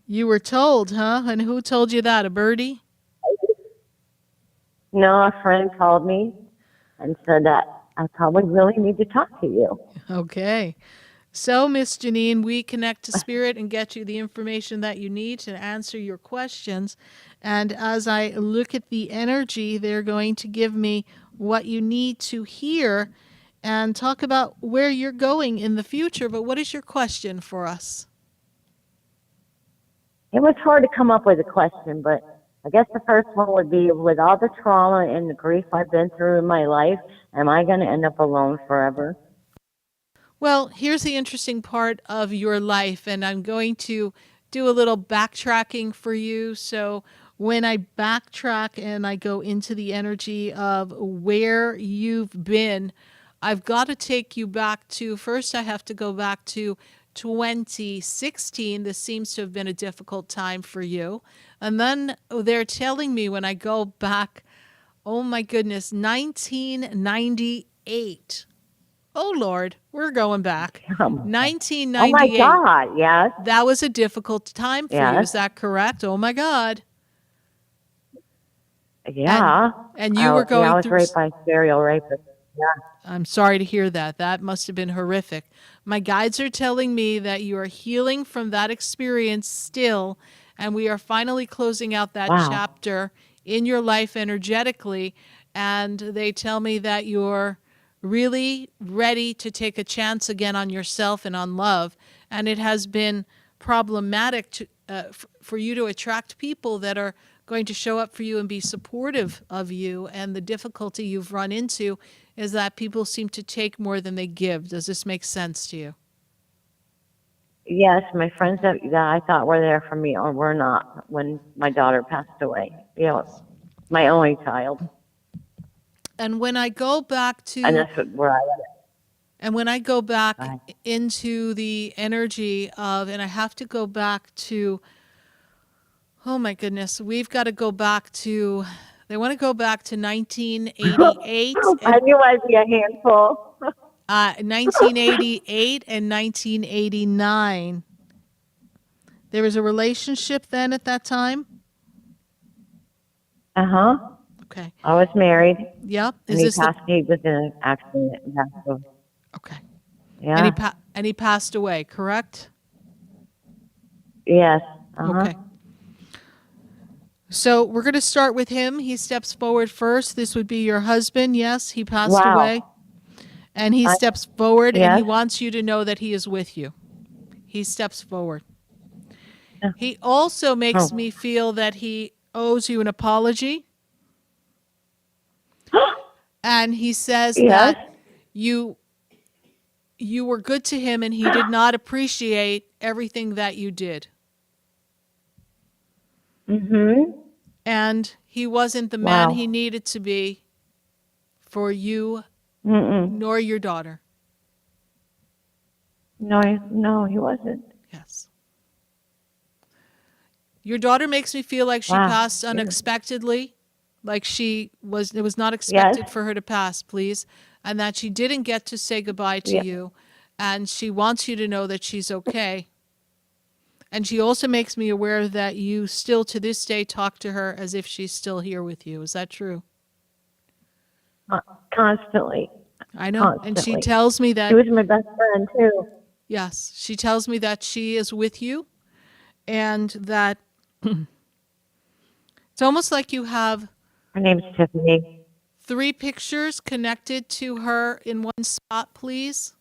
You were told, huh? And who told you that? A birdie?
No, a friend called me and said that I probably really need to talk to you.
Okay. So, Miss Janine, we connect to Spirit and get you the information that you need to answer your questions. And as I look at the energy, they're going to give me what you need to hear and talk about where you're going in the future. But what is your question for us?
It was hard to come up with a question, but I guess the first one would be, with all the trauma and the grief I've been through in my life, am I going to end up alone forever?
Well, here's the interesting part of your life, and I'm going to do a little backtracking for you. So when I backtrack and I go into the energy of where you've been, I've got to take you back to, first I have to go back to 2016. This seems to have been a difficult time for you. And then they're telling me when I go back, oh my goodness, 1998. Oh Lord, we're going back. 1998.
Oh my God, yes.
That was a difficult time for you.
Yes.
Is that correct? Oh my God.
Yeah.
And you were going
I was
through.
raped by a serial rapist. Yeah.
I'm sorry to hear that. That must have been horrific. My guides are telling me that you are healing from that experience still, and we are finally closing out that chapter in your life energetically. And they tell me that you're really ready to take a chance again on yourself and on love. And it has been problematic for you to attract people that are going to show up for you and be supportive of you. And the difficulty you've run into is that people seem to take more than they give. Does this make sense to you?
Yes, my friends that I thought were there for me or were not when my daughter passed away. You know, my only child.
And when I go back to,
and that's where I went.
And when I go back into the energy of, and I have to go back to, oh my goodness, we've got to go back to, they want to go back to 1988.
I knew I'd be a handful.
1988 and 1989. There was a relationship then at that time?
Uh-huh.
Okay.
I was married.
Yep.
And he was in an accident. And passed away.
Okay.
Yeah.
And he passed away, correct?
Yes. Uh-huh.
Okay. So we're going to start with him. He steps forward first. This would be your husband. Yes, he passed away. And he steps forward and he wants you to know that he is with you. He steps forward. He also makes me feel that he owes you an apology. And he says that you were good to him and he did not appreciate everything that you did.
Mm-hmm.
And he wasn't the man he needed to be for you nor your daughter.
No, he wasn't.
Yes. Your daughter makes me feel like she passed unexpectedly, like it was not expected for her to pass, please, and that she didn't get to say goodbye to you, and she wants you to know that she's okay. And she also makes me aware that you still to this day talk to her as if she's still here with you. Is that true?
Constantly.
I know. And she tells me that
she was my best friend too.
Yes. She tells me that she is with you and that it's almost like you have
her name's Tiffany.
3 pictures connected to her in one spot, please.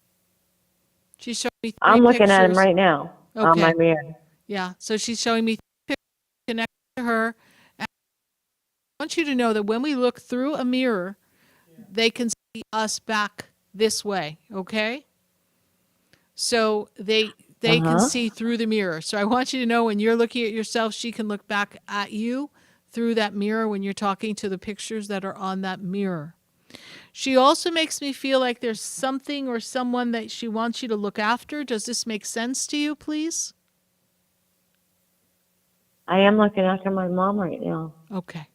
She showed me 3
I'm looking
pictures.
at him right now on my mirror.
Yeah. So she's showing me 3 pictures connected to her. And I want you to know that when we look through a mirror, they can see us back this way, okay? So they can see through the mirror. So I want you to know when you're looking at yourself, she can look back at you through that mirror when you're talking to the pictures that are on that mirror. She also makes me feel like there's something or someone that she wants you to look after. Does this make sense to you, please?
I am looking after my mom right now.
Okay.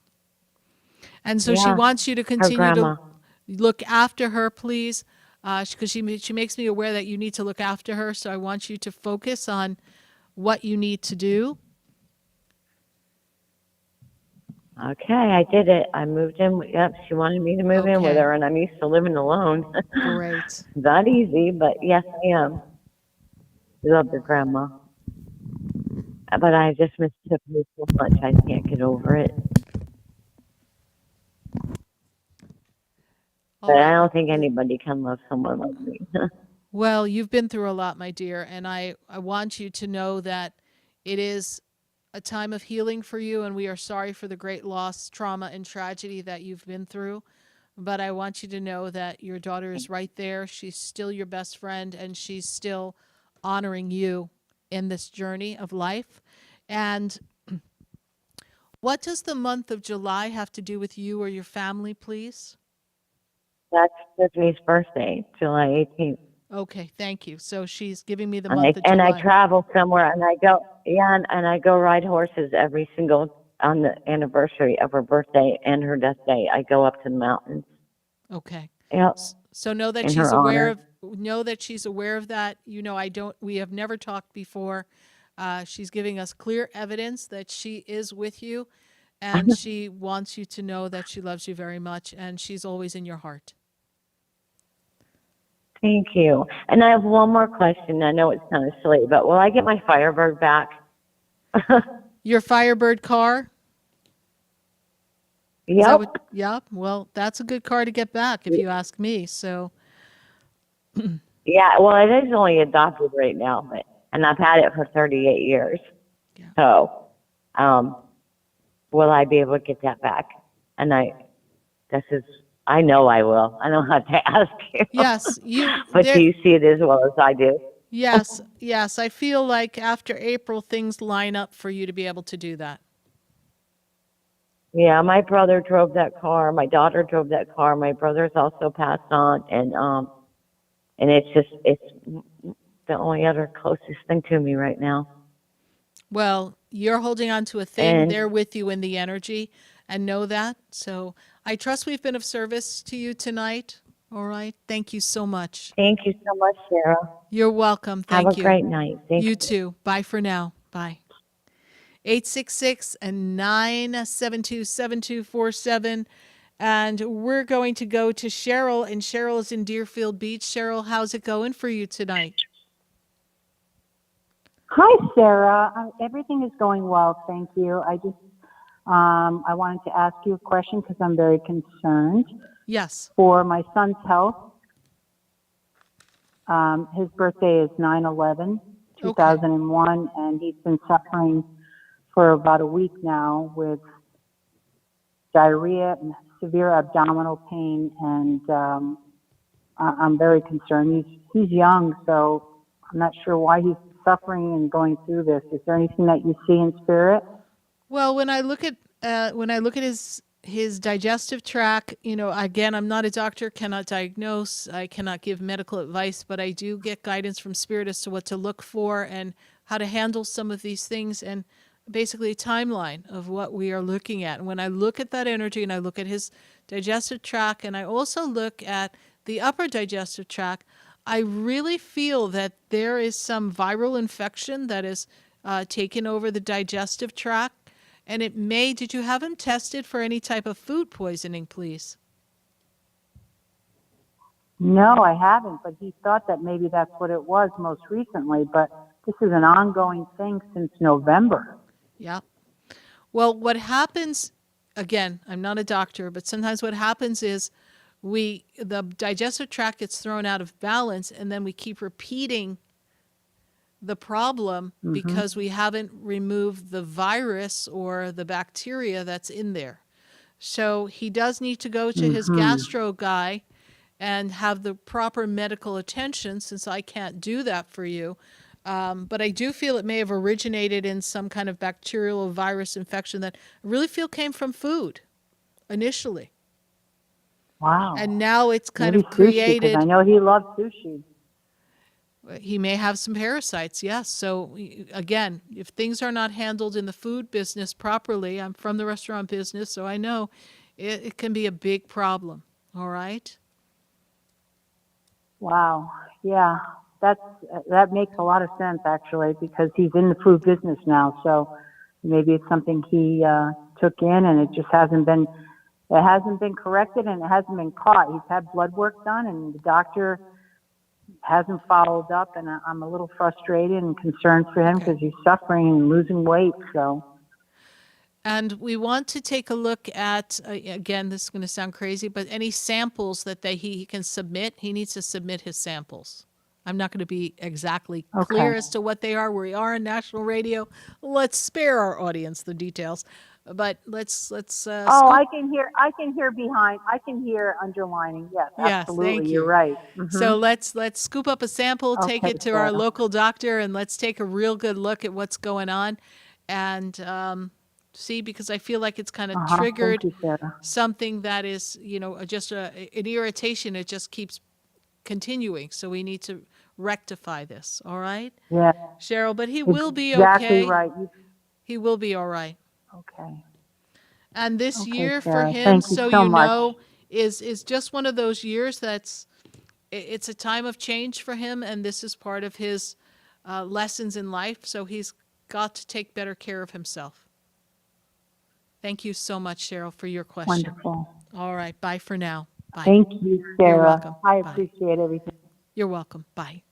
And so she wants you to continue to look after her, please, because she makes me aware that you need to look after her. So I want you to focus on what you need to do.
Okay, I did it. I moved in. Yep, she wanted me to move in with her, and I'm used to living alone.
Great.
Not easy, but yes, I am. Love your grandma. But I just miss Tiffany so much. I can't get over it. But I don't think anybody can love someone like me.
Well, you've been through a lot, my dear, and I want you to know that it is a time of healing for you, and we are sorry for the great loss, trauma, and tragedy that you've been through. But I want you to know that your daughter is right there. She's still your best friend, and she's still honoring you in this journey of life. And what does the month of July have to do with you or your family, please?
That's Tiffany's birthday, July 18th.
Okay, thank you. So she's giving me the month of
And
July.
I travel somewhere, and I go, and I go ride horses every single, on the anniversary of her birthday and her death day. I go up to the mountains.
Okay.
Yep.
So know that
In
she's
her
aware
honor.
that she's aware of that. We have never talked before. She's giving us clear evidence that she is with you, and she wants you to know that she loves you very much, and she's always in your heart.
Thank you. And I have one more question. I know it's kind of silly, but will I get my Firebird back?
Your Firebird car?
Yep.
Yep. Well, that's a good car to get back, if you ask me. So.
Yeah, well, it is only adopted right now, and I've had it for 38 years. Yeah. So, will I be able to get that back? And I know I will. I don't have to ask you.
Yes,
but do you see it as well as I do?
Yes, yes. I feel like after April, things line up for you to be able to do that.
Yeah, my brother drove that car. My daughter drove that car. My brother's also passed on, and it's the only other closest thing to me right now.
Well, you're holding on to a thing. They're with you in the energy, and know that. So I trust we've been of service to you tonight. All right. Thank you so much.
Thank you so much, Sarah.
You're welcome. Thank you.
Have a great night. Thank you.
You too. Bye for now. Bye. 866-972-7247. And we're going to go to Cheryl, and Cheryl is in Deerfield Beach. Cheryl, how's it going for you tonight?
Hi, Sarah. Everything is going well, thank you. I just I wanted to ask you a question because I'm very concerned.
Yes.
For my son's health. His birthday is 9/11/2001, and he's been suffering for about a week now with diarrhea and severe abdominal pain, and I'm very concerned. He's young, so I'm not sure why he's suffering and going through this. Is there anything that you see in spirit?
Well, when I look at his digestive tract, again, I'm not a doctor, cannot diagnose, I cannot give medical advice, but I do get guidance from spirit as to what to look for and how to handle some of these things, and basically a timeline of what we are looking at. And when I look at that energy and I look at his digestive tract, and I also look at the upper digestive tract, I really feel that there is some viral infection that is taken over the digestive tract. And did you have him tested for any type of food poisoning, please?
No, I haven't, but he thought that maybe that's what it was most recently, but this is an ongoing thing since November.
Yeah. Well, what happens, again, I'm not a doctor, but sometimes what happens is the digestive tract gets thrown out of balance, and then we keep repeating the problem because we haven't removed the virus or the bacteria that's in there. So he does need to go to his gastro guy and have the proper medical attention, since I can't do that for you. But I do feel it may have originated in some kind of bacterial or virus infection that I really feel came from food initially.
Wow.
And now it's kind
Maybe
of created.
Sushi, 'cause I know he loves sushi.
He may have some parasites, yes. So again, if things are not handled in the food business properly, I'm from the restaurant business, so I know it can be a big problem. All right?
Wow. Yeah, that makes a lot of sense, actually, because he's in the food business now. So maybe it's something he took in, and it just hasn't been corrected, and it hasn't been caught. He's had blood work done, and the doctor hasn't followed up, and I'm a little frustrated and concerned for him because he's suffering and losing weight. So.
And we want to take a look at, again, this is going to sound crazy, but any samples that he can submit, he needs to submit his samples. I'm not going to be exactly clear as to what they are. We are on national radio. Let's spare our audience the details, but let's.
I can hear behind. I can hear underlining. Yes, absolutely.
Thank you.
You're right.
So let's scoop up a sample, take it to our local doctor, and let's take a real good look at what's going on. And See, because I feel like it's kind of
Uh-huh.
triggered
Thank you, Sarah.
something that is, just an irritation. It just keeps continuing. So we need to rectify this. All right,
Yeah.
Cheryl. But he will be
Exactly
okay.
right.
He will be all right.
Okay.
And this
Okay,
year for
Sarah.
him,
Thank you
so
so
you
much.
know, is just one of those years it's a time of change for him, and this is part of his lessons in life. So he's got to take better care of himself. Thank you so much, Cheryl, for your question.
Wonderful.
All right, bye for now. Bye.
Thank you, Sarah.
You're welcome.
I
Bye.
appreciate everything.
You're welcome. Bye.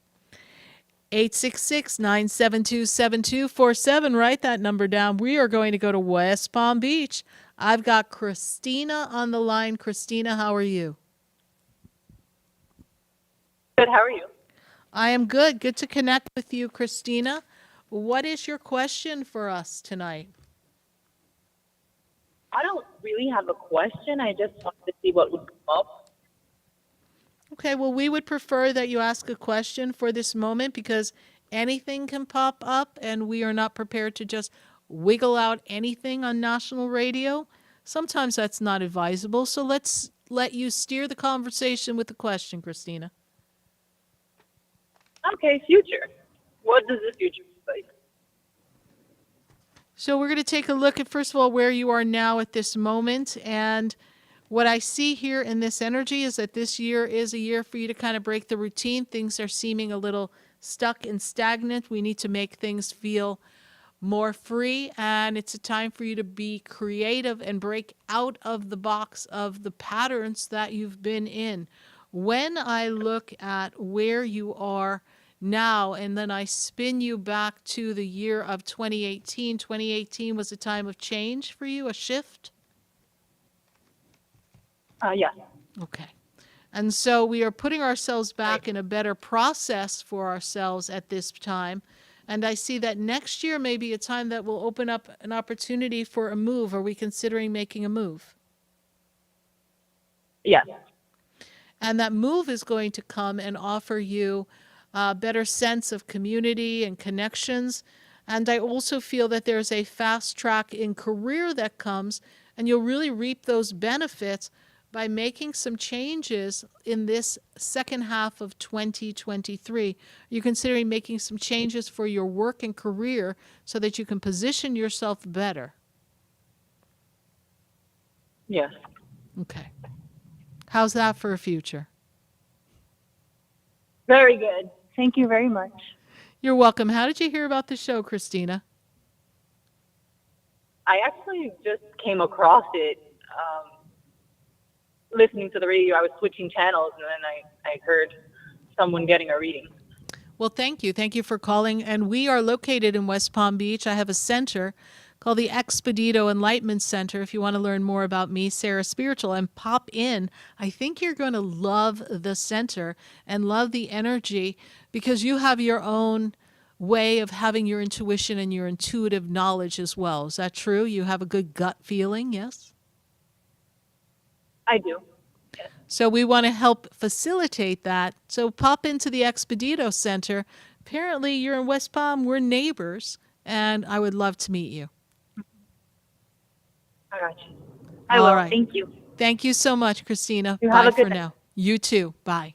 866-972-7247. Write that number down. We are going to go to West Palm Beach. I've got Christina on the line. Christina, how are you?
Good. How are you?
I am good. Good to connect with you, Christina. What is your question for us tonight?
I don't really have a question. I just wanted to see what would come up.
Okay, well, we would prefer that you ask a question for this moment because anything can pop up and we are not prepared to just wiggle out anything on national radio. Sometimes that's not advisable, so let's let you steer the conversation with the question, Christina.
Okay, future. What does the future look like?
So we're going to take a look at, first of all, where you are now at this moment. And what I see here in this energy is that this year is a year for you to kind of break the routine. Things are seeming a little stuck and stagnant. We need to make things feel more free. And it's a time for you to be creative and break out of the box of the patterns that you've been in. When I look at where you are now, and then I spin you back to the year of 2018. 2018 was a time of change for you, a shift?
Yeah.
Okay. And so we are putting ourselves back in a better process for ourselves at this time. And I see that next year may be a time that will open up an opportunity for a move. Are we considering making a move?
Yes.
And that move is going to come and offer you a better sense of community and connections. And I also feel that there's a fast track in career that comes, and you'll really reap those benefits by making some changes in this second half of 2023. You're considering making some changes for your work and career so that you can position yourself better.
Yes.
Okay. How's that for a future?
Very good. Thank you very much.
You're welcome. How did you hear about the show, Christina?
I actually just came across it listening to the radio. I was switching channels, and then I heard someone getting a reading.
Well, thank you. Thank you for calling. And we are located in West Palm Beach. I have a center called the Expedito Enlightenment Center. If you want to learn more about me, Sarah Spiritual, and pop in. I think you're going to love the center and love the energy because you have your own way of having your intuition and your intuitive knowledge as well. Is that true? You have a good gut feeling, yes?
I do.
So we want to help facilitate that. So pop into the Expedito Center. Apparently you're in West Palm. We're neighbors, and I would love to meet you.
I got you. I will.
All right.
Thank you.
Thank you so much, Christina.
You
Bye
have a good
for
night.
now. You too. Bye.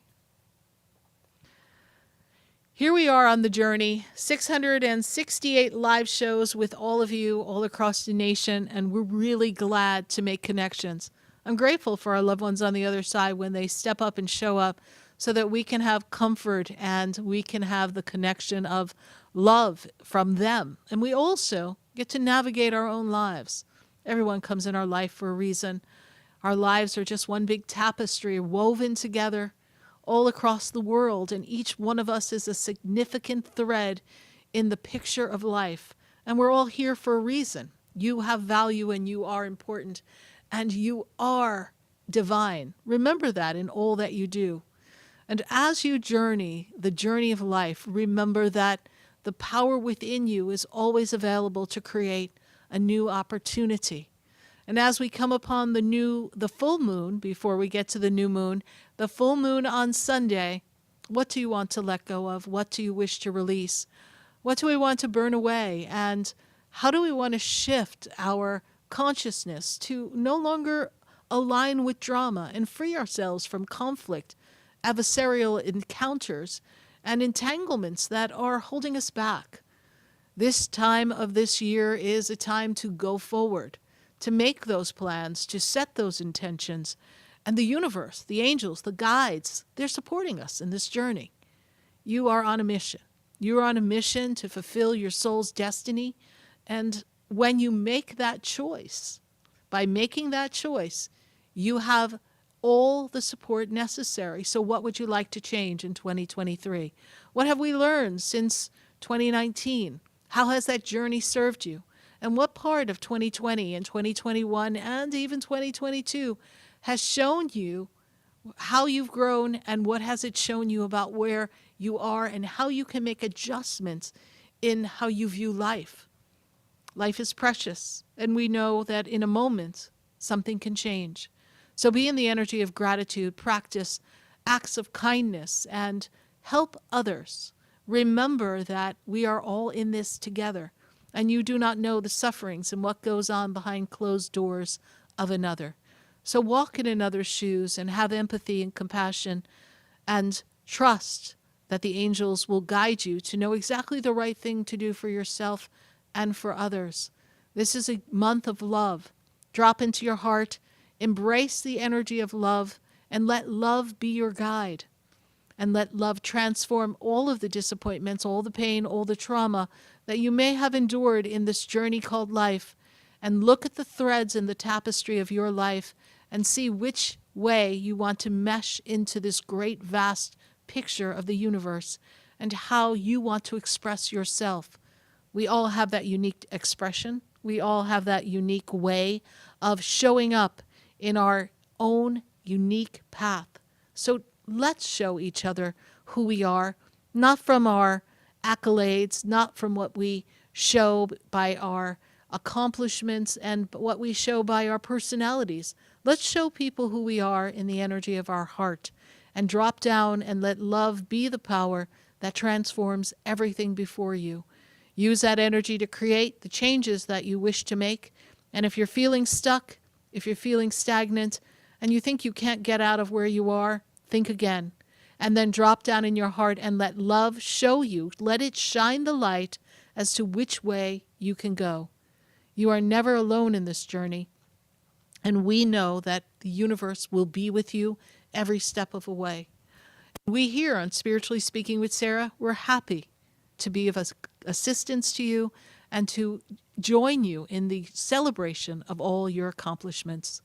Here we are on the journey, 668 live shows with all of you all across the nation, and we're really glad to make connections. I'm grateful for our loved ones on the other side when they step up and show up so that we can have comfort and we can have the connection of love from them. And we also get to navigate our own lives. Everyone comes in our life for a reason. Our lives are just one big tapestry woven together all across the world, and each one of us is a significant thread in the picture of life. And we're all here for a reason. You have value and you are important and you are divine. Remember that in all that you do. And as you journey the journey of life, remember that the power within you is always available to create a new opportunity. And as we come upon the full moon, before we get to the new moon, the full moon on Sunday, what do you want to let go of? What do you wish to release? What do we want to burn away? And How do we want to shift our consciousness to no longer align with drama and free ourselves from conflict, adversarial encounters, and entanglements that are holding us back? This time of this year is a time to go forward, to make those plans, to set those intentions. And the universe, the angels, the guides, they're supporting us in this journey. You are on a mission. You're on a mission to fulfill your soul's destiny. And when you make that choice, by making that choice, you have all the support necessary. So what would you like to change in 2023? What have we learned since 2019? How has that journey served you? And what part of 2020 and 2021 and even 2022 has shown you how you've grown, and what has it shown you about where you are and how you can make adjustments in how you view life? Life is precious, and we know that in a moment, something can change. So be in the energy of gratitude, practice acts of kindness, and help others. Remember that we are all in this together, and you do not know the sufferings and what goes on behind closed doors of another. So walk in another's shoes and have empathy and compassion, and trust that the angels will guide you to know exactly the right thing to do for yourself and for others. This is a month of love. Drop into your heart, embrace the energy of love, and let love be your guide. And let love transform all of the disappointments, all the pain, all the trauma that you may have endured in this journey called life. And look at the threads in the tapestry of your life and see which way you want to mesh into this great, vast picture of the universe and how you want to express yourself. We all have that unique expression. We all have that unique way of showing up in our own unique path. So let's show each other who we are, not from our accolades, not from what we show by our accomplishments and what we show by our personalities. Let's show people who we are in the energy of our heart and drop down and let love be the power that transforms everything before you. Use that energy to create the changes that you wish to make. And if you're feeling stuck, if you're feeling stagnant, and you think you can't get out of where you are, think again. And then drop down in your heart and let love show you, let it shine the light as to which way you can go. You are never alone in this journey. And we know that the universe will be with you every step of the way. We here on Spiritually Speaking with Sarah, we're happy to be of assistance to you and to join you in the celebration of all your accomplishments.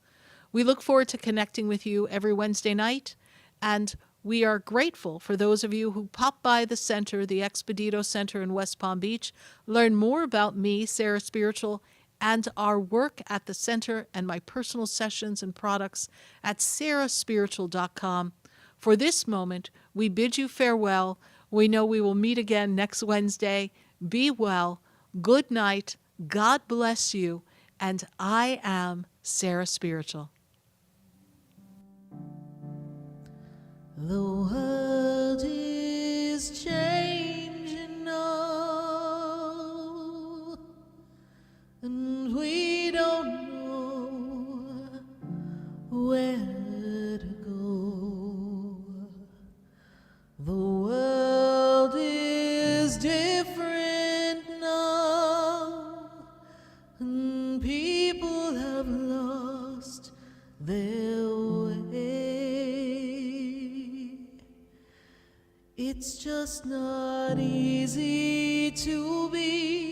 We look forward to connecting with you every Wednesday night, and we are grateful for those of you who pop by the center, the Expedito Center in West Palm Beach, learn more about me, Sarah Spiritual, and our work at the center and my personal sessions and products at sarahspiritual.com. For this moment, we bid you farewell. We know we will meet again next Wednesday. Be well. Good night. God bless you. And I am Sarah Spiritual.
The world is changing now, and we don't know where to go. The world is different now, and people have lost their way. It's just not easy to be